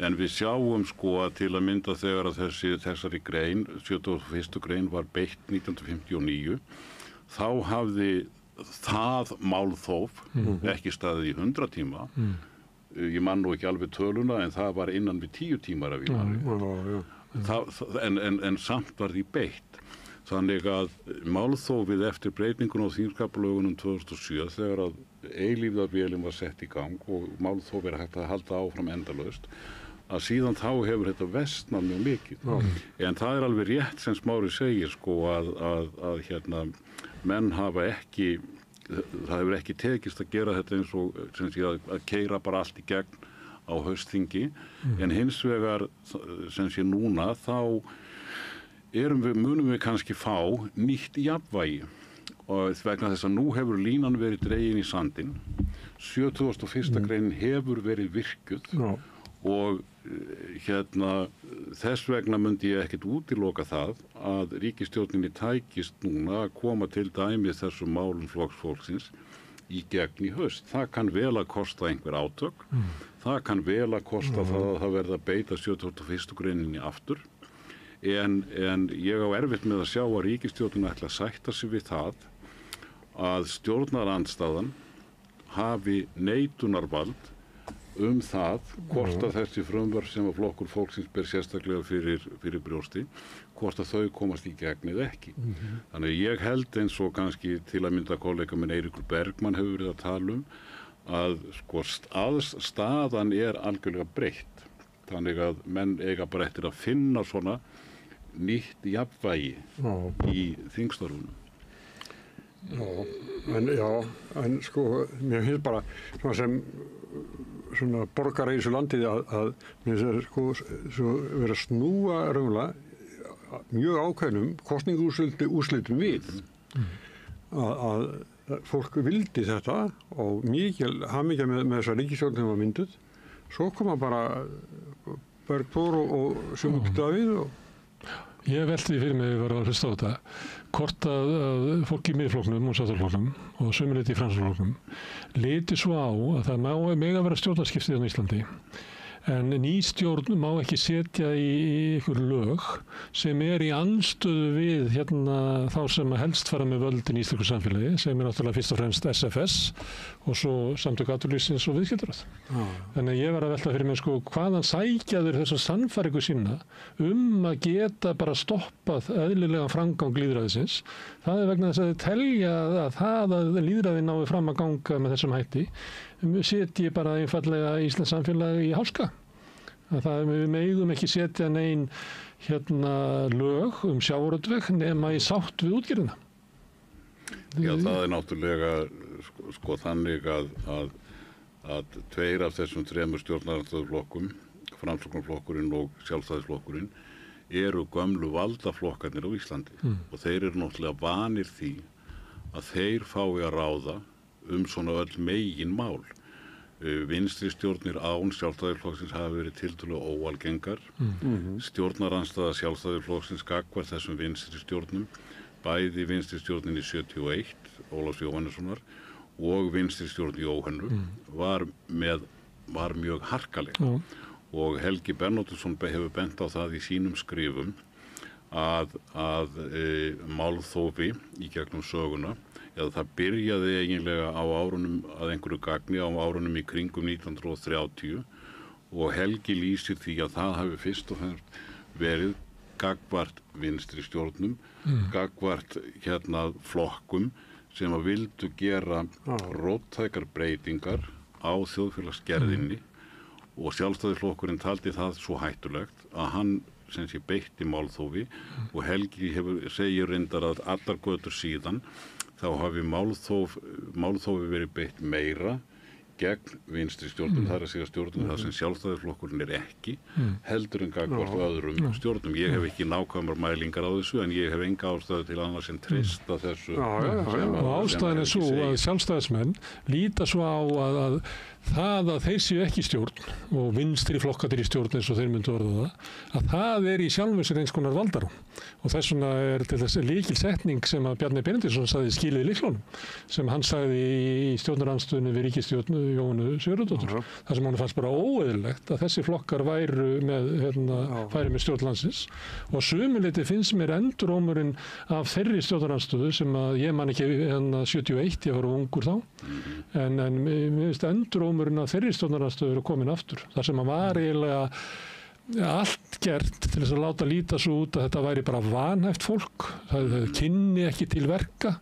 En við sjáum að til að mynda þegar að þessari grein, 71. grein var beitt 1959, þá hafði það málþóf ekki staðið í 100 tíma, ég man nú ekki alveg töluna en það var innan við 10 tímar af en samt var því beitt. Þannig að málþófið eftir breytingun á þingskapalögunum 2007 þegar að eilífðarvélin var sett í gang og málþófið hægt að halda áfram endalaust, að síðan þá hefur þetta versnað mjög mikið. En það alveg rétt sem Smári segir að menn hafa ekki það hefur ekki tekist að gera þetta eins og að keyra bara allt í gegn á haustþingi, en hins vegar núna þá munum við kannski fá nýtt jafnvægi og vegna þess að nú hefur línan verið dregin í sandinn, 71. greinin hefur verið virkuð og þess vegna myndi ég ekkert útiloka það að ríkisstjórninni tækist núna að koma til dæmis þessum málum flokksfólksins í gegn í haust. Það kann vel að kosta einhver átök, það kann vel að kosta það að það verða að beita 71. greininni aftur, en ég á erfitt með að sjá að ríkisstjórninni ætla að sætta sig við það að stjórnarandstaðan hafi neitunarvald það hvort að þessi frumvörp sem að flokkur fólksins ber sérstaklega fyrir brjósti, hvort að þau komast í gegn eða ekki. Þannig ég held eins og kannski til að mynda kollega minn Eiríkur Bergmann hefur verið að tala að staðan er algjörlega breytt. Þannig að menn eiga bara eftir að finna svona nýtt jafnvægi í þingstörfunum. En mér finnst bara svona borgara í þessu landi að mér finnst vera að snúa raunverulega mjög ákveðnum kosningaúrslitum við að fólk vildi þetta og mikil hamingja með þessa ríkisstjórn sem var mynduð. Svo koma bara Bergþór og Sigmundur Davíð og Ég velti fyrir mig að hlusta á þetta hvort að fólk í Miðflokknum og Sjálfstæðisflokknum og sömuleyti í Framsóknarflokknum liti svo á að það mega vera stjórnarskipti á Íslandi En nýstjórn má ekki setja í ykkur lög sem í andstöðu við þá sem helst fara með völdin í íslensku samfélagi, sem náttúrulega fyrst og fremst SFS og svo Samtök atvinnulífsins og Viðskiptaráð. Þannig að ég var að velta fyrir mér hvaðan sækja þeir þessa sannfæringu sína að geta bara stoppað eðlilegan framgang lýðræðisins. Það vegna þess að þeir telja að það að lýðræði nái fram að ganga með þessum hætti setji bara einfallega Íslands samfélag í háska. Við megum ekki setja nein lög sjávarútveg nema í sátt við útgerðina. Já, það náttúrulega þannig að tveir af þessum þremur stjórnarandstöðuflokkum, Framsóknarflokkurinn og Sjálfstæðisflokkurinn, eru gömlu valdaflokkarnir á Íslandi og þeir eru náttúrulega vanir því að þeir fái að ráða svona öll megin mál. Vinstri stjórnir án Sjálfstæðisflokksins hafa verið tiltölulega óalgengar. Stjórnarandstaða Sjálfstæðisflokksins gagnvart þessum vinstri stjórnum, bæði vinstri stjórnin í 71, Ólafs Jóhannessonar, og vinstri stjórn Jóhönnu var mjög harkaleg. Og Helgi Bernódusson hefur bent á það í sínum skrifum að málþófi í gegnum söguna, eða það byrjaði eiginlega á árunum að einhverju gagni á árunum í kringum 1930 og Helgi lýsir því að það hafi fyrst og fremst verið gagnvart vinstri stjórnum, gagnvart flokkum sem að vildu gera róttækar breytingar á þjóðfélagsgerðinni og Sjálfstæðisflokkurinn taldi það svo hættulegt að hann sem sé beitti málþófi og Helgi segir reyndar að allar götur síðan þá hafi málþófi verið beitt meira gegn vinstri stjórnum, það að segja stjórnum það sem Sjálfstæðisflokkurinn ekki, heldur en gagnvart öðrum stjórnum. Ég hef ekki nákvæmar mælingar á þessu, en ég hef enga ástæðu til annars en treysta þessu. Og ástæðan svo að Sjálfstæðismenn líta svo á að það að þeir séu ekki stjórn og vinstri flokkarnir í stjórn eins og þeir myndu orða að það í sjálfu sér eins konar valdarúm. Og þess vegna til þess lykilsetning sem að Bjarni Benediktsson sagði skilið lyklunum, sem hann sagði í stjórnarandstöðunni við ríkisstjórn Jóhönnu Sigurðardóttur, þar sem hann fannst bara óeðlilegt að þessi flokkar væru með stjórn landsins og sumuleyti finnst mér endurómurinn af þeirri stjórnarandstöðu sem að ég man ekki 71, ég var ungur þá, en mér finnst endurómurinn af þeirri stjórnarandstöðu komin aftur, þar sem að var eiginlega allt gert til þess að láta líta svo út að þetta væri bara vanhæft fólk, það kynni ekki til verka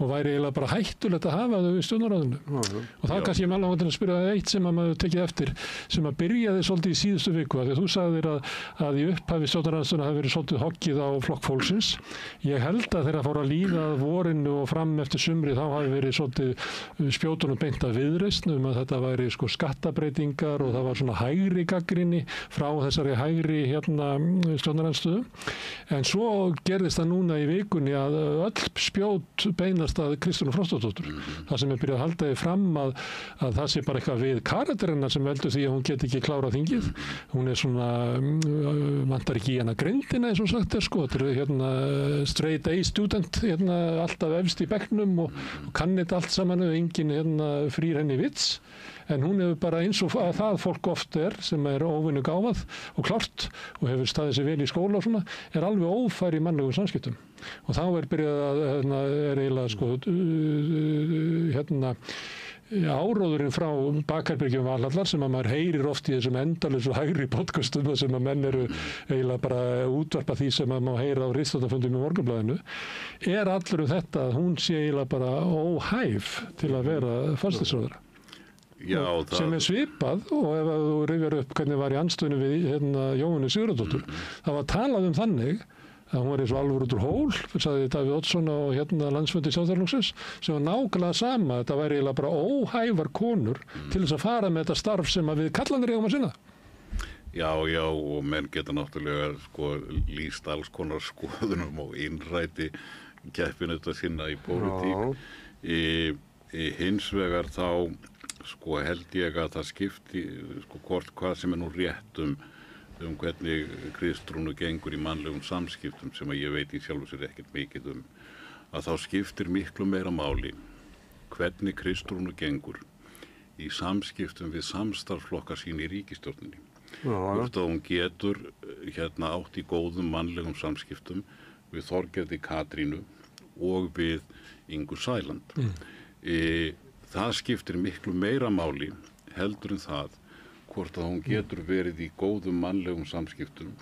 og væri eiginlega bara hættulegt að hafa þau í stjórnarráðinu. Og það kannski ég alveg að spyrja eitt sem að maður tekið eftir, sem að byrjaði svolítið í síðustu viku, því að þú sagðir að í upphafi stjórnarráðstöðuna hafi verið svolítið hoggið á flokk fólksins. Ég held að þeirra fór að líða vorinu og fram eftir sumri þá hafi verið svolítið spjótunum beint að Viðreisn að þetta væri skattabreitingar og það var svona hægri gagnrýni frá þessari hægri stjórnarandstöðu. En svo gerðist það núna í vikunni að öll spjót beinast að Kristrúnu Frostadóttur. Það sem byrjað að halda því fram að það sé bara eitthvað við karakterina sem veldur því að hún geti ekki klárað þingið. Hún svona, vantar ekki í hana grindina eins og sagt þetta straight A student, alltaf efst í bekknum og kann þetta allt saman og enginn frýr henni vits. En hún hefur bara eins og það fólk oft sem óvinnu gáfað og klárt og hefur staðið sér vel í skóla og svona, alveg ófær í mannlegum samskiptum. Og þá byrjað að eiginlega áróðurinn frá bakherbergjum Valhallar sem að maður heyrir oft í þessum endalausu hægri podcastum sem að menn eru eiginlega bara útvarpa því sem að má heyra á ritstjórnarfundum í Morgunblaðinu, allur þetta að hún sé eiginlega bara óhæf til að vera forsætisráðherra. Sem svipað og ef þú rifjar upp hvernig var í andstöðinu við Jóhönnu Sigurðardóttur, það var talað þannig að hún var eins og alveg út úr hól, sagði Davíð Oddsson á landsfundi Sjálfstæðisflokksins, sem var nákvæmlega sama, þetta væri eiginlega bara óhæfar konur til þess að fara með þetta starf sem að við kallanir eigum að sinna. Já, og menn geta náttúrulega lýst alls konar skoðunum og innræti keppinu þetta sinna í pólitík. Hins vegar þá held ég að það skipti hvað sem nú rétt um hvernig Kristrúnu gengur í mannlegum samskiptum sem að ég veit í sjálfu sér ekkert mikið að þá skiptir miklu meira máli hvernig Kristrúnu gengur í samskiptum við samstarfsflokkar sín í ríkisstjórninni. hvort að hún getur átt í góðum mannlegum samskiptum við Þorgerði Katrínu og við Ingu Sæland. Það skiptir miklu meira máli heldur en það hvort að hún getur verið í góðum mannlegum samskiptum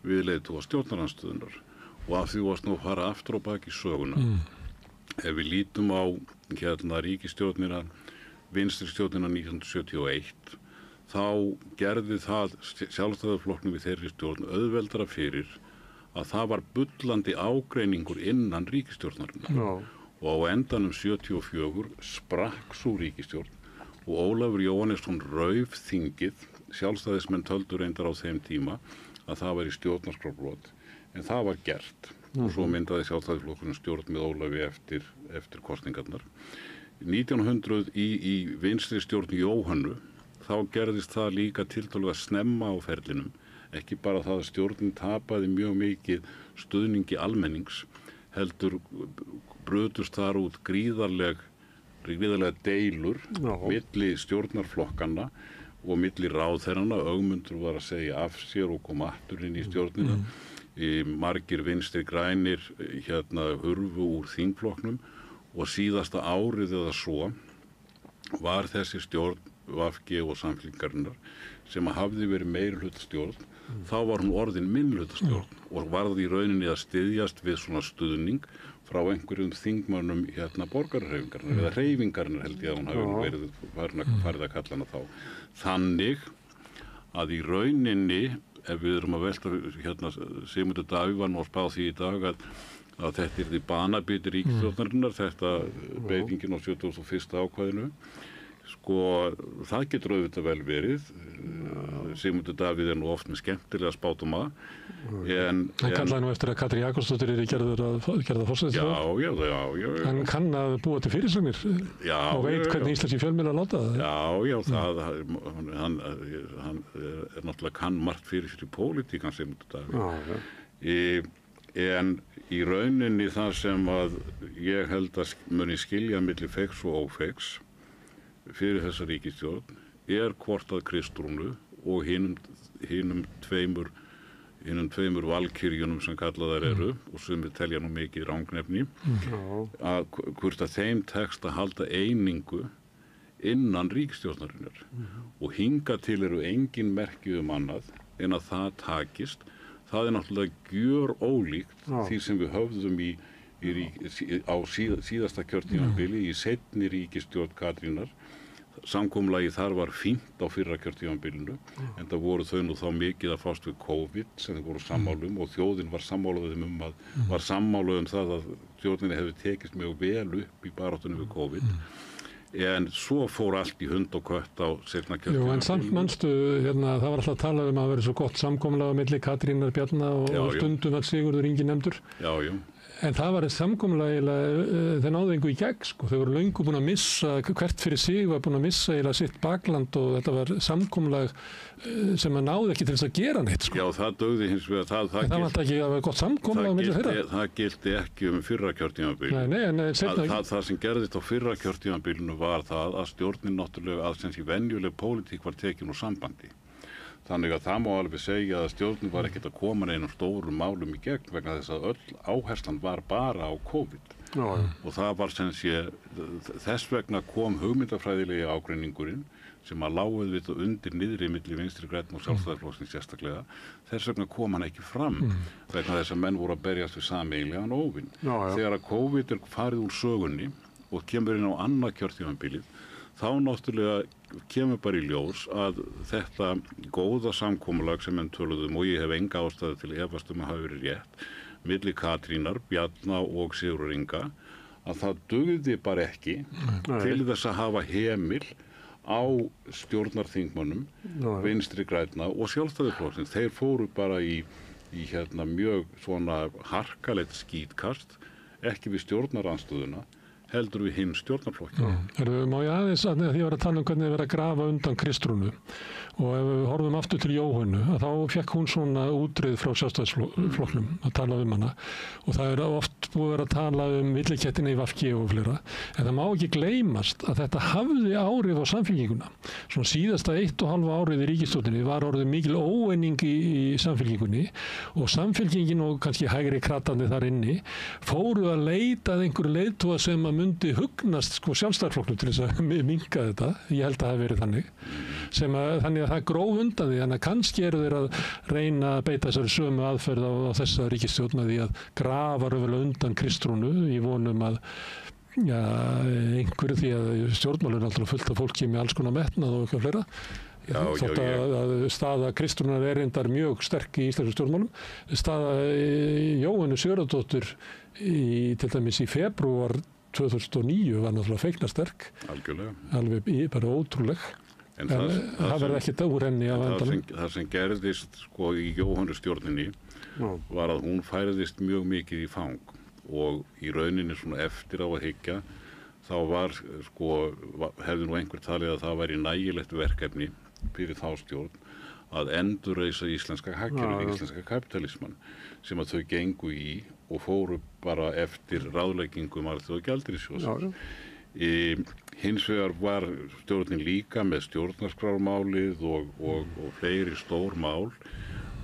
við leiðtoga stjórnarandstöðunnar. Og af því varst nú að fara aftur á baki söguna. Ef við lítum á ríkisstjórnina, vinstristjórnina 1971, þá gerði það Sjálfstæðisflokknum við þeirri stjórn auðveldara fyrir að það var bullandi ágreiningur innan ríkisstjórnarinnar. Og á endanum 74 sprakk sú ríkisstjórn og Ólafur Jóhannesson rauf þingið. Sjálfstæðismenn töldu reyndar á þeim tíma að það var í stjórnarskrárbrot. En það var gert og svo myndaði Sjálfstæðisflokkurinn stjórn með Ólafi eftir kosningarnar. 1900 í vinstri stjórn Jóhannu, þá gerðist það líka tiltölulega snemma á ferlinum. Ekki bara það að stjórnin tapaði mjög mikið stuðningi almennings, heldur brutust þar út gríðarlega deilur milli stjórnarflokkanna og milli ráðherranna. Ögmundur var að segja af sér og kom aftur inn í stjórnina. Margir vinstri grænir hurfu úr þingflokknum og síðasta árið eða svo var þessi stjórn VG og Samfylkingarinnar sem hafði verið meirihlutastjórn, þá var hún orðin minnihlutastjórn og varð í rauninni að styðjast við svona stuðning frá einhverjum þingmönnum borgarhreyfingarinnar eða hreyfingarinnar held ég að hún hafi verið farið að kalla hana þá. Þannig að í rauninni, ef við erum að velta Sigmundur Davíð var nú að spá því í dag að þetta yrði banabiti ríkisstjórnarinnar, þetta breytingin á 71. ákvæðinu. Það getur auðvitað vel verið. Sigmundur Davíð nú oft með skemmtilega spátuma. Hann kallaði nú eftir að Katrín Jakobsdóttir gerða forsætisráðherra. Já. Hann kann að búa til fyrirsagnir og veit hvernig íslenski fjölmiðlar láta það. Hann náttúrulega kann margt fyrir sér í pólitík, hann Sigmundur Davíð. En í rauninni það sem að ég held að muni skilja milli feigs og ófeigs fyrir þessa ríkisstjórn hvort að Kristrúnu og hinum tveimur valkyrjunum sem kallaðar eru og sem við telja nú mikið rangnefni, að hvort að þeim tekst að halda einingu innan ríkisstjórnarinnar. Og hingað til eru engin merki annað en að það takist. Það náttúrulega gjör ólíkt því sem við höfðum á síðasta kjörtímabili í seinni ríkisstjórn Katrínar. Samkomulagið þar var fínt á fyrra kjörtímabilinu, en það voru þau nú þá mikið að fást við COVID sem þau voru sammála og þjóðin var sammála það að þjóðinni hefði tekist mjög vel upp í baráttunni við COVID. En svo fór allt í hund og kött á seinna kjörtímabilinu. En samt manstu, það var alltaf að tala um að vera svo gott samkomulag á milli Katrínar Bjarna og stundum að Sigurður Ingi nefndur. Já. En það var samkomulag þeir náðu engu í gegn, Þau voru löngu búin að missa, hvert fyrir sig var búin að missa sitt bakland og þetta var samkomulag sem að náðu ekki til þess að gera neitt, Já, það dugði hins vegar. Það var ekki að vera gott samkomulag á milli þeirra. Það gilti ekki fyrra kjörtímabilinu. Það sem gerðist á fyrra kjörtímabilinu var það að stjórnin náttúrulega að venjuleg pólitík var tekin úr sambandi. Þannig að það má alveg segja að stjórnin var ekkert að koma neinum stórum málum í gegn vegna þess að öll áherslan var bara á COVID. Og það var þess vegna kom hugmyndafræðilegi ágreiningurinn sem að láguð við undir niðri milli Vinstri grænna og Sjálfstæðisflokksins sérstaklega. Þess vegna kom hann ekki fram vegna þess að menn voru að berjast við sameiginlegan óvin. Þegar að COVID farið úr sögunni og kemur inn á annað kjörtímabilið, þá náttúrulega kemur bara í ljós að þetta góða samkomulag sem menn töluðum og ég hef enga ástæðu til að efast að hafi verið rétt milli Katrínar, Bjarna og Sigurðar Inga, að það dugði bara ekki til þess að hafa hemil á stjórnarþingmönnum, Vinstri grænna og Sjálfstæðisflokksins. Þeir fóru bara í mjög svona harkalegt skítkast, ekki við stjórnarandstöðuna, heldur við hinn stjórnarflokkina. Má ég aðeins að því að ég var að tala um hvernig þið verið að grafa undan Kristrúnu og ef við horfum aftur til Jóhönnu þá fekk hún svona útreið frá Sjálfstæðisflokknum að tala hana og það oft búið að vera að tala villikettina í VG og fleira, en það má ekki gleymast að þetta hafði áhrif á Samfylkinguna. Svona síðasta 1,5 árið í ríkisstjórninni var orðið mikil óeining í Samfylkingunni og Samfylkingin og kannski hægri kratandi þar inni fóru að leita að einhverju leiðtoga sem að myndi hugnast Sjálfstæðisflokknum til þess að minnka þetta. Ég held að það hafi verið þannig. Þannig að það gróf undan því, en kannski eru þeir að reyna að beita þessari sömu aðferð á þessa ríkisstjórn með því að grafa raunverulega undan Kristrúnu í vonum að einhverju, því að stjórnmálun er alltaf fullt af fólki með alls konar metnað og eitthvað fleira. Þótt að staða Kristrúnar er reyndar mjög sterk í íslensku stjórnmálum. Staða Jóhannu Sigurðardóttur til dæmis í febrúar 2009 var náttúrulega feiknarsterk. Algjörlega. Alveg bara ótrúleg. En það verði ekkert úr henni á endanum. Það sem gerðist í Jóhannu stjórninni var að hún færðist mjög mikið í fang og í rauninni svona eftir á að hyggja þá hefði nú einhver talið að það væri nægilegt verkefni fyrir þá stjórn að endurreisa íslenska hagkerfið, íslenska kapitalisman sem að þau gengu í og fóru bara eftir ráðleggingum Alþjóðagjaldeyrissjóðsins. Hins vegar var stjórnin líka með stjórnarskrármálið og fleiri stór mál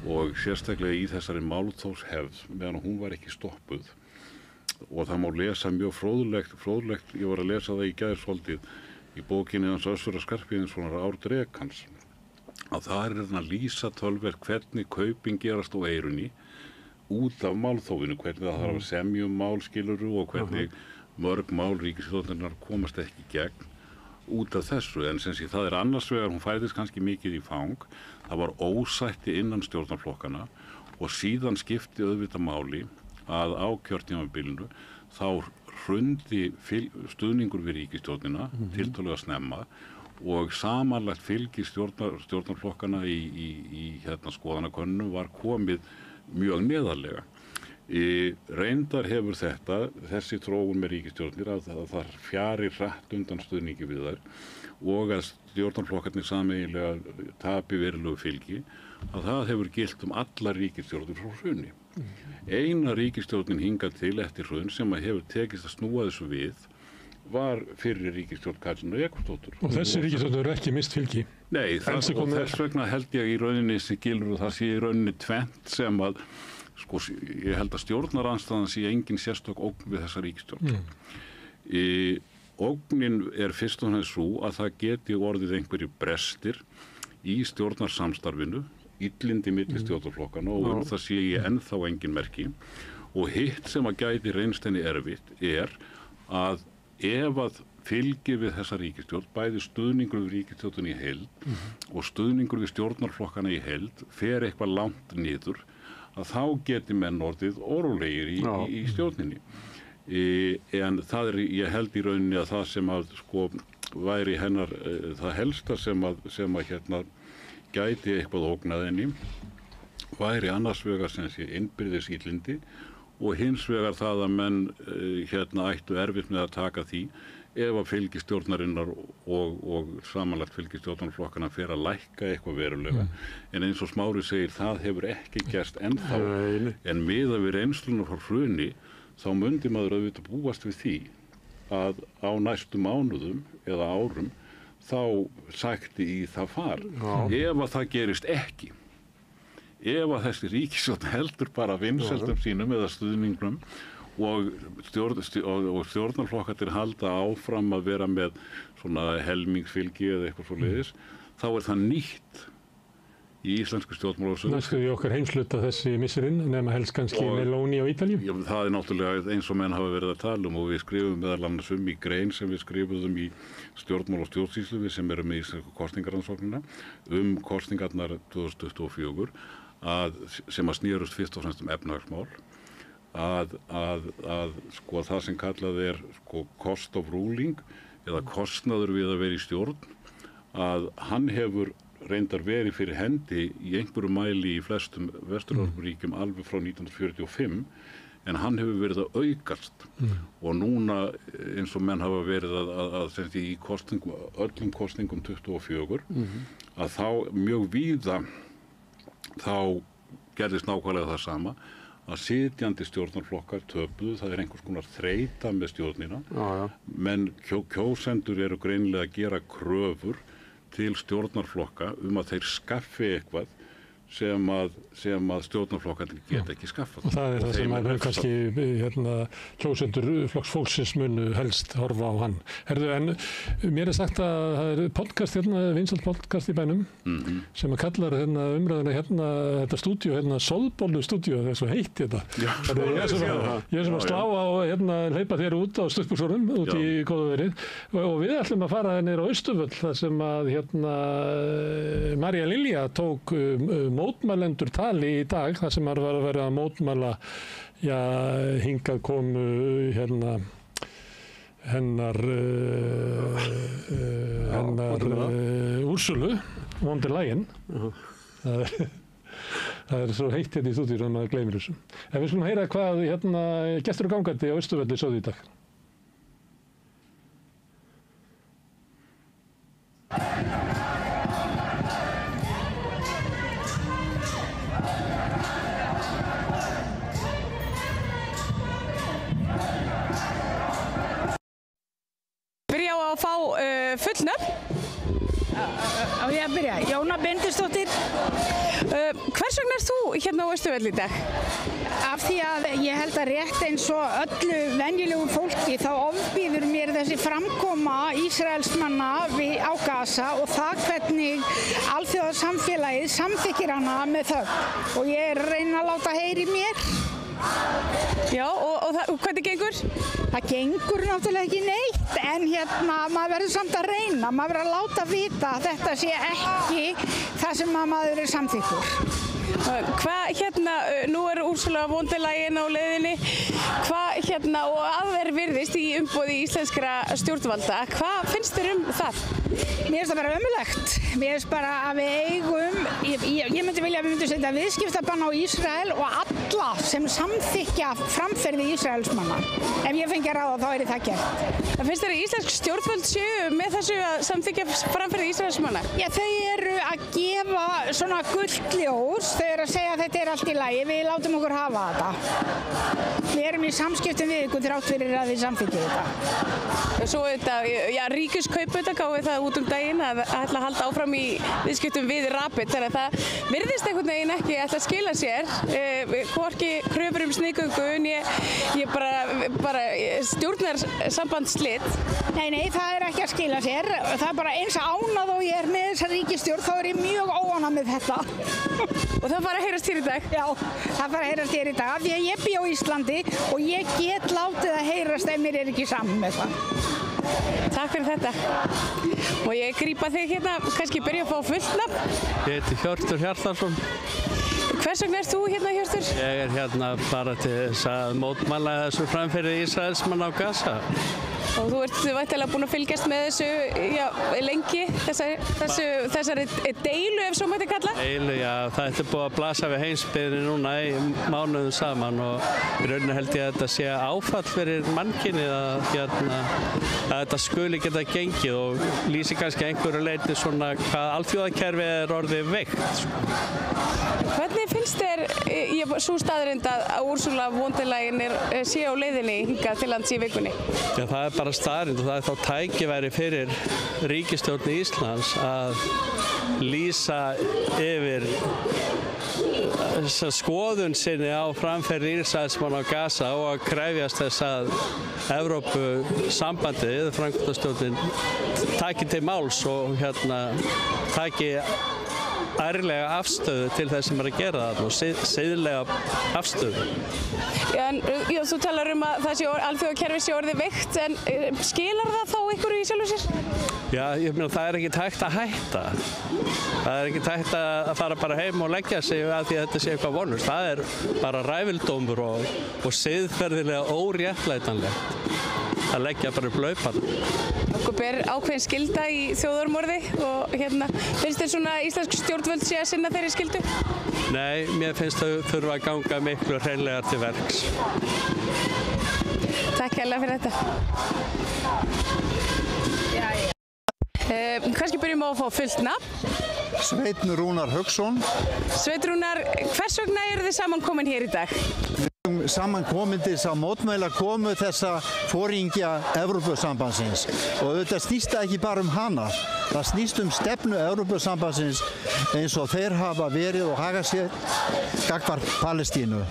og sérstaklega í þessari málþófshefð meðan hún var ekki stoppuð og það má lesa mjög fróðlegt, ég var að lesa það í gær svolítið í bókinni hans Össurar Skarphéðinssonar Ár Drekans að það er að lýsa töluvert hvernig kaupin gerast á Eyrunni út af málþófinu, hvernig það þarf að semja mál skiluru og hvernig mörg mál ríkisstjórnarinnar komast ekki í gegn út af þessu, en sem sé það er annars vegar, hún færðist kannski mikið í fang, það var ósætti innan stjórnarflokkana og síðan skipti auðvitað máli að á kjörtímabilinu þá hrundi stuðningur við ríkisstjórnina tiltölulega snemma og samanlagt fylgi stjórnarflokkana í skoðanakönnunum var komið mjög neðarlega. Reyndar hefur þessi þróun með ríkisstjórnir að það fjari hratt undan stuðningi við þær og að stjórnarflokkarnir sameiginlega tapi verulegu fylgi að það hefur gilt allar ríkisstjórnir frá hruni. Eina ríkisstjórnin hingað til eftir hrun sem að hefur tekist að snúa þessu við var fyrir ríkisstjórn Katrínar Jakobsdóttur. Og þessi ríkisstjórn hefur ekki mist fylgi? Nei, þess vegna held ég í rauninni Sigilur og það sé í rauninni tvennt sem að ég held að stjórnarandstaðan sé engin sérstök ógn við þessa ríkisstjórn. Ógnin er fyrst og fremst sú að það geti orðið einhverjir brestir í stjórnarsamstarfinu, illindi milli stjórnarflokkana og það sé ég ennþá engin merki. Og hitt sem að gæti reynst henni erfitt er að ef að fylgi við þessa ríkisstjórn, bæði stuðningur við ríkisstjórn í heild og stuðningur við stjórnarflokkana í heild fer eitthvað langt niður að þá geti menn orðið órólegir í stjórninni. En það er, ég held í rauninni að það sem að væri hennar, það helsta sem að gæti eitthvað ógnað henni, væri annars vegar sem sé innbyrðis illindi og hins vegar það að menn ættu erfitt með að taka því ef að fylgi stjórnarinnar og samanlagt fylgi stjórnarflokkana fer að lækka eitthvað verulega. En eins og Smári segir, það hefur ekki gerst ennþá. En miðað við reynsluna frá hruni, þá mundi maður auðvitað búast við því að á næstu mánuðum eða árum þá sækti í það far. Ef að það gerist ekki, ef að þessi ríkisstjórn heldur bara vinsældum sínum eða stuðningnum og stjórnarflokkarnir halda áfram að vera með svona helmingsfylgi eða eitthvað svoleiðis, þá er það nýtt í íslensku stjórnmálasögu. Næstu í okkar heimsluta þessi missirinn, nema helst kannski Meloni á Ítalíu? Já, það er náttúrulega eins og menn hafa verið að tala og við skrifum meðal annars í grein sem við skrifuðum í stjórnmál og stjórnsýslu við sem erum með íslensku kosningarannsóknina kosningarnar 2024 sem að snýrust fyrst og fremst efnahagsmál að það sem kallað er cost of ruling eða kostnaður við að vera í stjórn að hann hefur reyndar verið fyrir hendi í einhverju mæli í flestum Vestur-Evrópuríkjum alveg frá 1945 en hann hefur verið að aukast og núna eins og menn hafa verið að í öllum kosningum 24 að þá mjög víða þá gerðist nákvæmlega það sama að sitjandi stjórnarflokkar töpuðu, það einhvers konar þreyta með stjórnina, menn kjósendur eru greinilega að gera kröfur til stjórnarflokka að þeir skaffi eitthvað sem að stjórnarflokkarnir geta ekki skaffað. Og það það sem að kannski kjósendur Flokks fólksins munu helst horfa á hann. Herðu, en mér sagt að það podcast vinsælt podcast í bænum, sem að kallar umræðuna þetta stúdíó, Soðbollu stúdíó, það svo heitt þetta. Ég sem að slá á hleypa þér út á stuttbuxunum, út í góða verið, og við ætlum að fara niður á Austurvöll, þar sem að María Lilja tók mótmælendur tali í dag, þar sem var að vera að mótmæla hingað komu hennar Úrsulu von der Leyen. Það svo heitt hérna í stúdíu að maður gleymir þessu. En við skulum heyra hvað gestur og gangandi á Austurvelli sögðu í dag. Byrja á að fá fullnöfn. Á ég að byrja. Jóna Bendisdóttir. Hvers vegna ert þú hérna á Austurvelli í dag? Af því að ég held að rétt eins og öllu venjulegu fólki þá ofbýður mér þessi framkoma Ísraelsmanna á Gaza og það hvernig alþjóðasamfélagið samþykkir hana með þögn. Og ég er að reyna að láta heyri mér. Já, og hvernig gengur? Það gengur náttúrulega ekki neitt, en maður verður samt að reyna, maður verður að láta vita að þetta sé ekki það sem maður er samþykkur. Nú er Úrsula von der Leyen á leiðinni, og aðver virðist í umboði íslenskra stjórnvalda, hvað finnst þér það? Mér finnst það bara ömurlegt. Mér finnst bara að við eigum, ég myndi vilja að við myndum setja viðskiptabann á Ísrael og alla sem samþykkja framferði Ísraelsmanna. Ef ég fengi að ráða þá er það gert. Það finnst þér að íslensk stjórnvöld séu með þessu að samþykkja framferði Ísraelsmanna? Já, þau eru að gefa svona gult ljós, þau eru að segja að þetta er allt í lagi, við látum okkur hafa þetta. Við erum í samskiptum við ykkur þrátt fyrir að þið samþykkið þetta. Svo Ríkiskaup gáði það út daginn að ætla að halda áfram í viðskiptum við Rapid, þannig að það virðist einhvern veginn ekki ætla að skila sér, hvorki kröfur sniðgöngu, ég bara stjórnarsambandslit. Nei, það er ekki að skila sér, það er bara eins ánað og ég er með þessa ríkisstjórn, þá er ég mjög óánað með þetta. Og það fara að heyrast hér í dag? Já, það fara að heyrast hér í dag, af því að ég bý á Íslandi og ég get látið að heyrast ef mér er ekki saman með það. Takk fyrir þetta. Og ég grípa þig kannski byrja að fá fullt nafn. Ég heiti Hjörtur Hjartarson. Hvers vegna ert þú hérna, Hjörtur? Ég er bara til þess að mótmæla þessu framferði Ísraelsmanna á Gaza. Og þú ert væntanlega búin að fylgjast með þessu lengi, þessari deilu ef svo mætti kalla? Deilu, já, það er búið að blasa við heimsbyggðinni núna í mánuðum saman og í rauninni held ég að þetta sé áfall fyrir mannkynið að þetta skuli geta gengið og lýsi kannski einhverju leyti svona hvað alþjóðakerfið er orðið veikt. Hvernig finnst þér sú staðreynd að Úrsula von der Leyen sé á leiðinni hingað til lands í vikunni? Já, það er bara staðreynd og það er þá tækifæri fyrir ríkisstjórn Íslands að lýsa yfir skoðun sinni á framferði Ísraelsmanna á Gaza og að krefjast þess að Evrópusambandið, framkvæmdastjórnin, taki til máls og taki ærlega afstöðu til þess sem er að gera það og siðlega afstöðu. Þú talar að alþjóðakerfið sé orðið veikt, en skilar það þá ykkur í sjálfu sér? Já, ég meina það er ekki hægt að hætta. Það er ekki hægt að fara bara heim og leggja sig að því að þetta sé eitthvað vonlust. Það er bara ræfildómur og siðferðilega óréttlætanlegt að leggja bara upp laupan. Okkur ber ákveðin skylda í þjóðarmorði og finnst þér svona íslensk stjórnvöld sé að sinna þeirri skyldu? Nei, mér finnst þau þurfa að ganga miklu hreinlegar til verks. Takk hérlega fyrir þetta. Kannski byrjum á að fá fullt nafn. Sveinn Rúnar Hauksson. Sveinn Rúnar, hvers vegna eru þið saman komin hér í dag? Saman komin til þess að mótmæla komu þessa foringja Evrópusambandsins og þetta snýst ekki bara hana, það snýst stefnu Evrópusambandsins eins og þeir hafa verið og haga sér gagnvart Palestínu.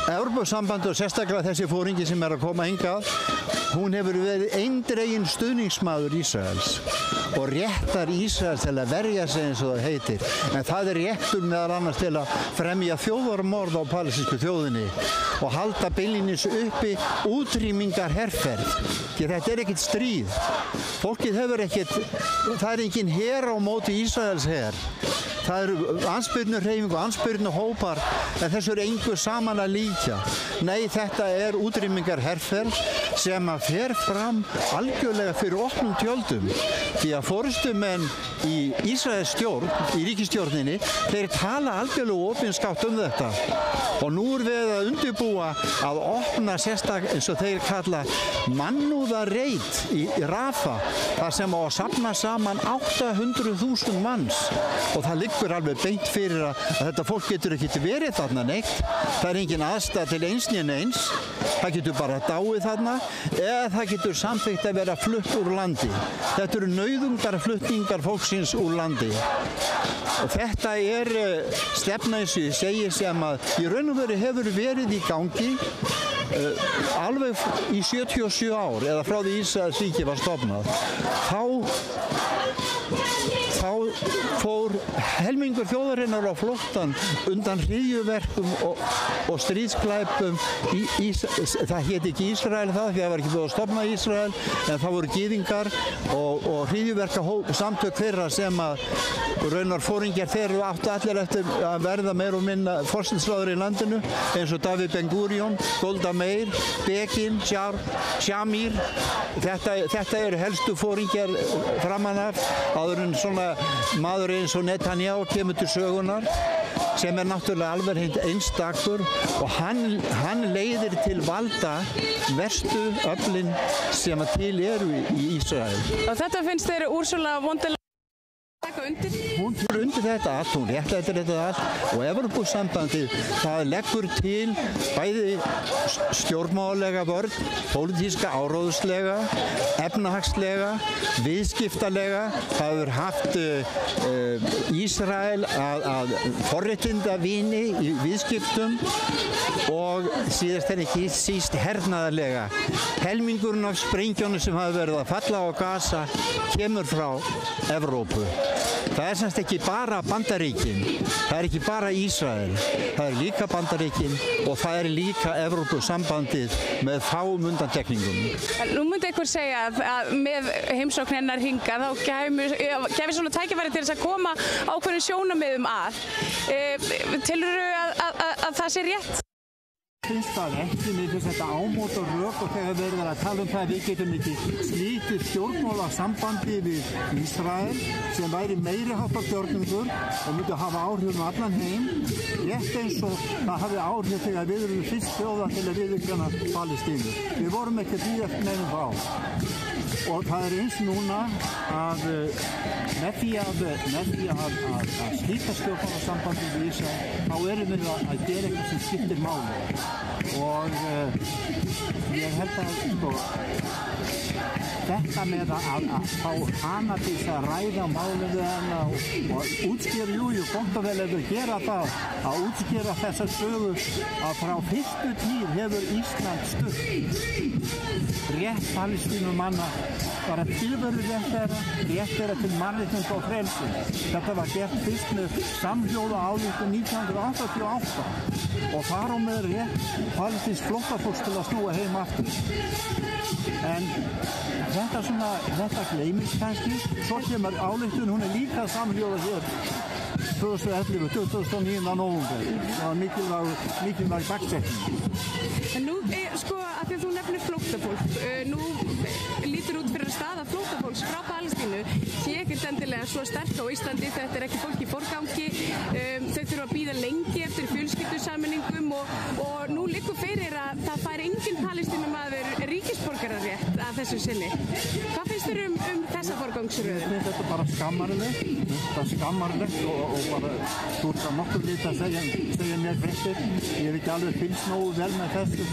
Evrópusambandið og sérstaklega þessi foringi sem að koma hingað, hún hefur verið eindreginn stuðningsmaður Ísraels og réttar Ísraels til að verja sig eins og það heitir. En það réttur meðal annars til að fremja þjóðarmorð á palestínsku þjóðinni og halda beinlínis uppi útrýmingar herferð. Því þetta ekkert stríð. Fólkið hefur ekkert, það engin her á móti Ísraels her. Það eru andspyrnuhreyfing og andspyrnuhópar en þessu engu saman að líkja. Nei, þetta útrýmingar herferð sem að fer fram algjörlega fyrir opnum tjöldum. Því að forystumenn í Ísraels stjórn, í ríkisstjórninni, þeir tala algjörlega opinskátt þetta. Og nú við að undirbúa að opna sérstak eins og þeir kalla mannúðarreit í Rafa, þar sem á að safna saman 800.000 manns. Og það liggur alveg beint fyrir að þetta fólk getur ekki verið þarna neitt. Það engin aðstæða til eins né neins. Það getur bara dáið þarna eða það getur samþykkt að vera flutt úr landi. Þetta eru nauðungarflutningar fólksins úr landi. Og þetta stefna eins og ég segi sem að í raun og veru hefur verið í gangi alveg í 77 ár eða frá því Ísraels ríki var stofnað. Þá fór helmingur þjóðarinnar á flóttann undan hryðjuverkum og stríðsglæpum. Það hét ekki Ísrael það, því það var ekki búið að stofna Ísrael, en það voru gyðingar og hryðjuverkasamtök þeirra sem að raunar foringjar þeirra áttu allir eftir að verða meira og minna forsætisráðherrar í landinu, eins og David Ben Gurion, Golda Meir, Begin, Shamir. Þetta eru helstu foringjar framan af, áður en svona maður eins og Netanyahu kemur til sögunar, sem náttúrulega alveg einstakur og hann leiðir til valda verstu öflin sem til eru í Ísrael. Og þetta finnst þeir Ursula von der Leyen taka undir? Hún fyrir undir þetta allt, hún réttlætir þetta allt og Evrópusambandið það leggur til bæði stjórnmálalega vörn, pólitíska áróðslega, efnahagslega, viðskiptalega. Það hefur haft Ísrael að forréttindavini í viðskiptum og síðast ekki síst hernaðarlega. Helmingurinn af sprengjónum sem hafa verið að falla á Gaza kemur frá Evrópu. Það semst ekki bara Bandaríkin, það ekki bara Ísrael, það líka Bandaríkin og það líka Evrópusambandið með fáum undantekningum. Nú myndi einhver segja að með heimsókn hennar hingað þá gæfi svona tækifæri til þess að koma ákveðnum sjónarmiðum að. Telurðu að það sé rétt? Finnst það ekki, mér finnst þetta ámót og rök og þegar verður að tala það að við getum ekki slítið stjórnmálasambandi við Ísrael sem væri meiri háttar gjörningur og myndi hafa áhrif allan heim, rétt eins og það hafi áhrif þegar við erum fyrst þjóða til að viðurkenna Palestínu. Við vorum ekki að bíða eftir neinum frá. Og það eins núna að með því að slíta stjórnmálasambandi við Ísrael þá erum við að gera eitthvað sem skiptir máli. Og ég held að þetta með að fá hana til að ræða málið við hana og útskýra, gott og vel ef við gera það, að útskýra þessa sögu að frá fyrstu tíð hefur Ísland stutt rétt Palestínumanna bara tilveru rétt þeirra til mannréttinda og frelsi. Þetta var gert fyrst með samhljóða ályktun 1988 og þar á með rétt palestínsks flóttafólks til að snúa heim aftur. En þetta gleymist kannski, svo kemur ályktun, hún líka samhljóða hér 2011, 29. nóvember. Það var mikilvæg dagsetning. En nú, sko, af því að þú nefnir flóttafólk, nú lítur út fyrir að staða flóttafólks frá Palestínu sé ekkert endilega svo sterk á Íslandi, þetta ekki fólk í forgangi, þau þurfa að bíða lengi eftir fjölskyldusameiningum og nú liggur fyrir að það fær engin Palestínumaður ríkisborgararétt af þessu sinni. Hvað finnst þér um þessa forgangsröðun? Ég finnst þetta bara skammarlegt. Þetta er skammarlegt og bara þú ert að nokkuð lítið að segja mér fréttir. Ég hef ekki alveg fylgst nógu vel með þessu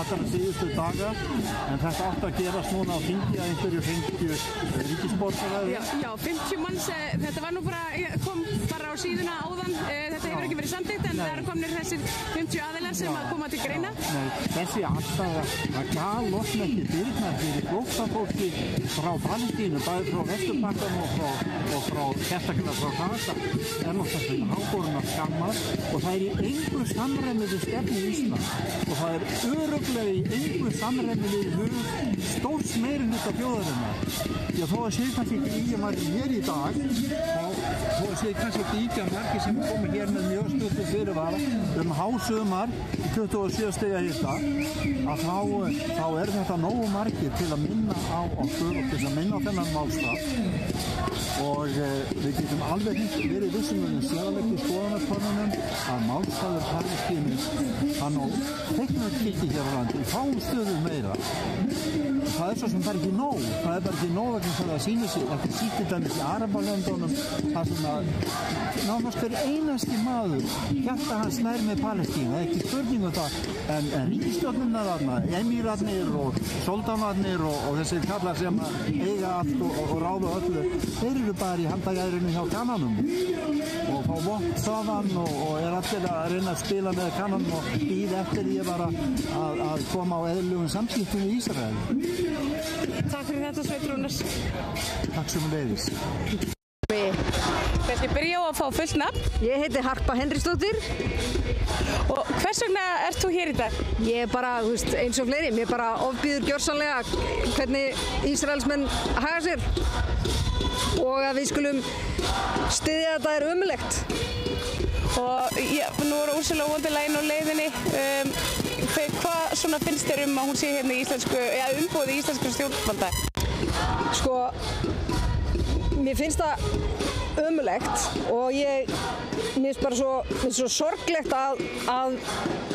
allra síðustu daga en þetta átt að gerast núna á þingi að einhverju 50 ríkisborgarar. Já, 50 manns, þetta var nú bara, kom bara á síðuna áðan, þetta hefur ekki verið samþykkt en það eru komnir þessir 50 aðilar sem að koma til greina. Nei, þessi afstæða að galopna ekki dyrnar fyrir flóttafólki frá Palestínu, bæði frá Vesturbakkanum og frá sérstaklega frá Gaza er náttúrulega ábornar skammar og það er í engu samræmi við stefnu Íslands og það er örugglega í engu samræmi við hug stórs meirihluta þjóðarinnar. Já, þó að sé kannski ekki ígjamargir hér í dag, þó að sé kannski ekki ígjamargir sem komið hér með mjög stuttu fyrirvara hásumar 27 stiga hita, að þá er þetta nógu margir til að minna á okkur og til að minna á þennan málstað og við getum alveg verið vissumunum séðalegt í skoðanarkonunum að málstaður Palestínu hann á teiknarkildi hér á landi í fáum stöðum meira. Það er svo sem bara ekki nóg. Það er bara ekki nóg vegna þess að það sýnir sig ekki sýttir dæmis í Arabalöndunum þar sem að nánast er einasti maður hjarta hans nær með Palestínu, ekki spurningu það en ríkisstjórnirnar þarna, emírarnir og soldanarnir og þessir kallar sem eiga allt og ráða öllu, þeir eru bara í handagæðrinu hjá kannanum og fá vopn þaðan og er allir að reyna að spila með kannanum og bíða eftir því bara að koma á eðlugum samskiptum í Ísrael. Takk fyrir þetta, Sveinn Rúnars. Takk sömuleiðis. Kannski byrja á að fá fullt nafn. Ég heiti Harpa Henriksdóttir. Og hvers vegna ert þú hér í dag? Ég er bara, eins og fleiri, mér bara ofbýður gjörsamlega hvernig Ísraelsmenn haga sér og að við skulum styðja þetta er ömurlegt. Og nú er Ursula von der Leyen á leiðinni. Hvað svona finnst þér að hún sé hérna í íslensku, umboði íslensku stjórnvalda? Sko, mér finnst það ömurlegt og mér finnst bara svo sorglegt að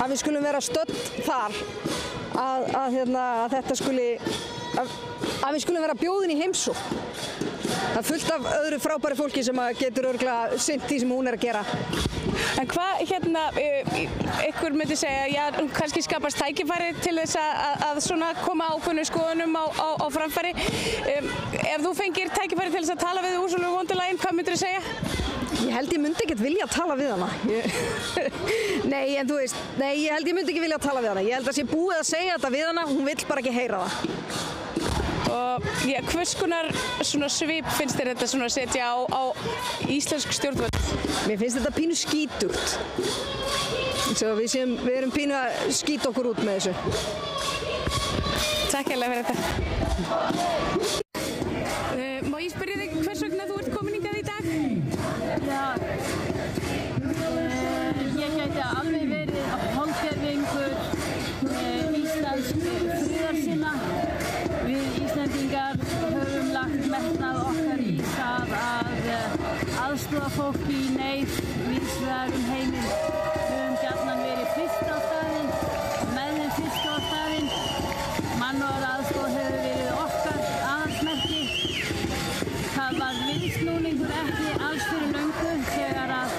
við skulum vera stödd þar að þetta skuli að við skulum vera bjóðin í heimsókn. Það er fullt af öðru frábæri fólki sem getur örugglega sinnt því sem hún er að gera. En hvað ykkur myndi segja, kannski skapast tækifæri til þess að svona koma ákveðnu skoðunum á framfæri. Ef þú fengir tækifæri til þess að tala við Ursulu von der Leyen, hvað myndir þú segja? Ég held ég myndi ekkert vilja að tala við hana. Nei, en þú veist, ég held ég myndi ekki vilja að tala við hana. Ég held að sé búið að segja þetta við hana, hún vill bara ekki heyra það. Og hvers konar svona svip finnst þér þetta svona að setja á íslensk stjórnvöld? Mér finnst þetta pínu skítugt. Svo við erum pínu að skíta okkur út með þessu. Takk hérlega fyrir þetta. Má ég spyrja þig hvers vegna þú ert komin hingað í dag? Já, ég gæti alveg verið hálfgerðingur íslensk friðarsinna. Við Íslendingar höfum lagt metnað okkar í það að aðstoða fólk í neyð víðs vegar heiminn. Við höfum gjarnan verið fyrst á staðinn, með þeim fyrst á staðinn. Mannúðaraðstoð hefur verið okkar aðalsmerki. Það var viðsnúningur ekki alls fyrir löngu þegar að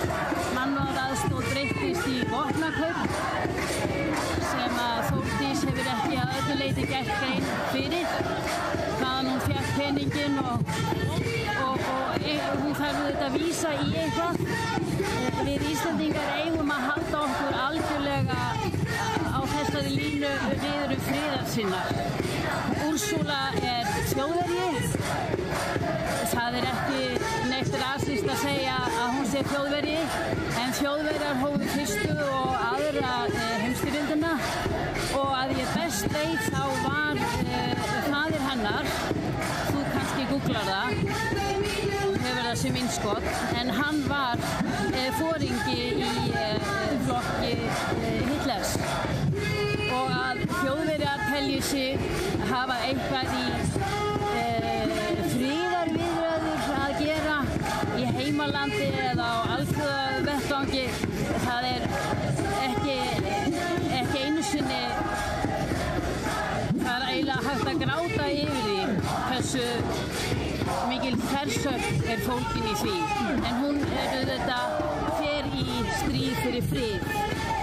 mannúðaraðstoð breyttist í vopnakaup sem að Þórdís hefur ekki að öllu leyti gert grein fyrir. Hvaðan hún fékk peninginn og hún þarf þetta að vísa í eitthvað. Við Íslandingar eigum að halda okkur algjörlega á þessari línu, við erum friðarsinnar. Ursula er þjóðverji. Það er ekki neitt rasískt að segja að hún sé þjóðverji, en þjóðverjar hófu fyrstu og aðra heimsstyrjöldina og að ég best veit þá var faðir hennar, þú kannski googlar það, hefur það sem innskott, en hann var foringi í flokki Hitlers og að þjóðverjar telji sig hafa eitthvað í friðarviðræður að gera í heimalandi eða á alþjóðavettvangi. Það er ekki einu sinni, það er eiginlega hægt að gráta yfir því hversu mikil þversögn fólkin í því. En hún auðvitað fer í stríð fyrir frið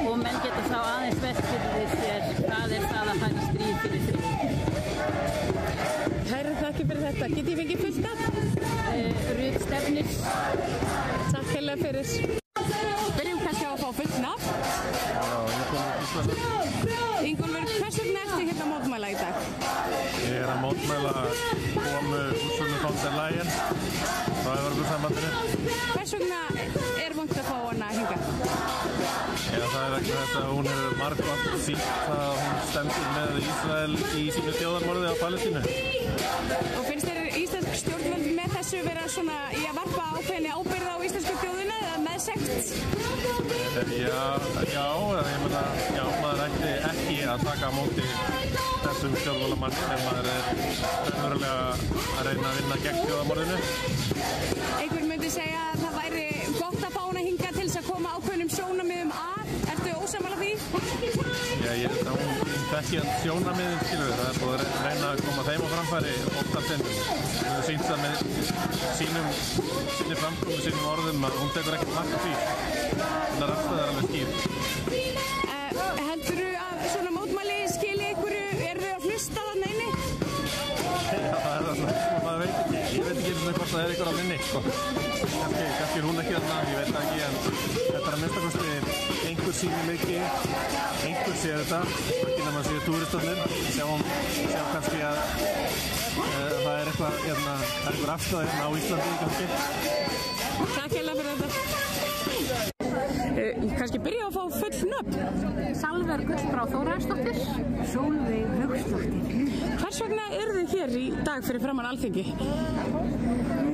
og menn geta þá aðeins velt fyrir sér hvað það að fara í stríð fyrir frið. Kærar þakkir fyrir þetta. Get ég fengið fullt nafn? Rut Stefnis. Takk hérlega fyrir. Byrjum kannski á að fá fullt nafn. Ingólfur, hvers vegna ertu hérna að mótmæla í dag? Ég að mótmæla komu Ursulu von der Leyen frá Evrópusambandinu. Hvers vegna vont að fá hana hingað? Það vegna þess að hún hefur margoft sýnt að hún stendur með Ísrael í sínu þjóðarmorði á Palestínu. Og finnst þér íslensk stjórnvöld með þessu vera svona í að varpa ákveðinni ábyrgð á íslensku þjóðina eða meðsekt? Já, maður ætti ekki að taka á móti þessum stjórnmálamanni en maður raunverulega að reyna að vinna gegn þjóðarmorðinu. Einhver myndi segja að það væri gott að fá hana hingað til þess að koma ákveðnum sjónarmiðum að. Ertu ósammála því? Já, ég þekki að sjónarmiðin, skilur við, það búið að reyna að koma þeim á framfæri oftar sinnum. Við höfum sýnt það með sinni framkomu, sínum orðum að hún tekur ekkert mark á því. Það er alltaf alveg skýr. Heldurðu að svona mótmæli skili einhverju, eru þau að hlusta þarna inni? Já, það er það svona, maður veit ekki. Ég veit ekki hvort það er einhver á minni, sko. Kannski er hún ekki þarna, ég veit það ekki, en þetta er að minnsta kosti einhver sýnir leiki, einhver sér þetta, ekki nema að séu túristarnir, sjá kannski að það er einhver afstæð á Íslandi kannski. Takk hérlega fyrir þetta. Kannski byrja að fá full nöfn. Salver Gullbrá Þórarinsdóttir, Sólveig Hauksdóttir. Hvers vegna eru þið hér í dag fyrir framan Alþingi?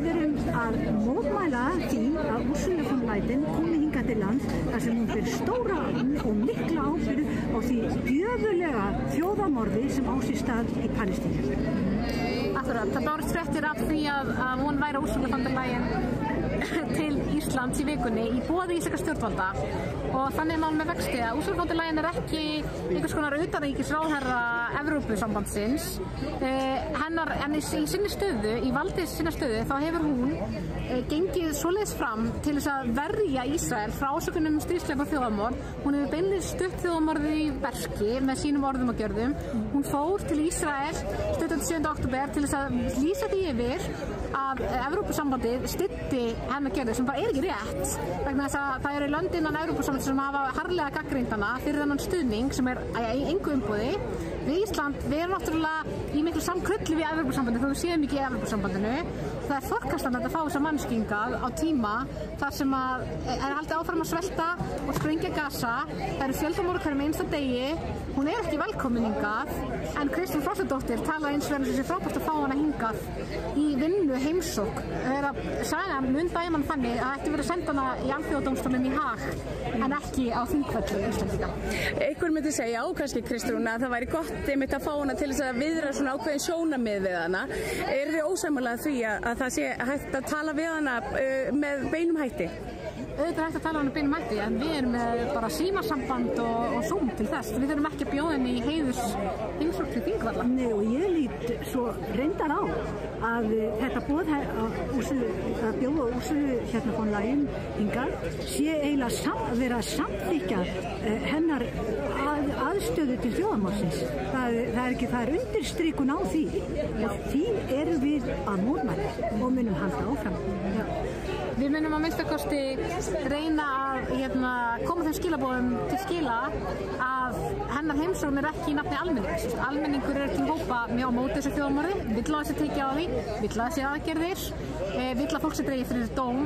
Við erum að mótmæla því að Ursula von der Leyen komi hingað til lands þar sem hún fyrir stóra og mikla ábyrgð á því gjöfulega þjóðarmorði sem á sér stað í Palestínu. Akkurat, það bárust fréttir af því að hún væri Ursula von der Leyen til Íslands í vikunni í boði íslenskra stjórnvalda og þannig mál með vexti að Ursula von der Leyen ekki einhvers konar utanríkisráðherra Evrópusambandsins. En í sinni stöðu, í valdi sinna stöðu, þá hefur hún gengið svoleiðis fram til þess að verja Ísrael frá ásökunum stríðsleika þjóðarmorð. Hún hefur beinlínis stutt þjóðarmorðið í verki með sínum orðum og gjörðum. Hún fór til Ísrael 27. október til þess að lýsa því yfir að Evrópusambandið styddi hennar gjörðu sem bara er ekki rétt vegna þess að það eru lönd innan Evrópusambandið sem hafa harðlega gagnrýnt hana fyrir þennan stuðning sem er í engu umboði. Við Ísland, við erum náttúrulega í miklu samkrulli við Evrópusambandið þó við séum ekki í Evrópusambandinu. Það er forkastanlegt að fá þessa mannskingað á tíma þar sem að er haldið áfram að svelta og sprengja Gaza. Það eru fjöldamorð hverjum einsta degi. Hún er ekki velkomin hingað en Kristrún Frostadóttir talaði eins og verður þessi frábært að fá hana hingað í vinnu heimsókn. Það er að saga mun dæman þannig að það ætti verið að senda hana í Alþjóðadómstólinn í Haag en ekki á þingvelli Íslendinga. Einhver myndi segja kannski Kristrún að það væri gott einmitt að fá hana til þess að viðra svona ákveðin sjónarmið við hana. Eru þið ósammála því að það sé hægt að tala við hana með beinum hætti? Auðvitað hægt að tala hana beinum hætti en við erum með bara símasamband og Zoom til þess. Við þurfum ekki að bjóða henni í heiðurs heimsókn til þingvalla. Nei og ég lít svo reyndar á að þetta boð að bjóða Ursulu von der Leyen hingað sé eiginlega vera að samþykkja hennar aðstöðu til þjóðarmorðsins. Það er undirstrikun á því og því erum við að mótmæla og munum halda áfram. Já. Við munum að minnstakosti reyna að koma þeim skilaboðum til skila að hennar heimsókn er ekki í nafni almennings. Almenningur er til hópa mjög á móti þessu þjóðarmorði, vill að þessi tekja á því, vill að þessi aðgerðir, vill að fólk sé dregið fyrir dóm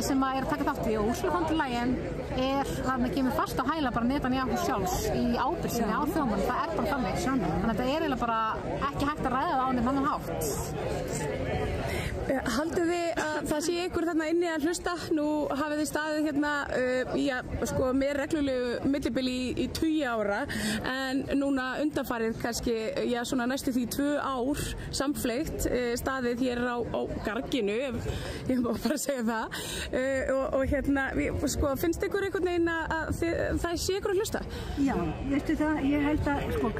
sem er að taka þátt í og Ursula von der Leyen kemur fast á hæla bara Netanyahu sjálfs í ábyrgð sinni á þjóðarmorði. Það er bara þannig. Þannig að þetta er eiginlega bara ekki hægt að ræða það á neitt annan hátt. Haldið þið að það sé ykkur þarna inni að hlusta? Nú hafið þið staðið með reglulegu millibili í 20 tugi ára en núna undanfarið kannski, já svona næstu því 2 ár samfleytt staðið hér á garginu, ég má bara segja það og hérna, sko, finnst ykkur einhvern veginn að það sé ykkur að hlusta? Já, veistu það, ég held að sko,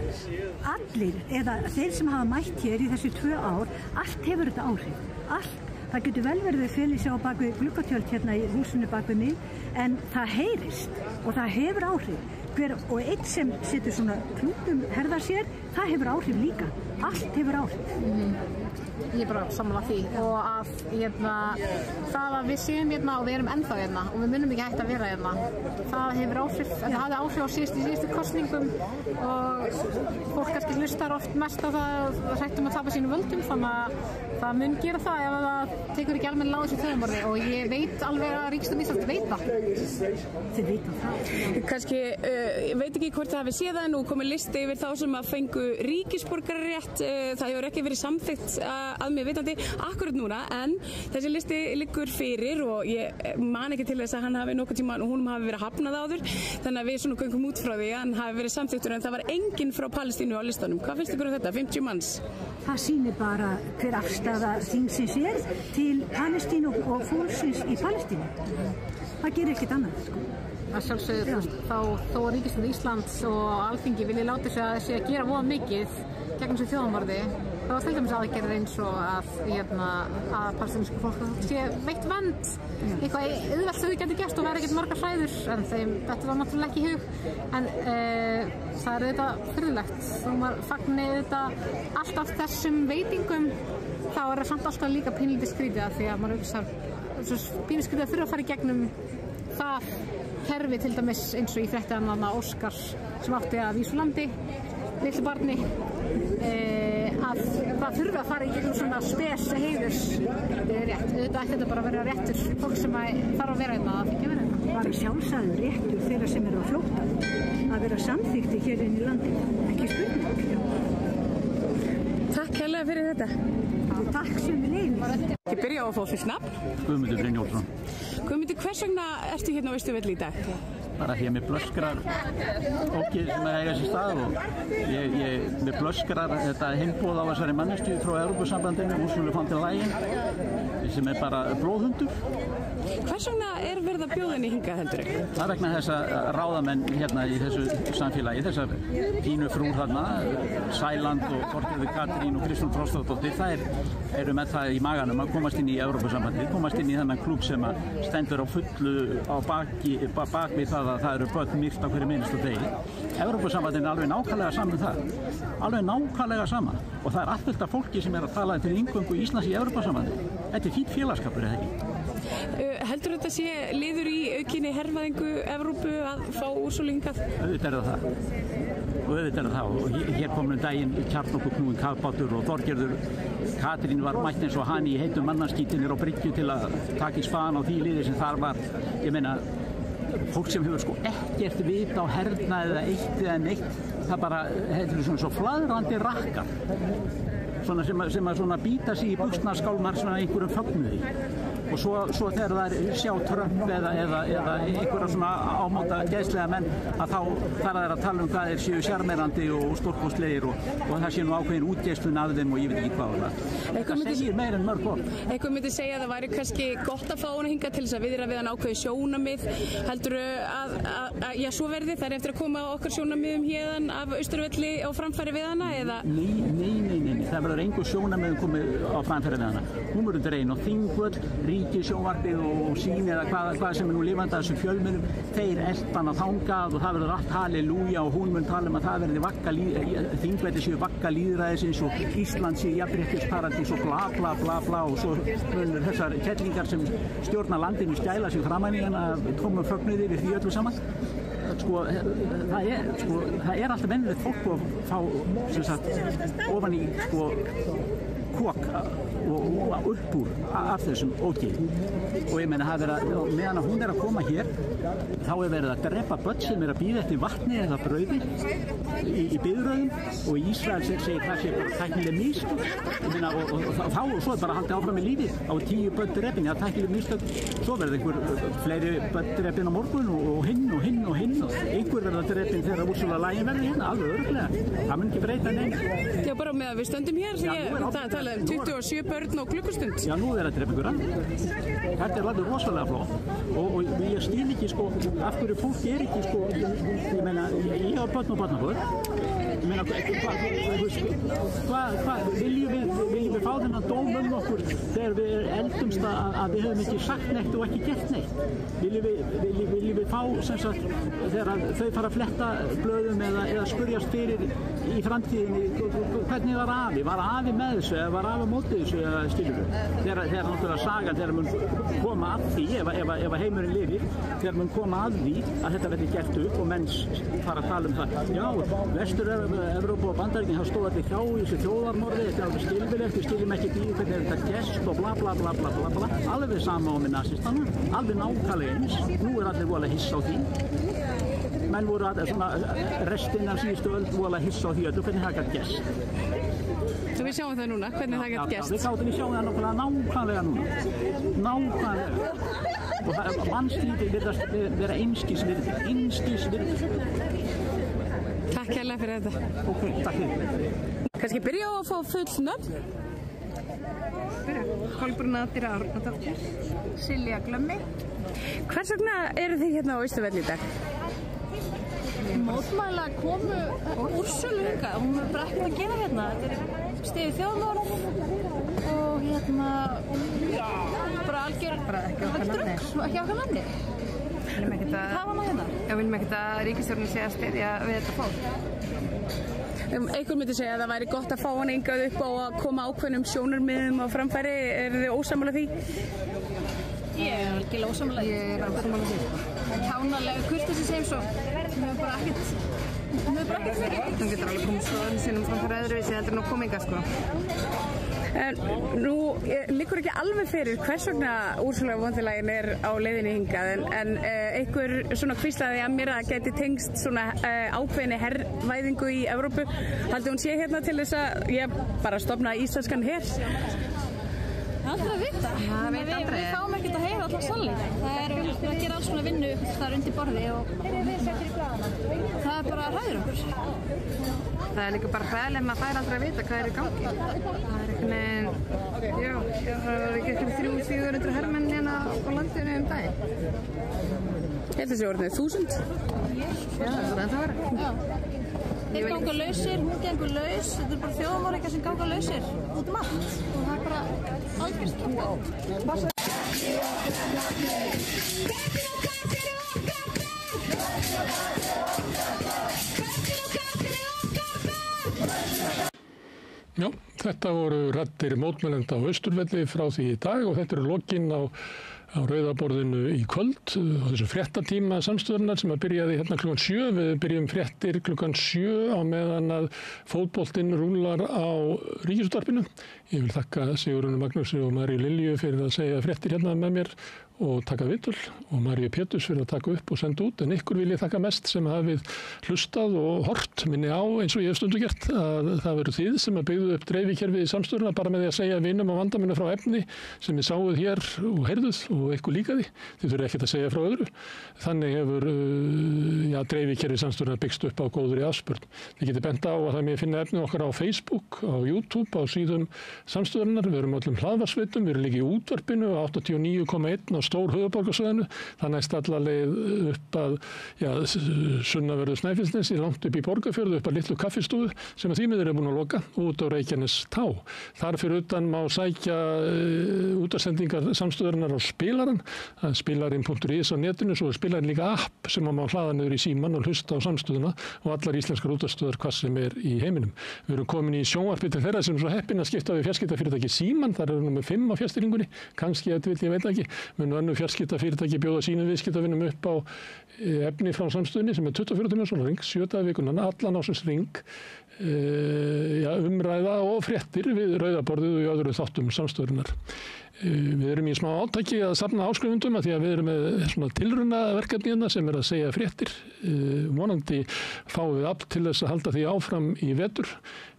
allir, eða þeir sem hafa mætt hér í þessi 2 ár, allt hefur þetta áhrif, allt. Það getur vel verið að fela sig á bakvið gluggatjöld hérna í húsinu bakvið mig, en það heyrist og það hefur áhrif. Og einn sem setur svona klútum herðar sér, það hefur áhrif líka. Allt hefur áhrif. Ég er bara sammála því og að það að við séum hérna og við erum ennþá hérna og við munum ekki hægt að vera hérna, það hefur áhrif, það hafði áhrif á síðustu kosningum og fólk kannski hlustar oft mest á það og hrættum að tapa sínum völdum, þannig að það mun gera það ef það tekur ekki almennilega á þessu þjóðarmorði og ég veit alveg að ríkisstjórn Íslands veit það. Þið veitum það. Kannski, ég veit ekki hvort það hafi séð það, nú komið listi yfir þá sem að fengu ríkisborgararétt, það hefur ekki verið samþykkt að mér vitandi akkurat núna, en þessi listi liggur fyrir og ég man ekki til þess að hann hafi nokkuð tíma, húnum hafi verið hafnað áður, þannig að við svona göngum út frá því að hann hafi verið samþyktur, en það var enginn frá Palestínu á listanum. Hvað finnst ykkur um þetta? 50 manns? Það sýnir bara hver afstaða þingsins til Palestínu og fólksins í Palestínu. Það gerir ekkert annað, sko. Að sjálfsögðu, þó að ríkisstjórn Íslands og Alþingi vilji láta sig að gera voða mikið gegn þessu þjóðarmorði, þá var til dæmis aðgerðir eins og að palestínsku fólk sé veitt vernd, eitthvað auðvelt þau getur gert og verið ekkert margar hræður, en þeim þetta var náttúrulega ekki í hug, en það er auðvitað furðulegt, þó maður fagni auðvitað alltaf þessum veitingum, þá er það samt alltaf líka pínlítið skrítið af því að maður hugsar, pínlítið skrítið að þurfa að fara í gegnum það kerfi til dæmis eins og í fréttina Óskar sem átti að vísu landi, litlu barni, að það þurfi að fara í gegnum svona spes heiðurs rétt. Auðvitað ætti þetta bara að vera réttur fólk sem þarf að vera hérna að fengja vera hérna. Bara sjálfsagður réttur þeirra sem eru á flótta að vera samþykti hér inn í landinu, ekki spurning. Takk hérlega fyrir þetta. Takk sem við leiðum. Ég byrja á að fá fyrst nafn. Guðmundur Brynjólfsson. Guðmundur, hvers vegna ertu hérna á Austurvelli í dag? Bara því að mér blöskrar ógeð sem eiga sér stað og mér blöskrar þetta heimboð á þessari mannestu frá Evrópusambandinu, Ursulu von der Leyen, sem er bara blóðhundur. Hvers vegna er verið að bjóða henni hingað heldur? Það er vegna þess að ráðamenn hérna í þessu samfélagi, þessar fínu frúr þarna, Sæland og Þorgerður Katrín og Kristrún Frostadóttir, þær eru með það í maganum að komast inn í Evrópusambandið, komast inn í þennan klúbb sem stendur á fullu á bak við það að það eru börn myrt á hverju minnstu degi. Evrópusambandið er alveg nákvæmlega saman það, alveg nákvæmlega saman, og það er alltaf fólki sem er að tala til inngöngu Íslands í Evrópusambandið. Þetta er fínn félagskapur, eða ekki? Heldur þetta sé liður í aukinni hervæðingu Evrópu að fá Úrsúlu hingað? Auðvitað er það og hér komin daginn kjarnorkuknúinn kafbátur og Þorgerður Katrín var mætt eins og hann í heitum mannarskítinir á bryggju til að taka í span á því liði sem þar var. Ég meina, fólk sem hefur sko ekkert vita á herna eða eitt eða neitt, það bara hefur svona svo flaðrandi rakkar sem að svona býta sig í buxnaskálmar svona einhverjum fögnuði. Og svo þegar það sjá Trump eða einhverja svona ámáta geðslega menn að þá þarf þeir að tala um hvað þeir séu sjarmerandi og stórkostlegir og það sé nú ákveðin útgeislun af þeim og ég veit ekki hvað var það. Það segir meir en mörg orð. Eitthvað myndi segja að það væri kannski gott að fá hana hingað til þess að viðra við hann ákveði sjónamið. Heldur að svo verði þær eftir að koma á okkar sjónamiðum hérðan af Austurvelli á framfæri við hana eða? Nei, það verður engu sjónamiðum komið á framfæri við hana. Hún verður dregin á Þingvöll, Ríkissjónvarpið og Sín eða hvað sem er nú lifandi að þessum fjölmiðlum, þeir eldan að þangað og það verður allt halleluja og hún mun tala um að það verði Þingvelli séu vagga lýðræðisins og Ísland séu jafnréttisparadís og bla bla bla bla og svo munur þessar kettlingar sem stjórna landinu stæla sig framan í hana komum fögnuði við því öllu saman. Það er alltaf venjulegt fólk að fá sem sagt ofan í kók og upp úr af þessum ógeði. Og ég meina, meðan hún að koma hér, þá verið að drepa börn sem að bíða eftir vatni eða brauði í biðröðum og í Ísrael segir það sé bara tæknileg mistök. Ég meina, og svo bara haldið áfram með lífið á 10 börn drepin, tæknileg mistök. Svo verður einhver fleiri börn drepin á morgun og hinn og einhver verður drepin þegar Úrsula Lægin verður hérna, alveg örugglega. Það mun ekki breyta neina. Já, bara með að við stöndum hér sem ég talaði 27 börn á klukkustund. Já, nú að drepa ykkur annar. Þetta alveg rosalega flott og ég skil ekki af hverju fólk ekki ég meina, ég á börn og barnabörn. Ég meina, hvað viljum við fá þennan dóm okkur þegar við eldumst að við höfum ekki sagt neitt og ekki gert neitt? Viljum við fá sem sagt þegar þau fara að fletta blöðum eða spurjast fyrir í framtíðinni hvernig var afi? Var afi með þessu eða var afi á móti þessu eða skilur við? Þegar náttúrulega sagan þegar mun koma að því ef heimurinn lifir, þegar mun koma að því að þetta verði gert upp og menn fara að tala það. Já, Vestur-Evrópu og Bandaríkin það stóð allir hjá í þessu þjóðarmorði, þetta er alveg skilvilegt, við skiljum ekki því hvernig þetta gerst og bla bla bla bla bla bla. Alveg sama á með nasistana, alveg nákvæmlega eins. Nú allir voru að hissa á því. Menn voru restin af síðustu öld voru að hissa á því öllu hvernig það gætt gerst. Við sjáum það núna, hvernig það gætt gerst. Við sjáum það nákvæmlega núna. Nákvæmlega. Og mannslífið virðast vera einskisvirði. Takk hérlega fyrir þetta. Ok, takk fyrir. Kannski byrja á að fá full nöfn. Kolbrún Adira Árnadóttir, Silja Glömmi. Hvers vegna eru þið hérna á Austurvelli í dag? Mótmæla komu Úrsulu hingað, hún er bara ekkert að gera hérna. Þetta er stiðið þjóðmorð og bara algjör drugg, ekki okkar nafni. Hvað var maður hérna? Já, viljum ekkert að ríkisstjórnin sé að styðja við þetta fólk. Einhver myndi segja að það væri gott að fá hann hingað upp á að koma ákveðnum sjónarmiðum á framfæri. Eru þið ósammála því? Ég er algjörlega ósammála. Ég er ósammála því. Kjánalega kurteisi heimsókn. Við höfum bara ekkert fyrir. Hún getur alveg komið skoðun sínum framfæri öðruvísi heldur en að koma hingað, Nú liggur ekki alveg fyrir hvers vegna Úrsula von der Leyen er á leiðinni hingað en einhver svona hvíslaði að mér að það gæti tengst svona ákveðinni herrvæðingu í Evrópu. Haldi hún sé hérna til þess að ég bara stofna íslenskan her? Aldrei að vita. Við fáum ekkert að heyra allar sannleika. Það gera alls svona vinnu þar undir borði og það er bara að hræður okkur. Það er líka bara hræðilega maður fær aldrei að vita hvað er í gangi. Það er einhvern veginn, það var ekki eitthvað 300-400 herrmenn hérna á landinu daginn. Ég held að þessi orðinu 1000? Já, það er ennþá verið. Þeir ganga lausir, hún gengur laus, þetta er bara þjóðmorðingjar sem ganga lausir út allt og það er bara algjörst. Já, þetta voru raddir mótmælenda á Austurvelli frá því í dag og þetta eru lokinn á Rauðaborðinu í kvöld á þessu fréttatíma samstöðunar sem að byrjaði hérna klukkan 7. Við byrjum fréttir klukkan 7 á meðan að fótboltinn rúlar á Ríkisútvarpinu. Ég vil þakka Sigurjóni Magnúsi og Maríu Lilju fyrir að segja fréttir hérna með mér og taka viðtöl og Maríu Péturs fyrir að taka upp og senda út en ykkur vil ég þakka mest sem hafið hlustað og hort minni á eins og ég hef stundu gert að það verður þið sem að byggðu upp dreifikerfið í samstöðuna bara með því að segja vinum á vandaminu frá efni sem þið sáuð hér og heyrðuð og ykkur líka því. Þið þurfið ekkert að segja frá öðru. Þannig hefur dreifikerfið samstöðuna byggst upp á góðri afspurn. Þið getið bent á að það með finna efnið okkar á Facebook, á YouTube, á síðum samstöðunar. Við erum öllum hlaðvarpsveitum, við erum líka í útvarpinu á 89,1 á stór höfuðborgarsvæðinu. Það næst alla leið upp að sunnanverðu Snæfellsnesi, langt upp í Borgarfjörðu, upp að litlu kaffistofu sem að því miður er búin að loka út á Reykjanestá. Þar fyrir utan má sækja útasendingar samstöðurinnar á spilaran, spilarinn.is á netinu, svo er spilarinn líka app sem má hlaða niður í síman og hlusta á samstöðuna og allar íslenskar útastöðar hvað sem er í heiminum. Við erum komin í sjónvarpi til þeirra sem svo heppin að skipta við fjarskiptafyrirtæki Síman, þar eru númer 5 á fjarstýringunni, kannski ég veit ekki, munu önnur fjarskiptafyrirtæki bjóða sínum viðskiptavinum upp á efni frá samstöðunni sem er 24 tíma sólarhring, 7 daga í vikunnar, allan ársins hring umræða og fréttir við rauðaborðið og í öðru þáttum samstöðurinnar. Við erum í smá átaki að safna áskrifundum að því að við erum með svona tilraunaverkefni hérna sem að segja fréttir. Vonandi fáum við afl til þess að halda því áfram í vetur.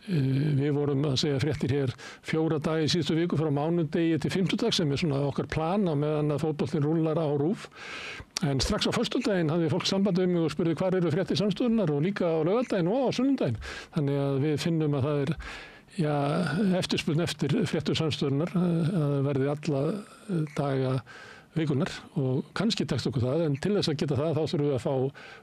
Við vorum að segja fréttir hér 4 daga í síðustu viku frá mánudegi til 5. sem svona okkar plan á meðan að fótboltinn rúllar á RÚV. En strax á föstudaginn hafði fólk samband mig og spurði hvar eru fréttir samstöðunnar og líka á laugardaginn og á sunnudaginn. Þannig að við finnum að það eftirspurn eftir fréttur samstöðunar að verði alla daga vikunar og kannski tekst okkur það, en til þess að geta það þá þurfum við að fá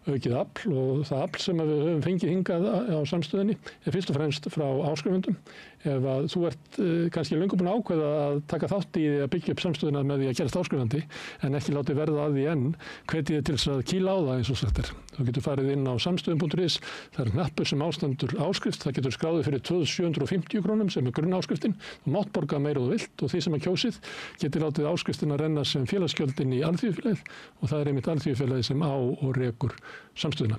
aukið afl og það afl sem við höfum fengið hingað á samstöðinni fyrst og fremst frá áskrifundum. Ef að þú ert kannski löngu búin að ákveða að taka þátt í því að byggja upp samstöðuna með því að gerast áskrifandi en ekki láti verða að því enn, hvet ég til þess að kýla á það eins og sagt er. Þú getur farið inn á samstöðun.is, það er hnappur sem ástandur áskrift, það getur skráðið fyrir 2.750 krónum sem er grunnáskriftin, þú mátt borga meira og þú vilt og því sem að kjósið getur látið áskriftin að renna sem félagsgjöldin í alþýðufélagið og það er einmitt alþýðufélagið sem á og rekur samstöðuna.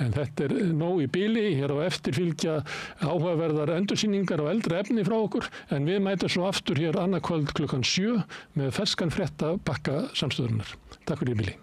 En þetta er nóg í bili, hér á eftir fylgja áhugaverðar endursýningar á eldra efni frá okkur, en við mætum svo aftur hér annað kvöld klukkan 7 með ferskan frétta bakka samstöðurinnar. Takk fyrir í bili.